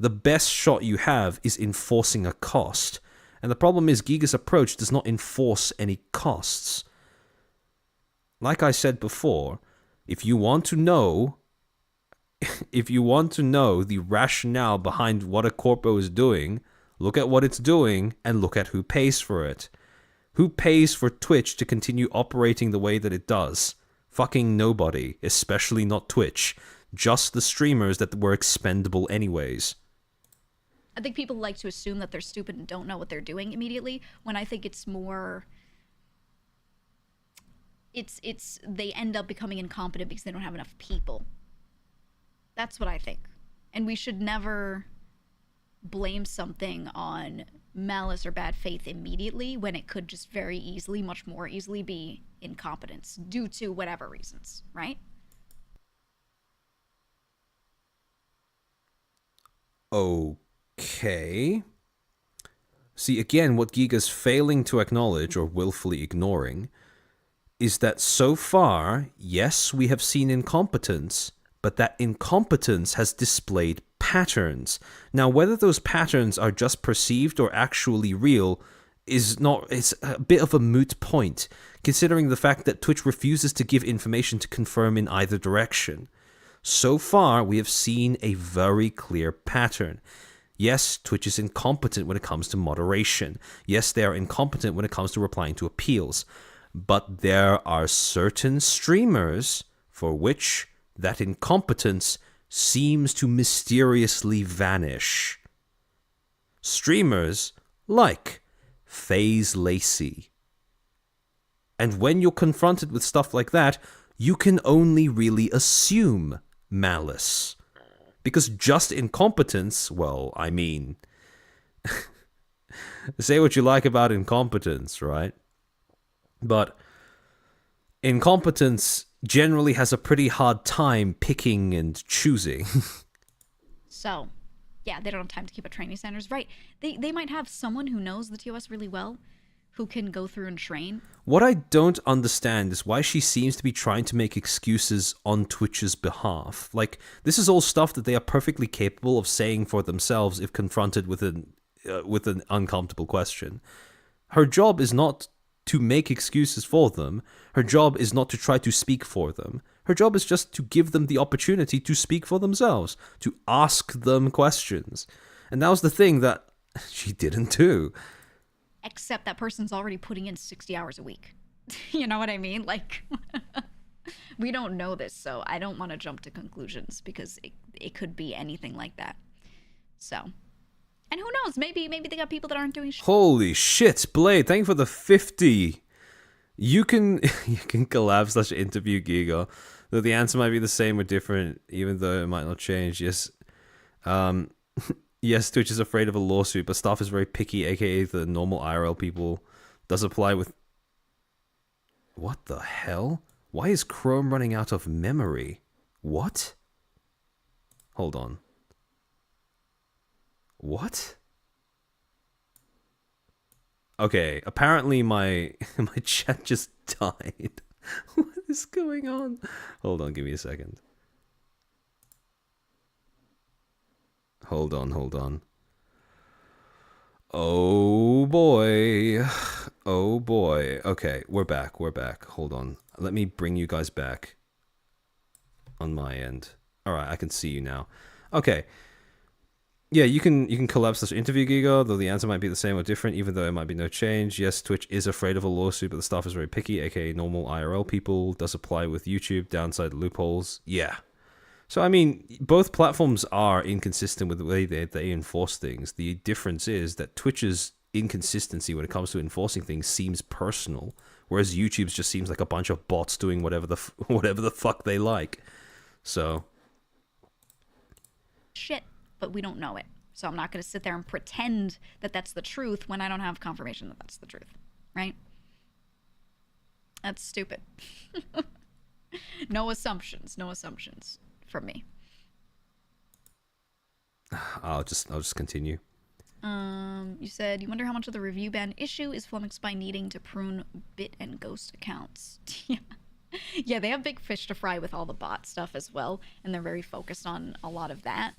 the best shot you have is enforcing a cost. And the problem is Giga's approach does not enforce any costs. Like I said before, if you want to know the rationale behind what a Corpo is doing, look at what it's doing and look at who pays for it. Who pays for Twitch to continue operating the way that it does? Fucking nobody, especially not Twitch. Just the streamers that were expendable anyways. I think people like to assume that they're stupid and don't know what they're doing immediately, when I think it's more... It's they end up becoming incompetent because they don't have enough people. That's what I think. And we should never blame something on malice or bad faith immediately when it could just very easily, much more easily, be incompetence due to whatever reasons, right? Okay. See, again, what Giga's failing to acknowledge or willfully ignoring is that so far, yes, we have seen incompetence, but that incompetence has displayed patterns. Now, whether those patterns are just perceived or actually real it's a bit of a moot point, considering the fact that Twitch refuses to give information to confirm in either direction. So far, we have seen a very clear pattern. Yes, Twitch is incompetent when it comes to moderation. Yes, they are incompetent when it comes to replying to appeals. But there are certain streamers for which that incompetence seems to mysteriously vanish. Streamers like FaZe Lacey. And when you're confronted with stuff like that, you can only really assume malice. Because just incompetence, well, I mean, say what you like about incompetence, right? But incompetence generally has a pretty hard time picking and choosing. So, yeah, they don't have time to keep up training centers. Right. They might have someone who knows the TOS really well who can go through and train. What I don't understand is why she seems to be trying to make excuses on Twitch's behalf. Like, this is all stuff that they are perfectly capable of saying for themselves if confronted with an uncomfortable question. Her job is not to make excuses for them. Her job is not to try to speak for them. Her job is just to give them the opportunity to speak for themselves, to ask them questions. And that was the thing that she didn't do. Except that person's already putting in 60 hours a week. You know what I mean? Like, we don't know this, so I don't want to jump to conclusions because it could be anything like that. So, and who knows? Maybe they got people that aren't doing shit. Holy shit, Blade! Thank you for the 50. You can collab / interview Giga. Though the answer might be the same or different, even though it might not change. Yes. Yes, Twitch is afraid of a lawsuit, but staff is very picky, aka the normal IRL people. Does apply with... What the hell? Why is Chrome running out of memory? What? Hold on. What? Okay, apparently my my chat just died. What is going on? Hold on, give me a second. Hold on. Oh boy. Oh boy. Okay, we're back. Hold on. Let me bring you guys back on my end. All right, I can see you now. Okay. Yeah, you can collapse this interview, Giga, though the answer might be the same or different, even though it might be no change. Yes, Twitch is afraid of a lawsuit, but the staff is very picky, aka normal IRL people. Does apply with YouTube, downside loopholes. Yeah. So, I mean, both platforms are inconsistent with the way they enforce things. The difference is that Twitch's inconsistency when it comes to enforcing things seems personal, whereas YouTube's just seems like a bunch of bots doing whatever the fuck they like. So... Shit. But we don't know it. So I'm not going to sit there and pretend that that's the truth when I don't have confirmation that that's the truth, right? That's stupid. No assumptions from me. I'll just continue. You said you wonder how much of the review ban issue is flummoxed by needing to prune bit and ghost accounts. Yeah, they have big fish to fry with all the bot stuff as well, and they're very focused on a lot of that.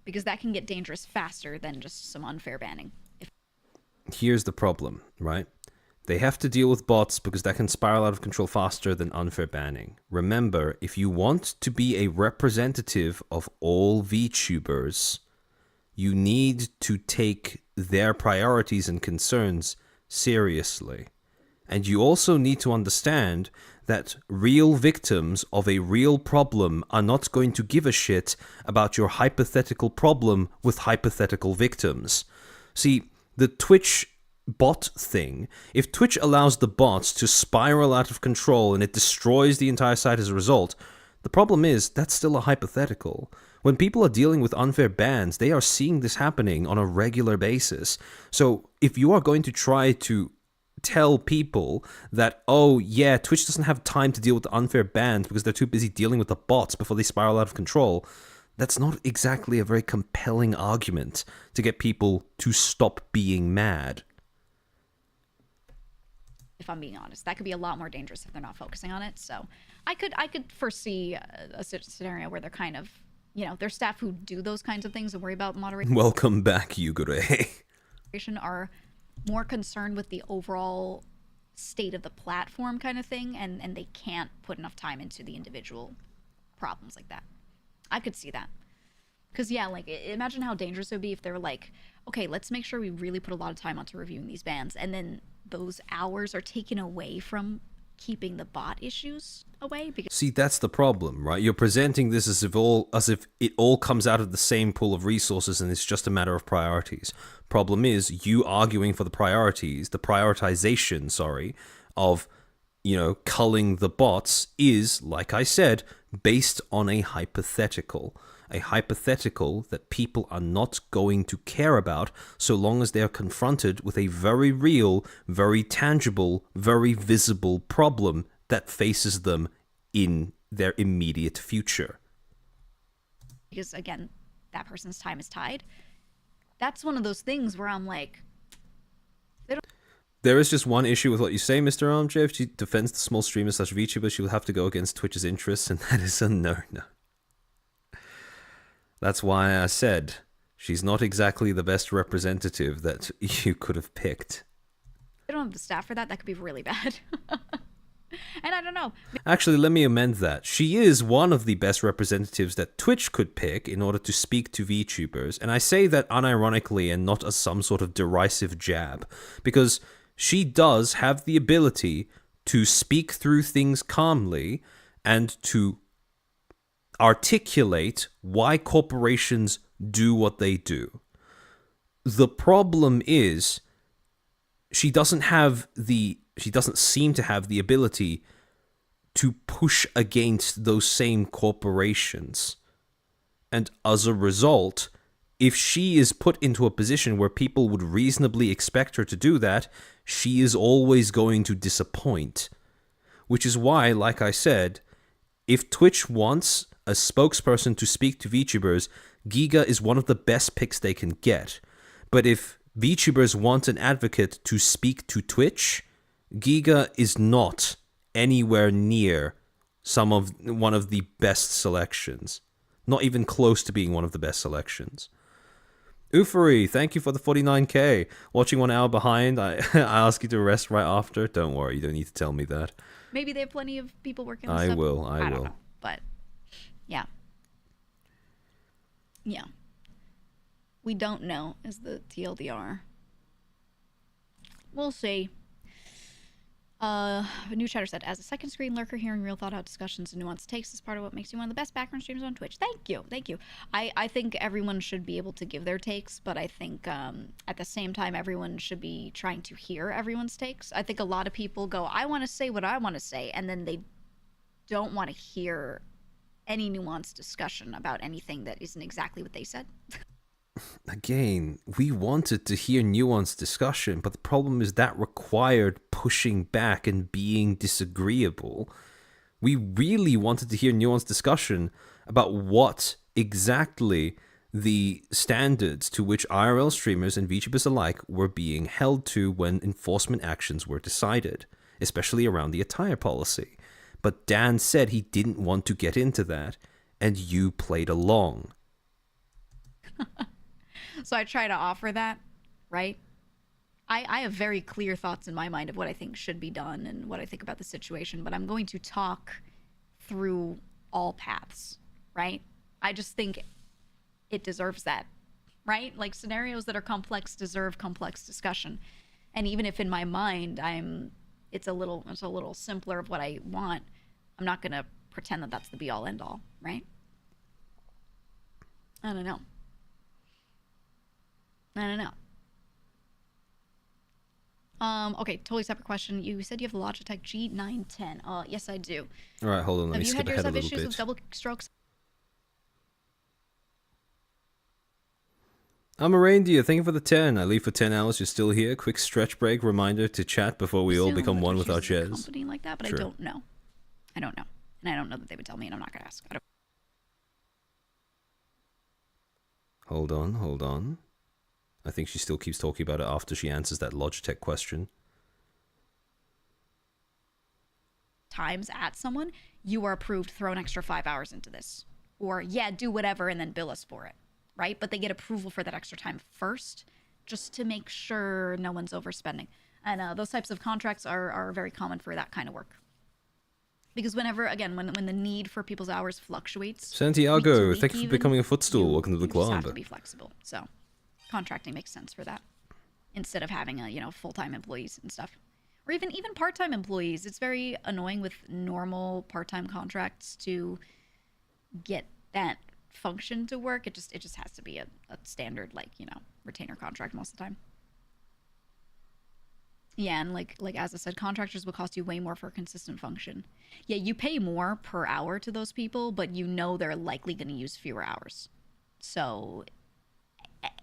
Because that can get dangerous faster than just some unfair banning. Here's the problem, right? They have to deal with bots because that can spiral out of control faster than unfair banning. Remember, if you want to be a representative of all VTubers, you need to take their priorities and concerns seriously. And you also need to understand that real victims of a real problem are not going to give a shit about your hypothetical problem with hypothetical victims. See, the Twitch bot thing, if Twitch allows the bots to spiral out of control and it destroys the entire site as a result, the problem is that's still a hypothetical. When people are dealing with unfair bans, they are seeing this happening on a regular basis. So if you are going to try to tell people that, oh yeah, Twitch doesn't have time to deal with the unfair bans because they're too busy dealing with the bots before they spiral out of control, that's not exactly a very compelling argument to get people to stop being mad. If I'm being honest, that could be a lot more dangerous if they're not focusing on it. So I could foresee a scenario where they're kind of, you know, there's staff who do those kinds of things and worry about moderation. Welcome back, Yugure. Are more concerned with the overall state of the platform kind of thing, and they can't put enough time into the individual problems like that. I could see that. Because, yeah, like, imagine how dangerous it would be if they were like, okay, let's make sure we really put a lot of time onto reviewing these bans, and then those hours are taken away from keeping the bot issues away. Because see, that's the problem, right? You're presenting this as if it all comes out of the same pool of resources and it's just a matter of priorities. Problem is, you arguing for the prioritization, of, you know, culling the bots is, like I said, based on a hypothetical that people are not going to care about so long as they are confronted with a very real, very tangible, very visible problem that faces them in their immediate future. Because, again, that person's time is tied. That's one of those things where I'm like... There is just one issue with what you say, Mr. Armchair. If she defends the small streamers / VTubers, she will have to go against Twitch's interests, and that is a no-no. That's why I said she's not exactly the best representative that you could have picked. I don't have the staff for that. That could be really bad. And I don't know. Actually, let me amend that. She is one of the best representatives that Twitch could pick in order to speak to VTubers. And I say that unironically and not as some sort of derisive jab, because she does have the ability to speak through things calmly and to articulate why corporations do what they do. The problem is she doesn't seem to have the ability to push against those same corporations. And as a result, if she is put into a position where people would reasonably expect her to do that, she is always going to disappoint. Which is why, like I said, if Twitch wants a spokesperson to speak to VTubers, Giga is one of the best picks they can get. But if VTubers want an advocate to speak to Twitch, Giga is not anywhere near one of the best selections. Not even close to being one of the best selections. Ufuri, thank you for the 49k. Watching 1 hour behind, I ask you to rest right after. Don't worry, you don't need to tell me that. Maybe they have plenty of people working on I stuff. will. I don't know, but yeah. Yeah. We don't know is the TLDR. We'll see. A new chatter said, as a second screen lurker, hearing real thought out discussions and nuanced takes is part of what makes you one of the best background streamers on Twitch. Thank you. Thank you. I think everyone should be able to give their takes, but I think at the same time, everyone should be trying to hear everyone's takes. I think a lot of people go, I want to say what I want to say, and then they don't want to hear any nuanced discussion about anything that isn't exactly what they said. Again, we wanted to hear nuanced discussion, but the problem is that required pushing back and being disagreeable. We really wanted to hear nuanced discussion about what exactly the standards to which IRL streamers and VTubers alike were being held to when enforcement actions were decided, especially around the attire policy. But Dan said he didn't want to get into that, and you played along. So I try to offer that, right? I have very clear thoughts in my mind of what I think should be done and what I think about the situation, but I'm going to talk through all paths, right? I just think it deserves that, right? Like, scenarios that are complex deserve complex discussion. And even if in my mind it's a little simpler of what I want, I'm not going to pretend that that's the be all end all, right? I don't know. Okay, totally separate question. You said you have the Logitech G910. Yes, I do. All right, hold on. Let me skip ahead a little bit. Have you had issues with double strokes? I'm a reindeer. Thank you for the 10. I leave for 10 hours. You're still here. Quick stretch break. Reminder to chat before we all become one with our chairs. Company like that, but sure. I don't know. And I don't know that they would tell me, and I'm not going to ask. Hold on. I think she still keeps talking about it after she answers that Logitech question. Times at someone, you are approved, throw an extra 5 hours into this. Or, yeah, do whatever and then bill us for it, right? But they get approval for that extra time first, just to make sure no one's overspending. And those types of contracts are very common for that kind of work. Because whenever, again, when the need for people's hours fluctuates... Santiago, thank you for becoming a Footstool. Welcome to the club. You just have to be flexible, so... Contracting makes sense for that, instead of having full-time employees and stuff, or even part-time employees. It's very annoying with normal part-time contracts to get that function to work. It just has to be a standard retainer contract most of the time. Yeah, and like as I said, contractors will cost you way more for a consistent function. Yeah, you pay more per hour to those people, but they're likely going to use fewer hours, so.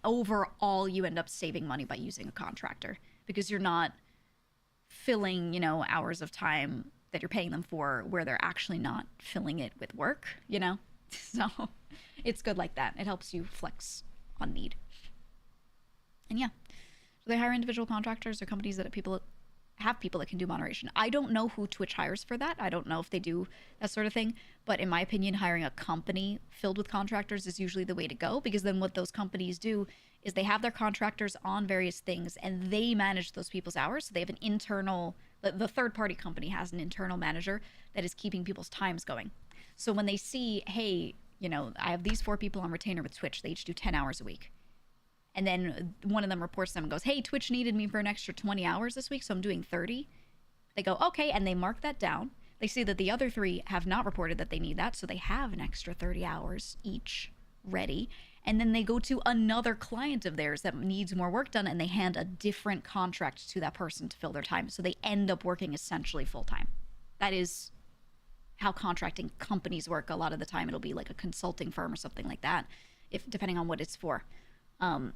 Overall, you end up saving money by using a contractor because you're not filling, hours of time that you're paying them for where they're actually not filling it with work, So it's good like that. It helps you flex on need. And yeah, so they hire individual contractors or companies that have people that can do moderation. I don't know who Twitch hires for that. I don't know if they do that sort of thing. But in my opinion, hiring a company filled with contractors is usually the way to go, because then what those companies do is they have their contractors on various things and they manage those people's hours. So they have an internal, the third party company has an internal manager that is keeping people's times going. So when they see, hey, I have these 4 people on retainer with Twitch, they each do 10 hours a week. And then one of them reports them and goes, hey, Twitch needed me for an extra 20 hours this week, so I'm doing 30. They go, okay, and they mark that down. They see that the other 3 have not reported that they need that, so they have an extra 30 hours each ready. And then they go to another client of theirs that needs more work done, and they hand a different contract to that person to fill their time. So they end up working essentially full-time. That is how contracting companies work. A lot of the time it'll be like a consulting firm or something like that, depending on what it's for. And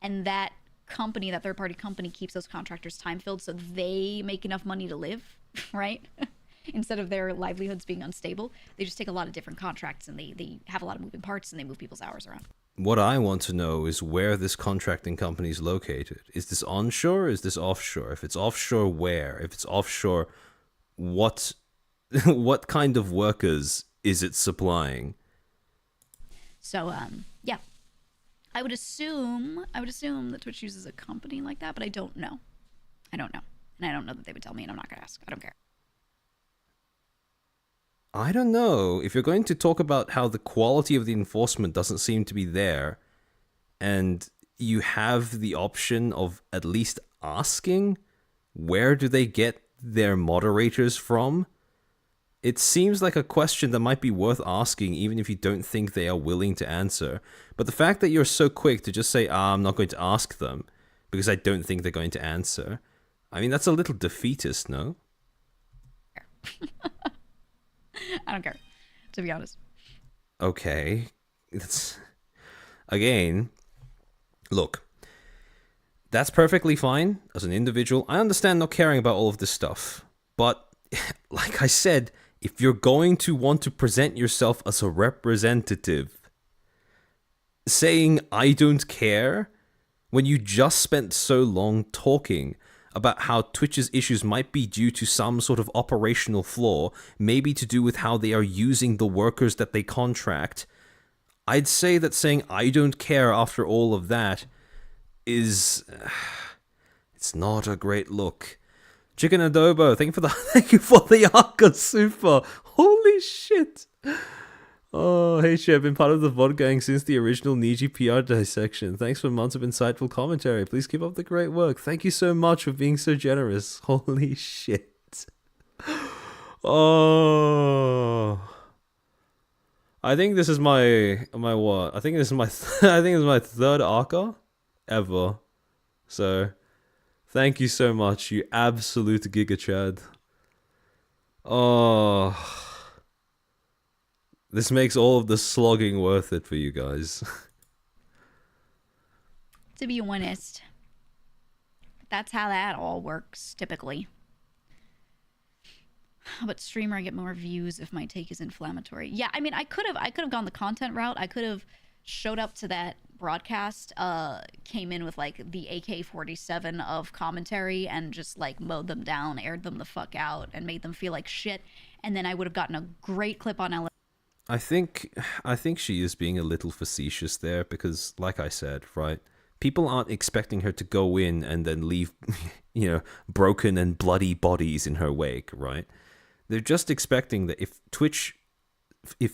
that company, that third party company, keeps those contractors time filled so they make enough money to live, right? Instead of their livelihoods being unstable, they just take a lot of different contracts and they have a lot of moving parts and they move people's hours around. What I want to know is where this contracting company is located. Is this onshore or is this offshore? If it's offshore, where? If it's offshore, what what kind of workers is it supplying? So yeah, I would assume that Twitch uses a company like that, but I don't know. And I don't know that they would tell me, and I'm not gonna ask. I don't care. I don't know. If you're going to talk about how the quality of the enforcement doesn't seem to be there, and you have the option of at least asking, where do they get their moderators from? It seems like a question that might be worth asking even if you don't think they are willing to answer. But the fact that you're so quick to just say, I'm not going to ask them because I don't think they're going to answer, I mean, that's a little defeatist, no? I don't care, to be honest. Okay. That's... Again, look, that's perfectly fine as an individual. I understand not caring about all of this stuff. But, like I said, if you're going to want to present yourself as a representative, saying I don't care when you just spent so long talking about how Twitch's issues might be due to some sort of operational flaw, maybe to do with how they are using the workers that they contract, I'd say that saying I don't care after all of that is... it's not a great look. Chicken Adobo, thank you for the Arca Super. Holy shit. Oh, hey Shep, been part of the VOD gang since the original Niji PR dissection. Thanks for months of insightful commentary. Please keep up the great work. Thank you so much for being so generous. Holy shit. Oh. I think this is my what? I think this is my I think this is my third Arca ever. So, thank you so much, you absolute Giga Chad. Oh. This makes all of the slogging worth it for you guys. To be honest, that's how that all works, typically. But streamer, I get more views if my take is inflammatory. Yeah, I mean, I could have gone the content route. I could have showed up to that broadcast, came in with like the AK-47 of commentary and just like mowed them down, aired them the fuck out, and made them feel like shit. And then I would have gotten a great clip on LA. I think she is being a little facetious there because, like I said, right, people aren't expecting her to go in and then leave, broken and bloody bodies in her wake, right? They're just expecting that if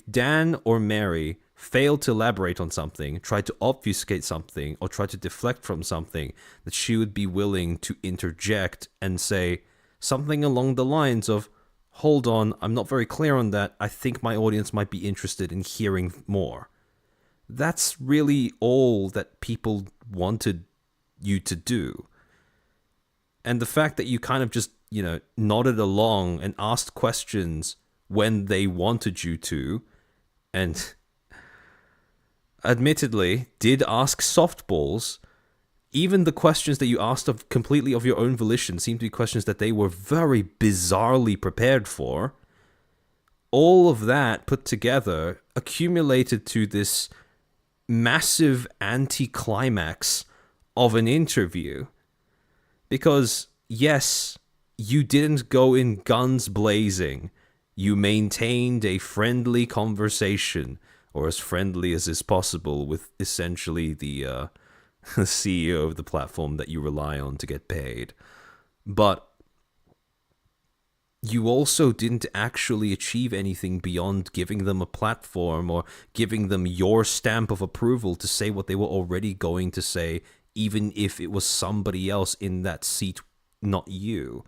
Dan or Mary failed to elaborate on something, tried to obfuscate something, or tried to deflect from something, that she would be willing to interject and say something along the lines of, hold on, I'm not very clear on that. I think my audience might be interested in hearing more. That's really all that people wanted you to do. And the fact that you kind of just, nodded along and asked questions when they wanted you to, and admittedly did ask softballs, even the questions that you asked completely of your own volition seem to be questions that they were very bizarrely prepared for. All of that put together accumulated to this massive anticlimax of an interview. Because, yes, you didn't go in guns blazing. You maintained a friendly conversation, or as friendly as is possible, with essentially the CEO of the platform that you rely on to get paid. But you also didn't actually achieve anything beyond giving them a platform or giving them your stamp of approval to say what they were already going to say, even if it was somebody else in that seat, not you.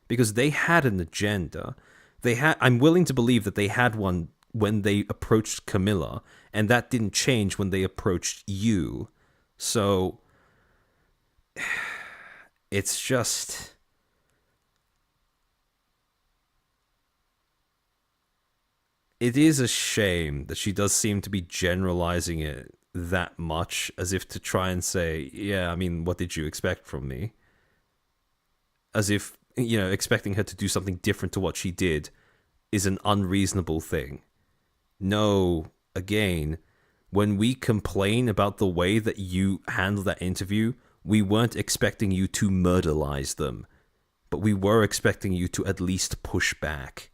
Because they had an agenda. I'm willing to believe that they had one when they approached Camilla, and that didn't change when they approached you. So, it's just... It is a shame that she does seem to be generalizing it that much, as if to try and say, yeah, I mean, what did you expect from me? As if, expecting her to do something different to what she did is an unreasonable thing. No, again, when we complain about the way that you handled that interview, we weren't expecting you to murderize them, but we were expecting you to at least push back.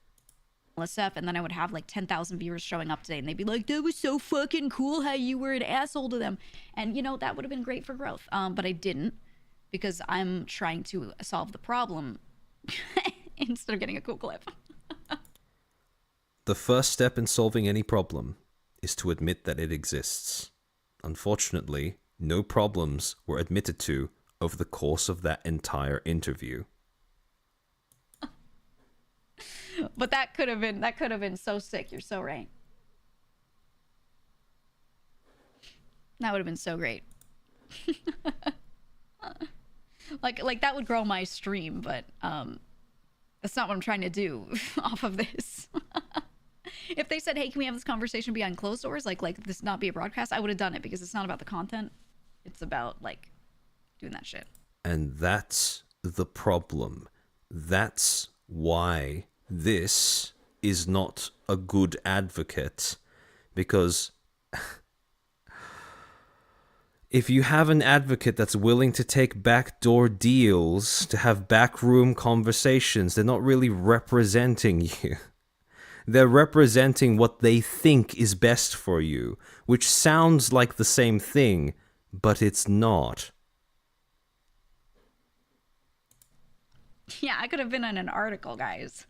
Stuff, and then I would have like 10,000 viewers showing up today, and they'd be like, that was so fucking cool how you were an asshole to them. And, that would have been great for growth. But I didn't, because I'm trying to solve the problem instead of getting a cool clip. The first step in solving any problem is to admit that it exists. Unfortunately, no problems were admitted to over the course of that entire interview. But that could have been so sick. You're so right. That would have been so great. like that would grow my stream, but that's not what I'm trying to do off of this. If they said, hey, can we have this conversation behind closed doors, like this not be a broadcast, I would have done it, because it's not about the content. It's about like doing that shit. And that's the problem. That's why this is not a good advocate, because if you have an advocate that's willing to take backdoor deals, to have backroom conversations, they're not really representing you. They're representing what they think is best for you, which sounds like the same thing, but it's not. Yeah, I could have been in an article, guys.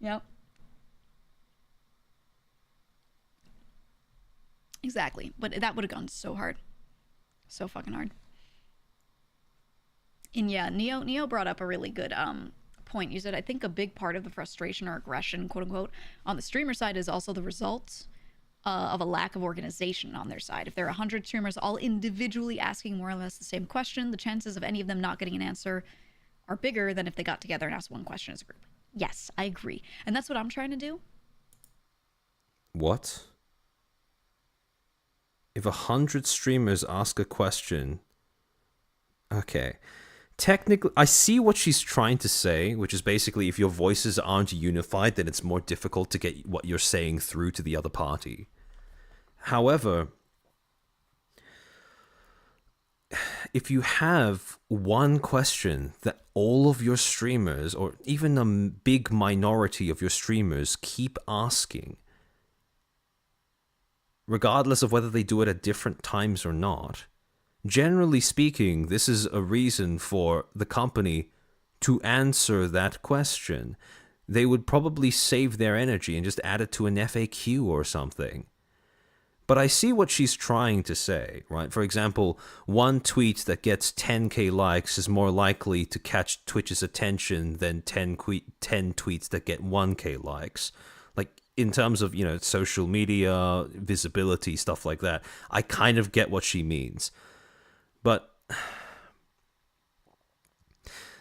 Yep. Exactly. But that would have gone so hard. So fucking hard. And yeah, Neo brought up a really good point. You said, I think a big part of the frustration or aggression, quote unquote, on the streamer side is also the results of a lack of organization on their side. If there are 100 streamers all individually asking more or less the same question, the chances of any of them not getting an answer are bigger than if they got together and asked one question as a group. Yes, I agree. And that's what I'm trying to do. What? If 100 streamers ask a question... Okay. Technically, I see what she's trying to say, which is basically if your voices aren't unified, then it's more difficult to get what you're saying through to the other party. However, if you have one question that all of your streamers, or even a big minority of your streamers, keep asking, regardless of whether they do it at different times or not, generally speaking, this is a reason for the company to answer that question. They would probably save their energy and just add it to an FAQ or something. But I see what she's trying to say, right? For example, one tweet that gets 10k likes is more likely to catch Twitch's attention than 10 tweets that get 1k likes. Like, in terms of, social media, visibility, stuff like that, I kind of get what she means. But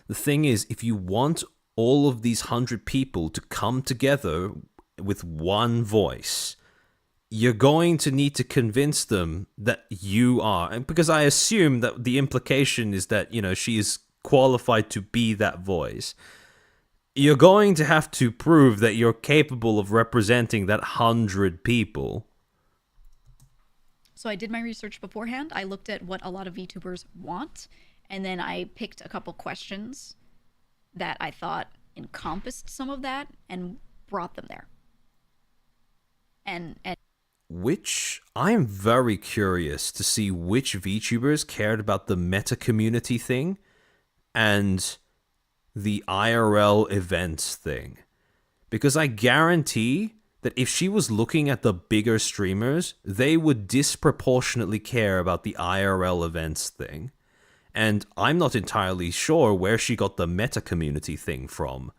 the thing is, if you want all of these 100 people to come together with one voice, you're going to need to convince them that you are. Because I assume that the implication is that, she is qualified to be that voice. You're going to have to prove that you're capable of representing that 100 people. So I did my research beforehand. I looked at what a lot of VTubers want, and then I picked a couple questions that I thought encompassed some of that and brought them there. And which I'm very curious to see which VTubers cared about the meta community thing and the IRL events thing. Because I guarantee that if she was looking at the bigger streamers, they would disproportionately care about the IRL events thing. And I'm not entirely sure where she got the meta community thing from.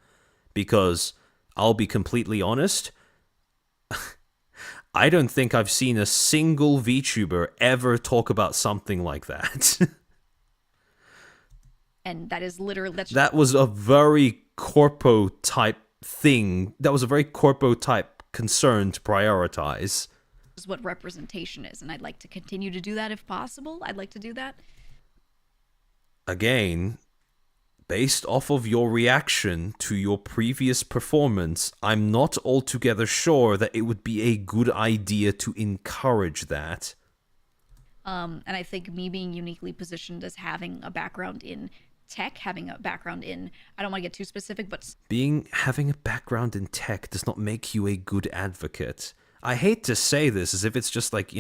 Because, I'll be completely honest, I don't think I've seen a single VTuber ever talk about something like that. And that is literally... That was a very Corpo type thing. That was a very Corpo type concern to prioritize. is what representation is, and I'd like to continue to do that if possible. I'd like to do that. Again, based off of your reaction to your previous performance, I'm not altogether sure that it would be a good idea to encourage that. And I think me being uniquely positioned as having a background in tech, having a background in, I don't want to get too specific, but Having a background in tech does not make you a good advocate. I hate to say this as if it's just like,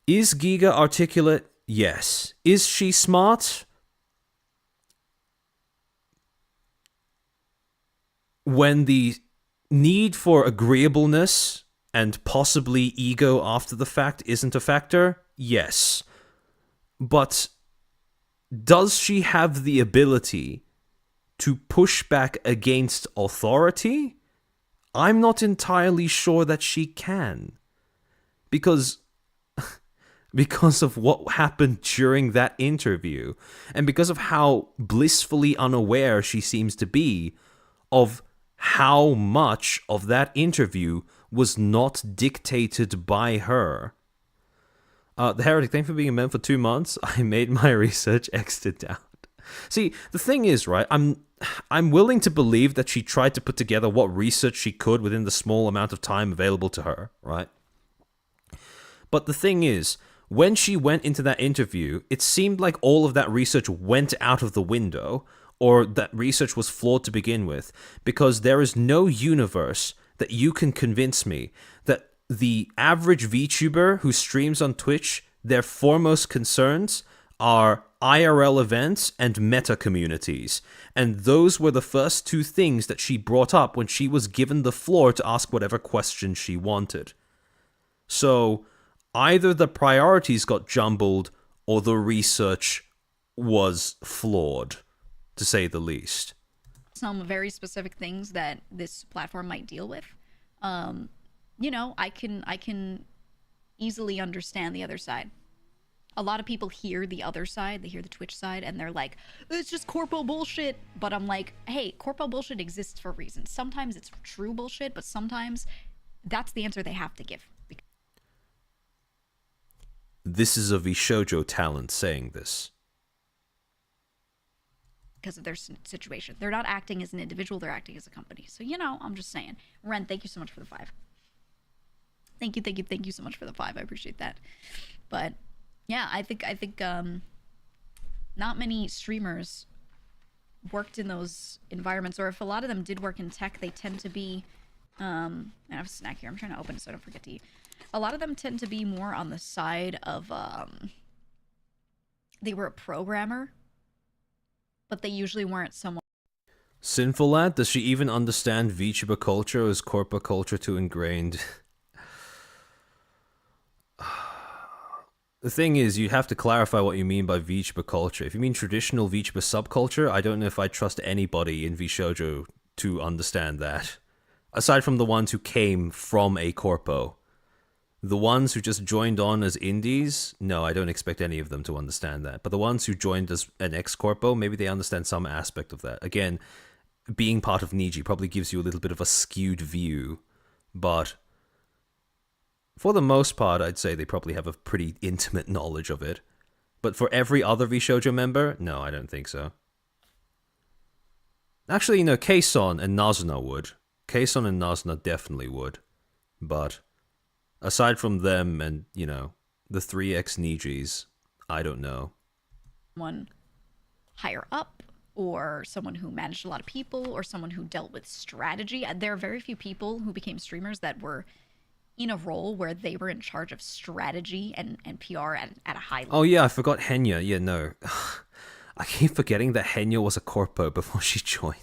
is Giga articulate? Yes. Is she smart? When the need for agreeableness and possibly ego after the fact isn't a factor, yes. But does she have the ability to push back against authority? I'm not entirely sure that she can. Because of what happened during that interview, and because of how blissfully unaware she seems to be of how much of that interview was not dictated by her. The Heretic, thank you for being a member for 2 months. I made my research, exited out. See, the thing is, right, I'm willing to believe that she tried to put together what research she could within the small amount of time available to her, right? But the thing is, when she went into that interview, it seemed like all of that research went out of the window, or that research was flawed to begin with, because there is no universe that you can convince me that the average VTuber who streams on Twitch, their foremost concerns are IRL events and meta communities. And those were the first two things that she brought up when she was given the floor to ask whatever question she wanted. So either the priorities got jumbled or the research was flawed, to say the least. Some very specific things that this platform might deal with. I can easily understand the other side. A lot of people hear the other side, they hear the Twitch side, and they're like, it's just corpo bullshit. But I'm like, hey, corpo bullshit exists for a reason. Sometimes it's true bullshit, but sometimes that's the answer they have to give. This is a Vshoujo talent saying this. Because of their situation. They're not acting as an individual, they're acting as a company. So, I'm just saying. Ren, thank you so much for the 5. Thank you so much for the 5. I appreciate that. But yeah, I think not many streamers worked in those environments, or if a lot of them did work in tech, they tend to be I have a snack here. I'm trying to open it so I don't forget to eat. A lot of them tend to be more on the side of they were a programmer, but they usually weren't someone. Sinful Lad, does she even understand VTuber culture, or is Corpo culture too ingrained? The thing is, you have to clarify what you mean by VTuber culture. If you mean traditional VTuber subculture, I don't know if I trust anybody in Vshoujo to understand that. Aside from the ones who came from a Corpo. The ones who just joined on as indies, no, I don't expect any of them to understand that. But the ones who joined as an ex-Corpo, maybe they understand some aspect of that. Again, being part of Niji probably gives you a little bit of a skewed view, but for the most part, I'd say they probably have a pretty intimate knowledge of it. But for every other Vshoujo member, no, I don't think so. Actually, Kason and Nazuna would. Kason and Nazuna definitely would. But aside from them and, the 3X Nijis, I don't know. Someone higher up, or someone who managed a lot of people, or someone who dealt with strategy. There are very few people who became streamers that were in a role where they were in charge of strategy and PR at a high level. Oh yeah, I forgot Henya. Yeah, no. I keep forgetting that Henya was a Corpo before she joined.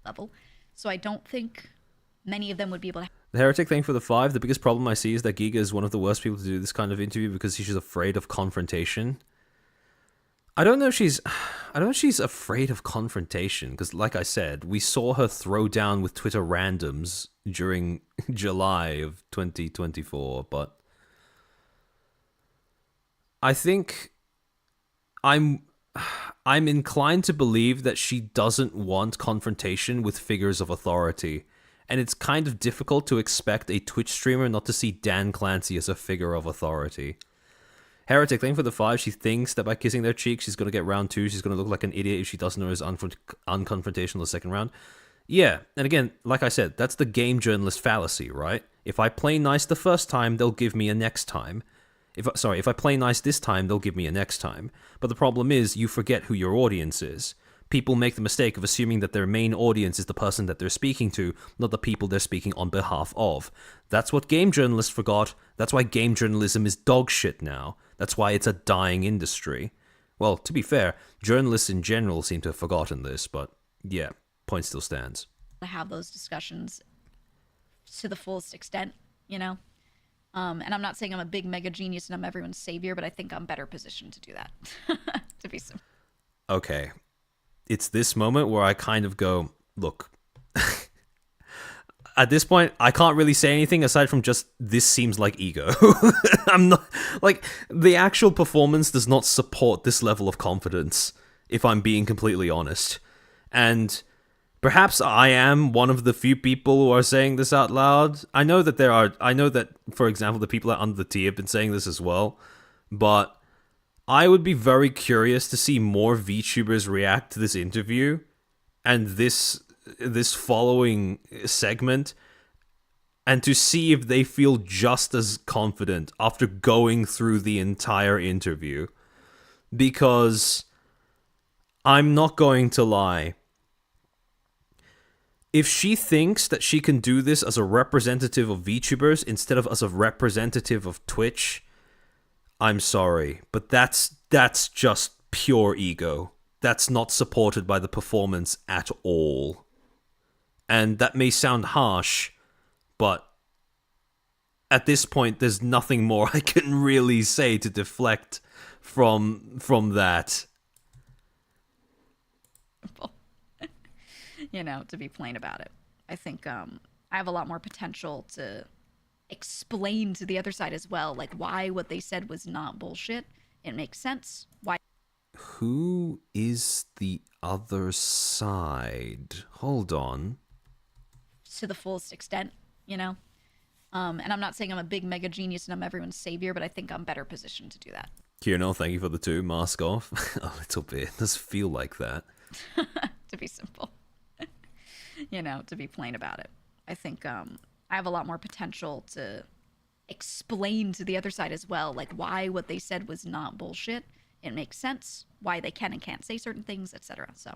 Level. So I don't think many of them would be able to. The Heretic, thank you for the 5. The biggest problem I see is that Giga is one of the worst people to do this kind of interview because she's afraid of confrontation. I don't know if she's afraid of confrontation, because like I said, we saw her throw down with Twitter randoms during July of 2024, but I think I'm inclined to believe that she doesn't want confrontation with figures of authority, and it's kind of difficult to expect a Twitch streamer not to see Dan Clancy as a figure of authority. Heretic, thank you for the 5. She thinks that by kissing their cheeks, she's going to get round 2. She's going to look like an idiot if she doesn't know is unconfrontational the second round. Yeah, and again, like I said, that's the game journalist fallacy, right? If I play nice the first time, they'll give me a next time. If I play nice this time, they'll give me a next time. But the problem is, you forget who your audience is. People make the mistake of assuming that their main audience is the person that they're speaking to, not the people they're speaking on behalf of. That's what game journalists forgot. That's why game journalism is dog shit now. That's why it's a dying industry. Well, to be fair, journalists in general seem to have forgotten this, but yeah, point still stands. To have those discussions to the fullest extent, you know? And I'm not saying I'm a big mega genius and I'm everyone's savior, but I think I'm better positioned to do that, to be simple. Okay. It's this moment where I kind of go, look, at this point, I can't really say anything aside from just, this seems like ego. I'm not, like, the actual performance does not support this level of confidence, if I'm being completely honest. And perhaps I am one of the few people who are saying this out loud. I know that, for example, the people at Under the Tea have been saying this as well, but I would be very curious to see more VTubers react to this interview and this following segment, and to see if they feel just as confident after going through the entire interview. Because I'm not going to lie, if she thinks that she can do this as a representative of VTubers instead of as a representative of Twitch, I'm sorry, but that's just pure ego. That's not supported by the performance at all. And that may sound harsh, but at this point, there's nothing more I can really say to deflect from that. You know, to be plain about it. I think I have a lot more potential to explain to the other side as well, like why what they said was not bullshit. It makes sense. Why? Who is the other side? Hold on. To the fullest extent, you know? And I'm not saying I'm a big mega genius and I'm everyone's savior, but I think I'm better positioned to do that. Kieran, thank you for the 2. Mask off. A little bit. It does feel like that. To be simple. You know, to be plain about it. I think I have a lot more potential to explain to the other side as well, like why what they said was not bullshit. It makes sense. Why they can and can't say certain things, etc. So.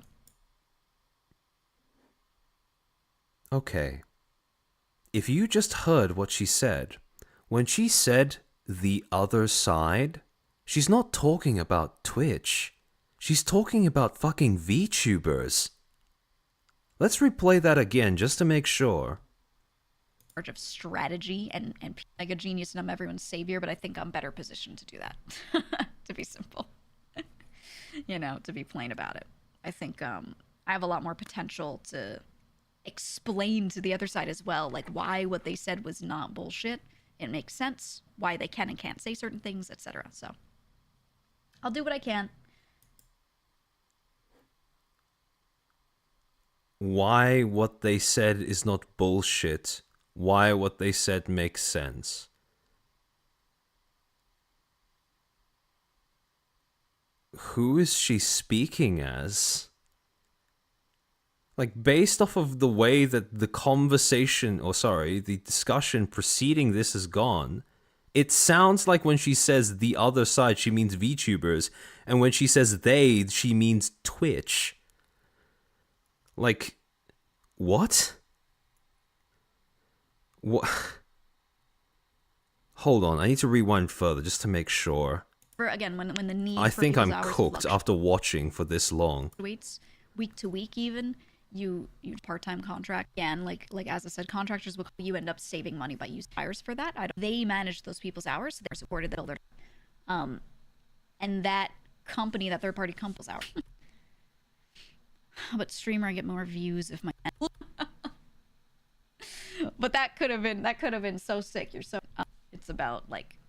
Okay. If you just heard what she said, when she said the other side, she's not talking about Twitch. She's talking about fucking VTubers. Let's replay that again just to make sure. Of strategy and mega genius and I'm everyone's savior, but I think I'm better positioned to do that. To be simple. You know, to be plain about it. I think I have a lot more potential to explain to the other side as well, like why what they said was not bullshit. It makes sense. Why they can and can't say certain things, etc. So I'll do what I can. Why what they said is not bullshit. Why what they said makes sense. Who is she speaking as? Like, based off of the way that the conversation, the discussion preceding this has gone, it sounds like when she says the other side, she means VTubers, and when she says they, she means Twitch. Like, what? What? Hold on, I need to rewind further just to make sure. Again, when the need I for think I'm people's hours cooked after watching for this long. fluctuates week to week even. You part-time contract again, like as I said, contractors will you end up saving money by using hires for that. They manage those people's hours, so they're supported the builder, and that company, that third-party company's hours. But streamer, I get more views if my. But that could have been so sick. You're so. It's about like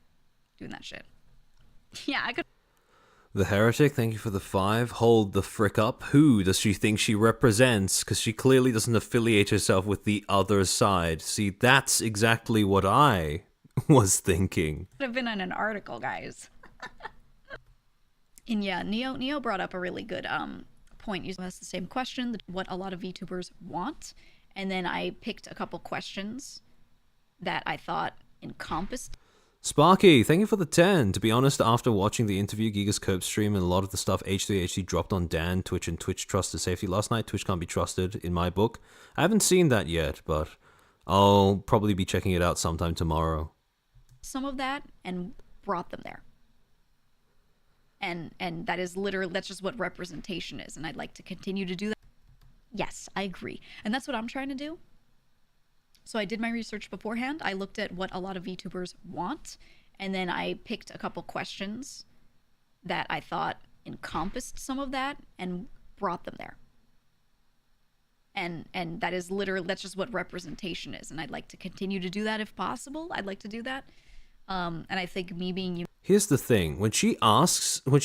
doing that shit. Yeah, I could. The Heretic, thank you for the 5. Hold the frick up. Who does she think she represents? Because she clearly doesn't affiliate herself with the other side. See, that's exactly what I was thinking. Could have been in an article, guys. And yeah, Neo brought up a really good point. You asked the same question, what a lot of VTubers want, and then I picked a couple questions that I thought encompassed. Sparky, thank you for the 10. To be honest, after watching the interview, Giga's Cope stream, and a lot of the stuff H3HD dropped on Dan, Twitch, and Twitch trusted safety last night, Twitch can't be trusted, in my book. I haven't seen that yet, but I'll probably be checking it out sometime tomorrow. Some of that and brought them there. And that is literally, that's just what representation is, and I'd like to continue to do that. Yes, I agree. And that's what I'm trying to do. So I did my research beforehand. I looked at what a lot of VTubers want, and then I picked a couple questions that I thought encompassed some of that and brought them there. And that is literally, that's just what representation is, and I'd like to continue to do that if possible. I'd like to do that. And I think me being... Here's the thing. When she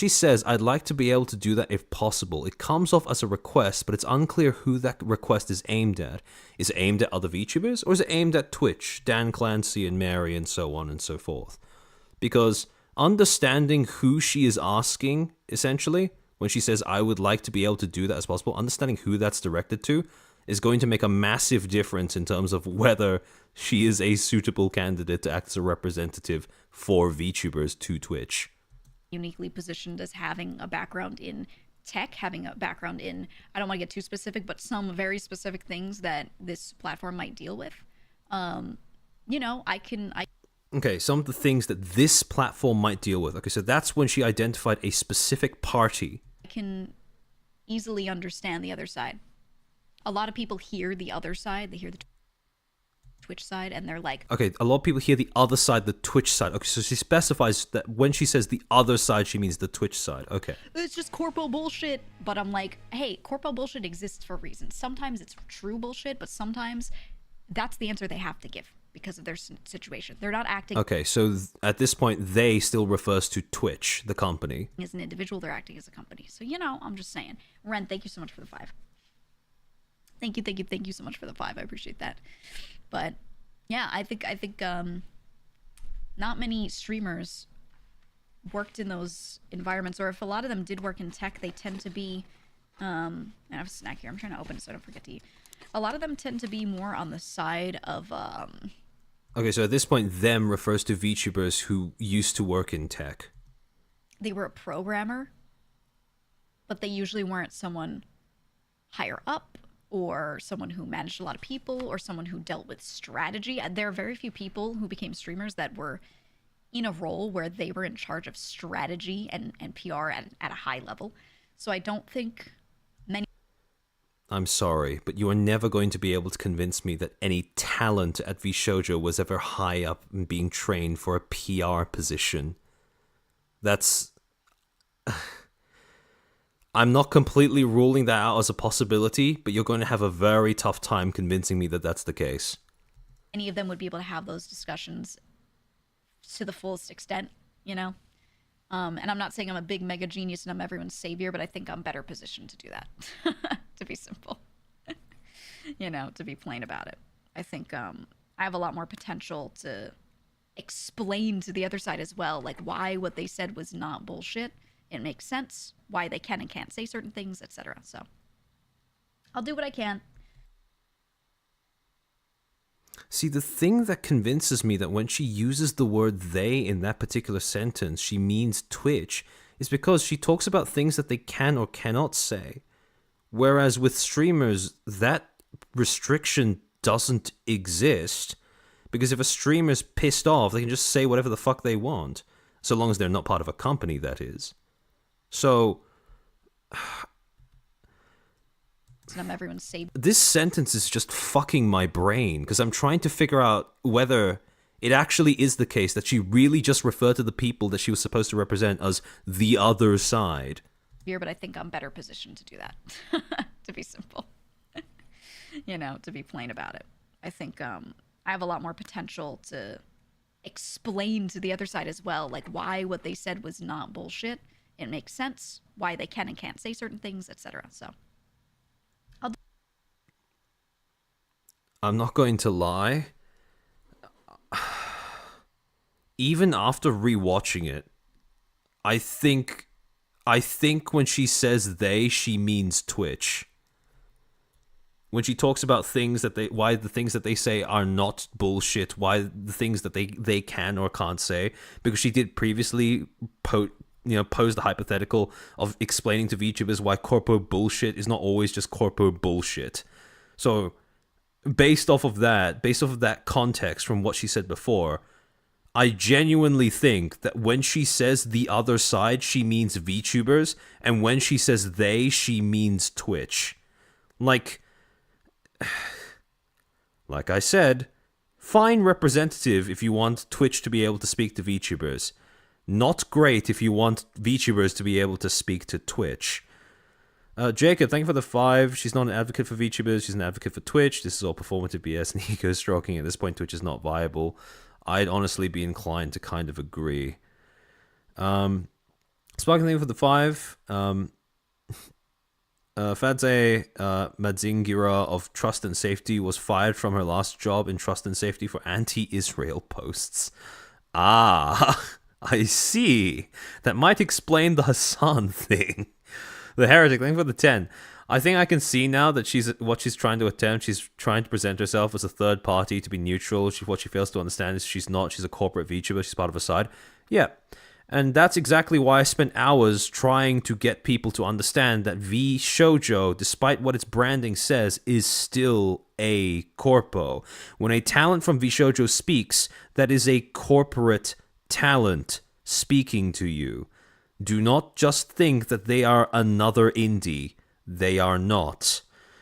says, I'd like to be able to do that if possible, it comes off as a request, but it's unclear who that request is aimed at. Is it aimed at other VTubers, or is it aimed at Twitch, Dan Clancy and Mary, and so on and so forth? Because understanding who she is asking, essentially, when she says, I would like to be able to do that as possible, understanding who that's directed to is going to make a massive difference in terms of whether she is a suitable candidate to act as a representative for VTubers to Twitch. Uniquely positioned as having a background in tech, having a background in, I don't want to get too specific, but some very specific things that this platform might deal with. You know, Okay, some of the things that this platform might deal with. Okay, so that's when she identified a specific party. I can easily understand the other side. A lot of people hear the other side, they hear the Twitch side, and they're like... Okay, a lot of people hear the other side, the Twitch side. Okay, so she specifies that when she says the other side, she means the Twitch side. Okay. It's just Corpo bullshit. But I'm like, hey, Corpo bullshit exists for a reason. Sometimes it's true bullshit, but sometimes that's the answer they have to give because of their situation. They're not acting... Okay, so at this point, they still refers to Twitch, the company. As an individual, they're acting as a company. So, you know, I'm just saying. Ren, thank you so much for the 5. Thank you so much for the 5. I appreciate that. But yeah, I think not many streamers worked in those environments, or if a lot of them did work in tech, they tend to be I have a snack here. I'm trying to open it so I don't forget to eat. A lot of them tend to be more on the side of Okay, so at this point, them refers to VTubers who used to work in tech. They were a programmer, but they usually weren't someone higher up, or someone who managed a lot of people, or someone who dealt with strategy. There are very few people who became streamers that were in a role where they were in charge of strategy and PR at a high level. So I don't think many... I'm sorry, but you are never going to be able to convince me that any talent at VShojo was ever high up and being trained for a PR position. That's... I'm not completely ruling that out as a possibility, but you're going to have a very tough time convincing me that that's the case. Any of them would be able to have those discussions to the fullest extent, you know? And I'm not saying I'm a big mega genius and I'm everyone's savior, but I think I'm better positioned to do that, to be simple. You know, to be plain about it. I think I have a lot more potential to explain to the other side as well, like why what they said was not bullshit. It makes sense, why they can and can't say certain things, etc. So I'll do what I can. See, the thing that convinces me that when she uses the word they in that particular sentence, she means Twitch, is because she talks about things that they can or cannot say. Whereas with streamers, that restriction doesn't exist, because if a streamer's pissed off, they can just say whatever the fuck they want, so long as they're not part of a company, that is. So, I'm everyone's savior. This sentence is just fucking my brain, because I'm trying to figure out whether it actually is the case that she really just referred to the people that she was supposed to represent as the other side. But I think I'm better positioned to do that, to be simple. You know, to be plain about it. I think I have a lot more potential to explain to the other side as well, like why what they said was not bullshit. It makes sense why they can and can't say certain things, etc. So I'm not going to lie. Even after rewatching it, I think when she says they, she means Twitch. When she talks about things that why the things that they say are not bullshit, why the things that they can or can't say, because she did previously pose the hypothetical of explaining to VTubers why corpo bullshit is not always just corpo bullshit. So based off of that context from what she said before, I genuinely think that when she says the other side, she means VTubers, and when she says they, she means Twitch. Like I said, fine representative if you want Twitch to be able to speak to VTubers. Not great if you want VTubers to be able to speak to Twitch. Jacob, thank you for the 5. She's not an advocate for VTubers, she's an advocate for Twitch. This is all performative BS and ego stroking. At this point, Twitch is not viable. I'd honestly be inclined to kind of agree. Sparking, thank you for the 5. Fadze Madzingira of Trust and Safety was fired from her last job in Trust and Safety for anti-Israel posts. Ah, I see. That might explain the Hassan thing. The Heretic, thank you for the 10. I think I can see now that what she's trying to attempt. She's trying to present herself as a third party to be neutral. What she fails to understand is she's not. She's a corporate VTuber. She's part of a side. Yeah. And that's exactly why I spent hours trying to get people to understand that V Shoujo, despite what its branding says, is still a corpo. When a talent from V Shoujo speaks, that is a corporate talent speaking to you. Do not just think that they are another indie. They are not.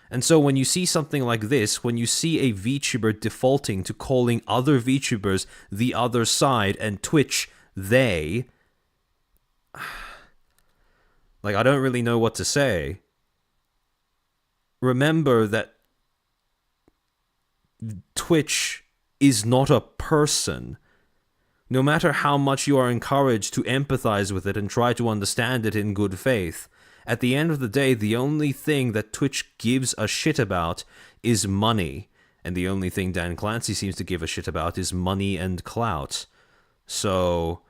And so when you see something like this, when you see a VTuber defaulting to calling other VTubers the other side and Twitch they, like, I don't really know what to say. Remember that Twitch is not a person. No matter how much you are encouraged to empathize with it and try to understand it in good faith, at the end of the day, the only thing that Twitch gives a shit about is money. And the only thing Dan Clancy seems to give a shit about is money and clout. So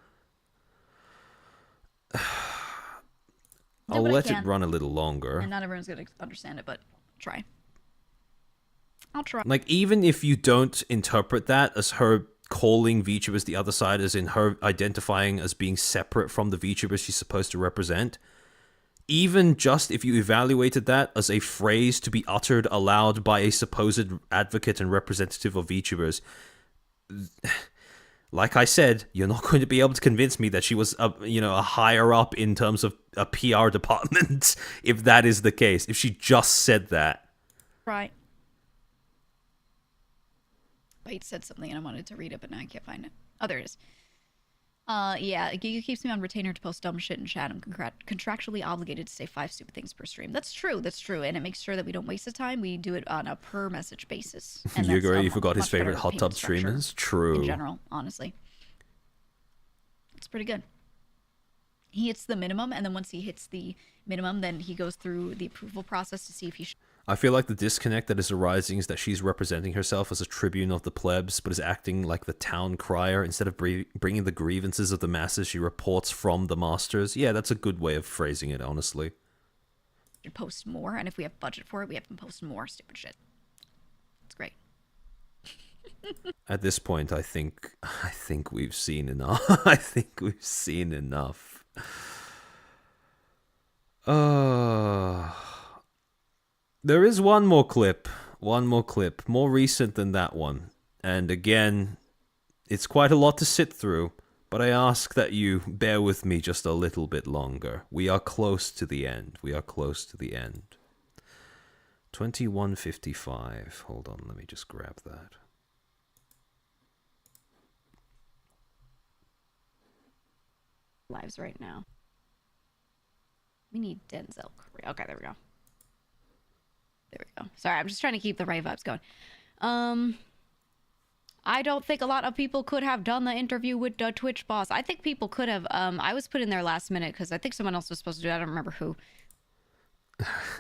I'll let it run a little longer. And not everyone's going to understand it, but try. I'll try. Like, even if you don't interpret that as her calling VTubers the other side, as in her identifying as being separate from the VTubers she's supposed to represent, even just if you evaluated that as a phrase to be uttered aloud by a supposed advocate and representative of VTubers, like I said, you're not going to be able to convince me that she was a higher up in terms of a PR department if that is the case, if she just said that. Right. Wait, said something and I wanted to read it, but now I can't find it. Oh, there it is. Yeah, Giga keeps me on retainer to post dumb shit in chat. I'm contractually obligated to say 5 stupid things per stream. That's true, and it makes sure that we don't waste the time. We do it on a per message basis. And you agree? You forgot his favorite hot tub streamers? True. In general, honestly. It's pretty good. He hits the minimum, and then once he hits the minimum, then he goes through the approval process to see if he should. I feel like the disconnect that is arising is that she's representing herself as a tribune of the plebs, but is acting like the town crier. Instead of bringing the grievances of the masses, she reports from the masters. Yeah, that's a good way of phrasing it, honestly. Post more, and if we have budget for it, we have to post more stupid shit. It's great. At this point, I think we've seen enough. I think we've seen enough. There is one more clip, more recent than that one. And again, it's quite a lot to sit through, but I ask that you bear with me just a little bit longer. We are close to the end. 21:55. Hold on, let me just grab that. Lives right now. We need Denzel. Okay, there we go. There we go. Sorry, I'm just trying to keep the right vibes going. I don't think a lot of people could have done the interview with the Twitch boss. I think people could have. I was put in there last minute because I think someone else was supposed to do it. I don't remember who.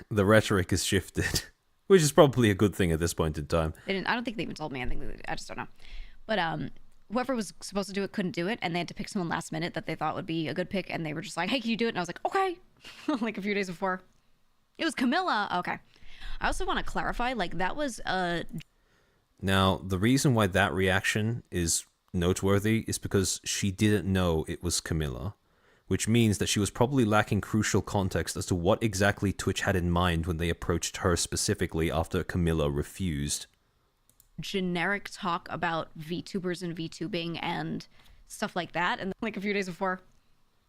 The rhetoric is shifted, which is probably a good thing at this point in time. They didn't. I don't think they even told me. I just don't know. But whoever was supposed to do it couldn't do it, and they had to pick someone last minute that they thought would be a good pick, and they were just like, "Hey, can you do it?" And I was like, "Okay." Like a few days before, it was Camilla. Okay. I also want to clarify, like that was Now, the reason why that reaction is noteworthy is because she didn't know it was Camilla, which means that she was probably lacking crucial context as to what exactly Twitch had in mind when they approached her specifically after Camilla refused. generic talk about VTubers and VTubing and stuff like that, and like a few days before,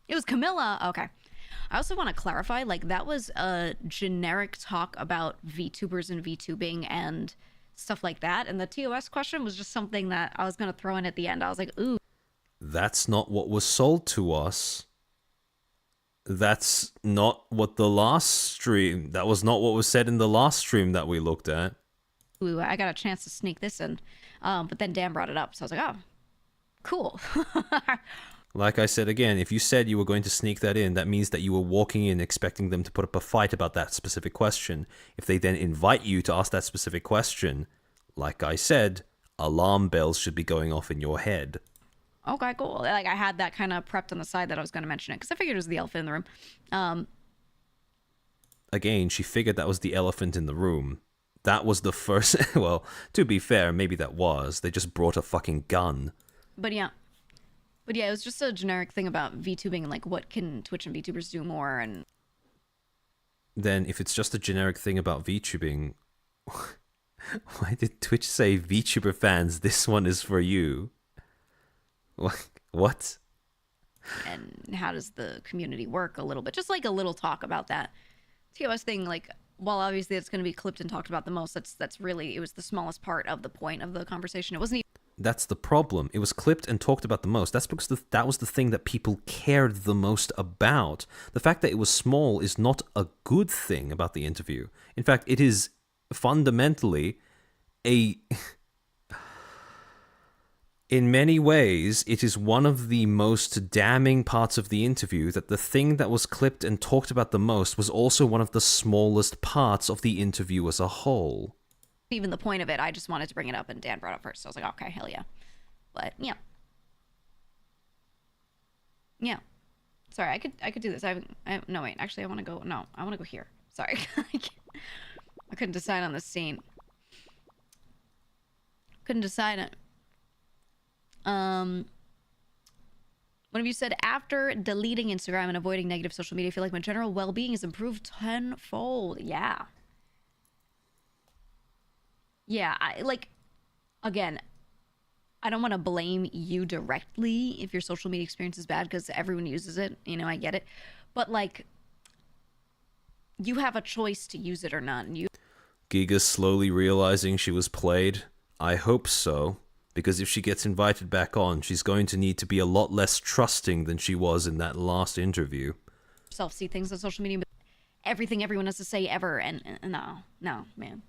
it was Camilla. Okay. I also want to clarify, like that was a generic talk about VTubers and VTubing and stuff like that, and the TOS question was just something that I was going to throw in at the end. I was like, ooh. That's not what was sold to us. That's not what the last stream, that was not what was said in the last stream that we looked at. Ooh, I got a chance to sneak this in. But then Dan brought it up, so I was like, oh, cool. Like I said again, if you said you were going to sneak that in, that means that you were walking in expecting them to put up a fight about that specific question. If they then invite you to ask that specific question, like I said, alarm bells should be going off in your head. Okay, cool. Like I had that kind of prepped on the side that I was going to mention it because I figured it was the elephant in the room. Again, she figured that was the elephant in the room. That was the first... Well, to be fair, maybe that was. They just brought a fucking gun. But yeah, it was just a generic thing about VTubing and like what can Twitch and VTubers do more. And then if it's just a generic thing about VTubing, why did Twitch say, VTuber fans, this one is for you? What? And how does the community work a little bit? Just like a little talk about that TOS thing. Like, while obviously it's going to be clipped and talked about the most, that's really, it was the smallest part of the point of the conversation. It wasn't even... That's the problem. It was clipped and talked about the most. That's because that was the thing that people cared the most about. The fact that it was small is not a good thing about the interview. In fact, it is fundamentally a... In many ways, it is one of the most damning parts of the interview that the thing that was clipped and talked about the most was also one of the smallest parts of the interview as a whole. Even the point of it, I just wanted to bring it up, and Dan brought it up first. So I was like, okay, hell yeah. But yeah. Yeah. Sorry, I could do this. No, wait, actually I want to go, no, I want to go here. Sorry. I couldn't decide on this scene. Couldn't decide it. One of you said, after deleting Instagram and avoiding negative social media, I feel like my general well-being has improved tenfold. Yeah. Yeah, again, I don't want to blame you directly if your social media experience is bad because everyone uses it. You know, I get it. But, like, you have a choice to use it or not. And Giga's slowly realizing she was played. I hope so. Because if she gets invited back on, she's going to need to be a lot less trusting than she was in that last interview. See things on social media, but everything everyone has to say ever, and no, man.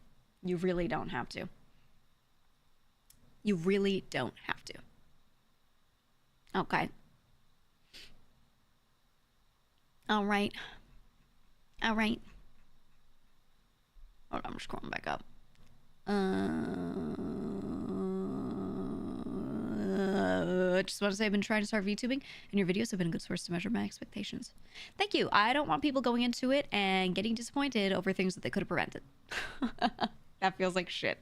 You really don't have to. You really don't have to. Okay. All right. Hold on, I'm scrolling back up. I just want to say I've been trying to start VTubing, and your videos have been a good source to measure my expectations. Thank you. I don't want people going into it and getting disappointed over things that they could have prevented. That feels like shit.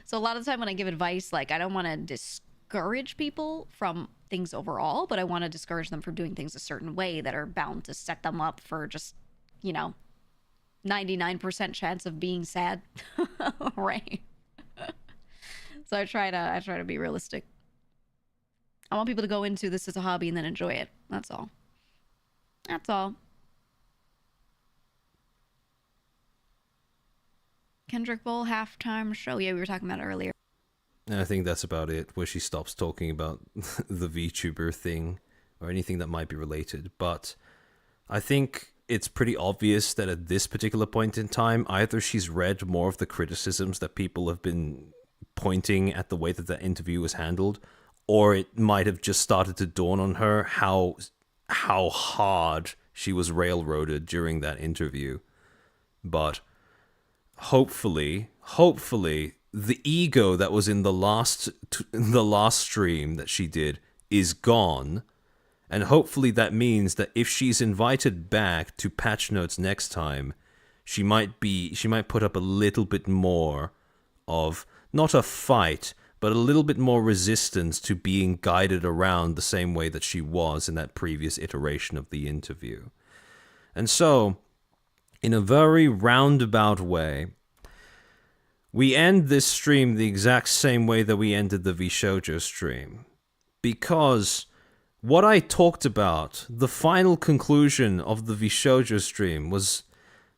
So a lot of the time when I give advice, like, I don't want to discourage people from things overall, but I want to discourage them from doing things a certain way that are bound to set them up for just, 99% chance of being sad. Right. So I try to be realistic. I want people to go into this as a hobby and then enjoy it. That's all. That's all. Kendrick Bowl halftime show. Yeah, we were talking about it earlier. And I think that's about it, where she stops talking about the VTuber thing or anything that might be related. But I think it's pretty obvious that at this particular point in time, either she's read more of the criticisms that people have been pointing at the way that that interview was handled, or it might have just started to dawn on her how hard she was railroaded during that interview. But hopefully, the ego that was in the last stream that she did is gone. And hopefully that means that if she's invited back to patch notes next time, she might put up a little bit more of, not a fight, but a little bit more resistance to being guided around the same way that she was in that previous iteration of the interview. And so, in a very roundabout way, we end this stream the exact same way that we ended the Vshoujo stream. Because what I talked about, the final conclusion of the Vshoujo stream, was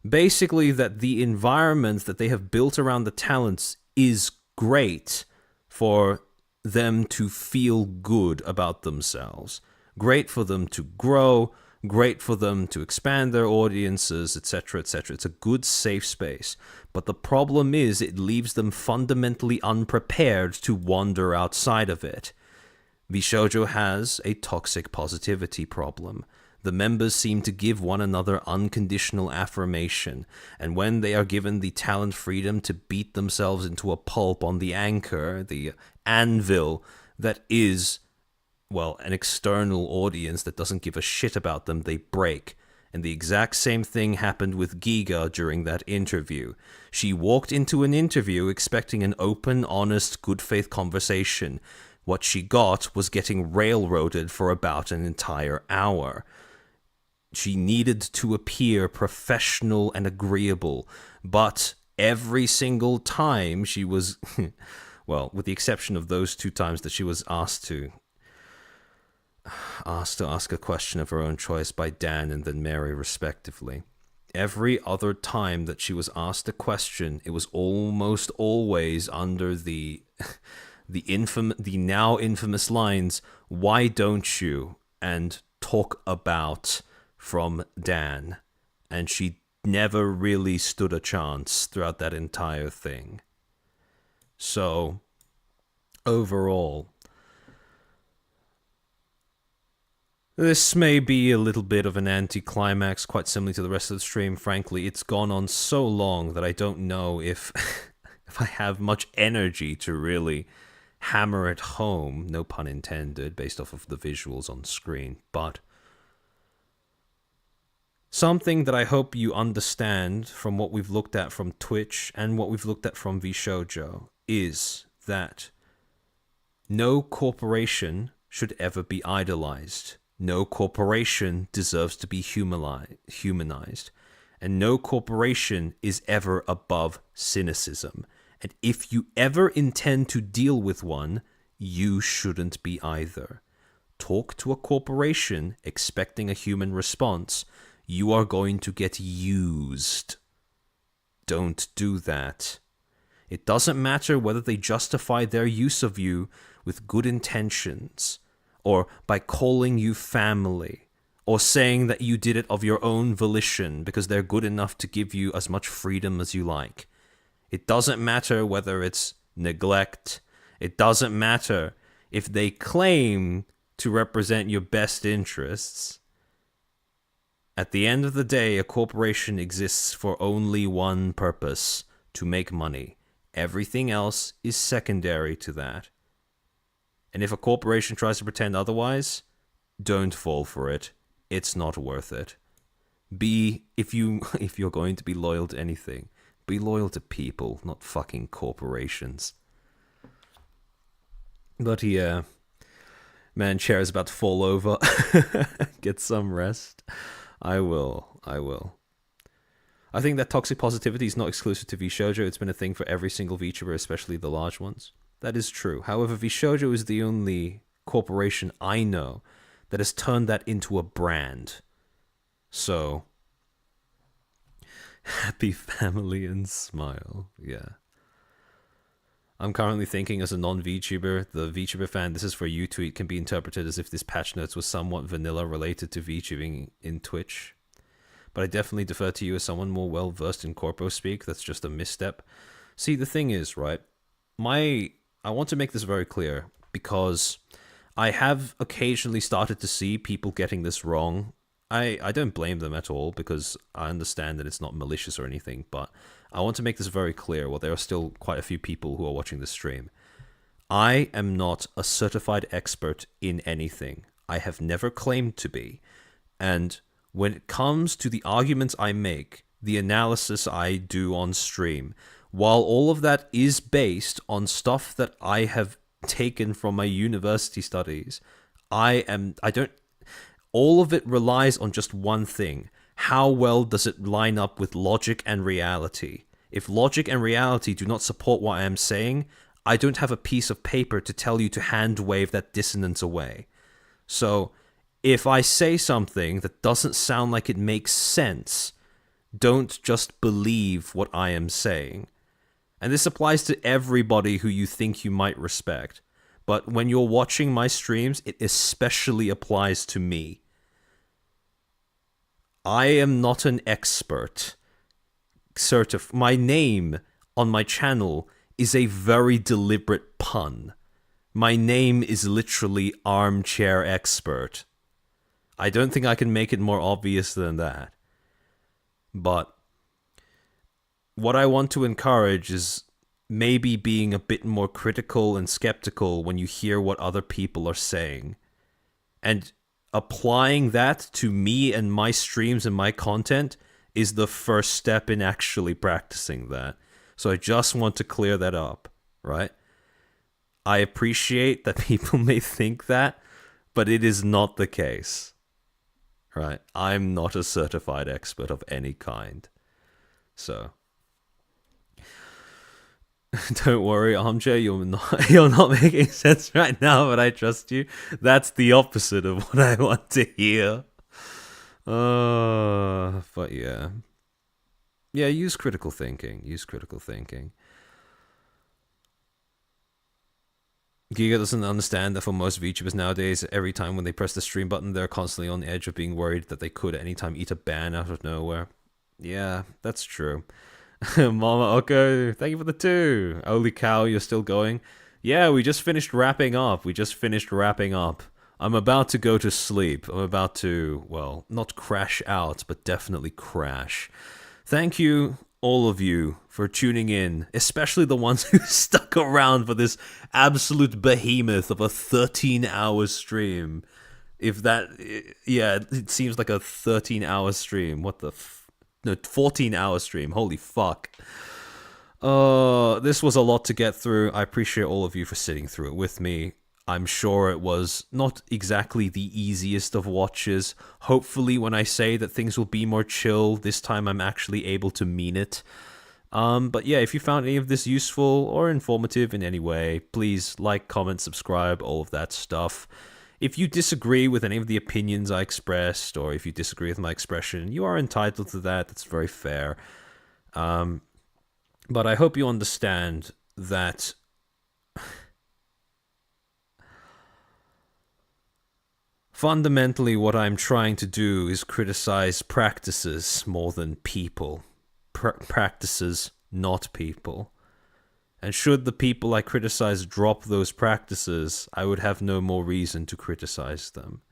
basically that the environment that they have built around the talents is great for them to feel good about themselves. Great for them to grow, great for them to expand their audiences, etc., etc. It's a good, safe space. But the problem is it leaves them fundamentally unprepared to wander outside of it. Vshoujo has a toxic positivity problem. The members seem to give one another unconditional affirmation, and when they are given the talent freedom to beat themselves into a pulp on the anchor, the anvil that is, well, an external audience that doesn't give a shit about them, they break. And the exact same thing happened with Giga during that interview. She walked into an interview expecting an open, honest, good faith conversation. What she got was getting railroaded for about an entire hour. She needed to appear professional and agreeable, but every single time she was, well, with the exception of those 2 times that she was asked to ask a question of her own choice by Dan and then Mary respectively, every other time that she was asked a question, it was almost always under the now infamous lines, "Why don't you?" and "talk about" from Dan. And she never really stood a chance throughout that entire thing. So, overall, this may be a little bit of an anticlimax, quite similar to the rest of the stream. Frankly, it's gone on so long that I don't know if if I have much energy to really hammer it home, no pun intended, based off of the visuals on screen. But something that I hope you understand from what we've looked at from Twitch and what we've looked at from Vshoujo is that no corporation should ever be idolized. No corporation deserves to be humanized. And no corporation is ever above cynicism. And if you ever intend to deal with one, you shouldn't be either. Talk to a corporation expecting a human response. You are going to get used. Don't do that. It doesn't matter whether they justify their use of you with good intentions, or by calling you family, or saying that you did it of your own volition because they're good enough to give you as much freedom as you like. It doesn't matter whether it's neglect. It doesn't matter if they claim to represent your best interests. At the end of the day, a corporation exists for only one purpose: to make money. Everything else is secondary to that. And if a corporation tries to pretend otherwise, don't fall for it. It's not worth it. If you're going to be loyal to anything, be loyal to people, not fucking corporations. But yeah, man, chair is about to fall over. Get some rest. I will. I think that toxic positivity is not exclusive to Vshoujo. It's been a thing for every single VTuber, especially the large ones. That is true. However, Vshoujo is the only corporation I know that has turned that into a brand. So, happy family and smile. Yeah. I'm currently thinking as a non-VTuber, the VTuber fan, this is for you tweet can be interpreted as if this patch notes was somewhat vanilla related to VTubing in Twitch. But I definitely defer to you as someone more well-versed in Corpo speak. That's just a misstep. See, the thing is, right? I want to make this very clear because I have occasionally started to see people getting this wrong. I don't blame them at all because I understand that it's not malicious or anything, but I want to make this very clear. Well, there are still quite a few people who are watching this stream. I am not a certified expert in anything. I have never claimed to be. And when it comes to the arguments I make, the analysis I do on stream, while all of that is based on stuff that I have taken from my university studies, all of it relies on just one thing. How well does it line up with logic and reality? If logic and reality do not support what I am saying, I don't have a piece of paper to tell you to hand wave that dissonance away. So, if I say something that doesn't sound like it makes sense, don't just believe what I am saying. And this applies to everybody who you think you might respect. But when you're watching my streams, it especially applies to me. I am not an expert. My name on my channel is a very deliberate pun. My name is literally Armchair Expert. I don't think I can make it more obvious than that. But what I want to encourage is maybe being a bit more critical and skeptical when you hear what other people are saying. And applying that to me and my streams and my content is the first step in actually practicing that. So I just want to clear that up, right? I appreciate that people may think that, but it is not the case, right? I'm not a certified expert of any kind. So don't worry, Armchair, you're not making sense right now, but I trust you. That's the opposite of what I want to hear. But yeah. Yeah, use critical thinking. Giga doesn't understand that for most VTubers nowadays, every time when they press the stream button, they're constantly on the edge of being worried that they could at any time eat a ban out of nowhere. Yeah, that's true. Mama Oko, thank you for the 2. Holy cow, you're still going? Yeah, we just finished wrapping up. I'm about to go to sleep. I'm about to, well, not crash out, but definitely crash. Thank you, all of you, for tuning in, especially the ones who stuck around for this absolute behemoth of a 13-hour stream. It seems like a 13-hour stream. What the no, 14-hour stream. Holy fuck. This was a lot to get through. I appreciate all of you for sitting through it with me. I'm sure it was not exactly the easiest of watches. Hopefully when I say that things will be more chill, this time I'm actually able to mean it. But yeah, if you found any of this useful or informative in any way, please like, comment, subscribe, all of that stuff. If you disagree with any of the opinions I expressed, or if you disagree with my expression, you are entitled to that. That's very fair. But I hope you understand that fundamentally what I'm trying to do is criticize practices more than people. Practices, not people. And should the people I criticize drop those practices, I would have no more reason to criticize them.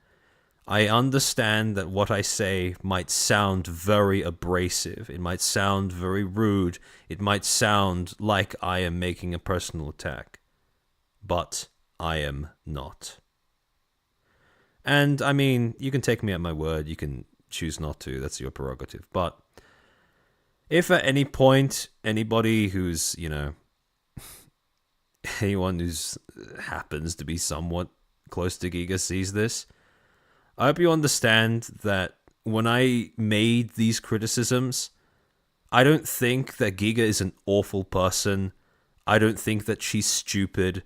I understand that what I say might sound very abrasive. It might sound very rude. It might sound like I am making a personal attack. But I am not. And, I mean, you can take me at my word. You can choose not to. That's your prerogative. But if at any point anybody who's, anyone who's happens to be somewhat close to Giga sees this, I hope you understand that when I made these criticisms, I don't think that Giga is an awful person. I don't think that she's stupid.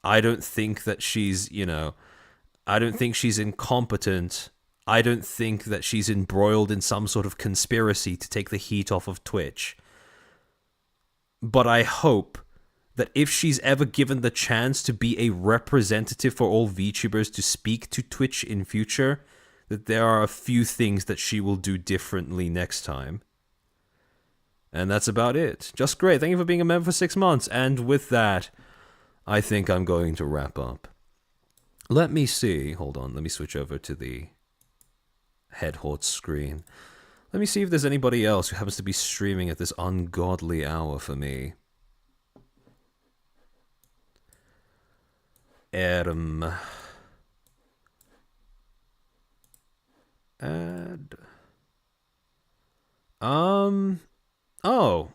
I don't think that she's, I don't think she's incompetent. I don't think that she's embroiled in some sort of conspiracy to take the heat off of Twitch. But I hope that if she's ever given the chance to be a representative for all VTubers to speak to Twitch in future, that there are a few things that she will do differently next time. And that's about it. Just great. Thank you for being a member for 6 months. And with that, I think I'm going to wrap up. Let me see. Hold on. Let me switch over to the head hort screen. Let me see if there's anybody else who happens to be streaming at this ungodly hour for me. Add. Oh.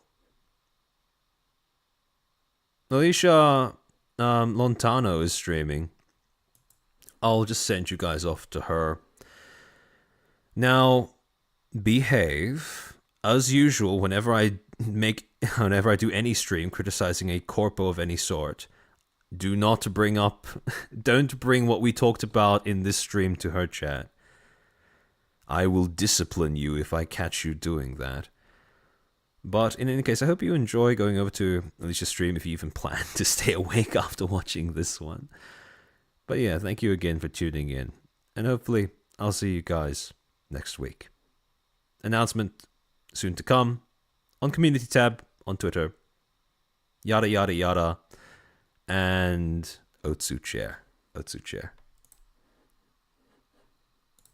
Alicia Lontano is streaming. I'll just send you guys off to her. Now, behave as usual whenever I do any stream criticizing a corpo of any sort. Don't bring what we talked about in this stream to her chat. I will discipline you if I catch you doing that. But in any case, I hope you enjoy going over to Alicia's stream if you even plan to stay awake after watching this one. But yeah, thank you again for tuning in. And hopefully, I'll see you guys next week. Announcement soon to come on Community tab on Twitter. Yada, yada, yada. And Otsu Chair.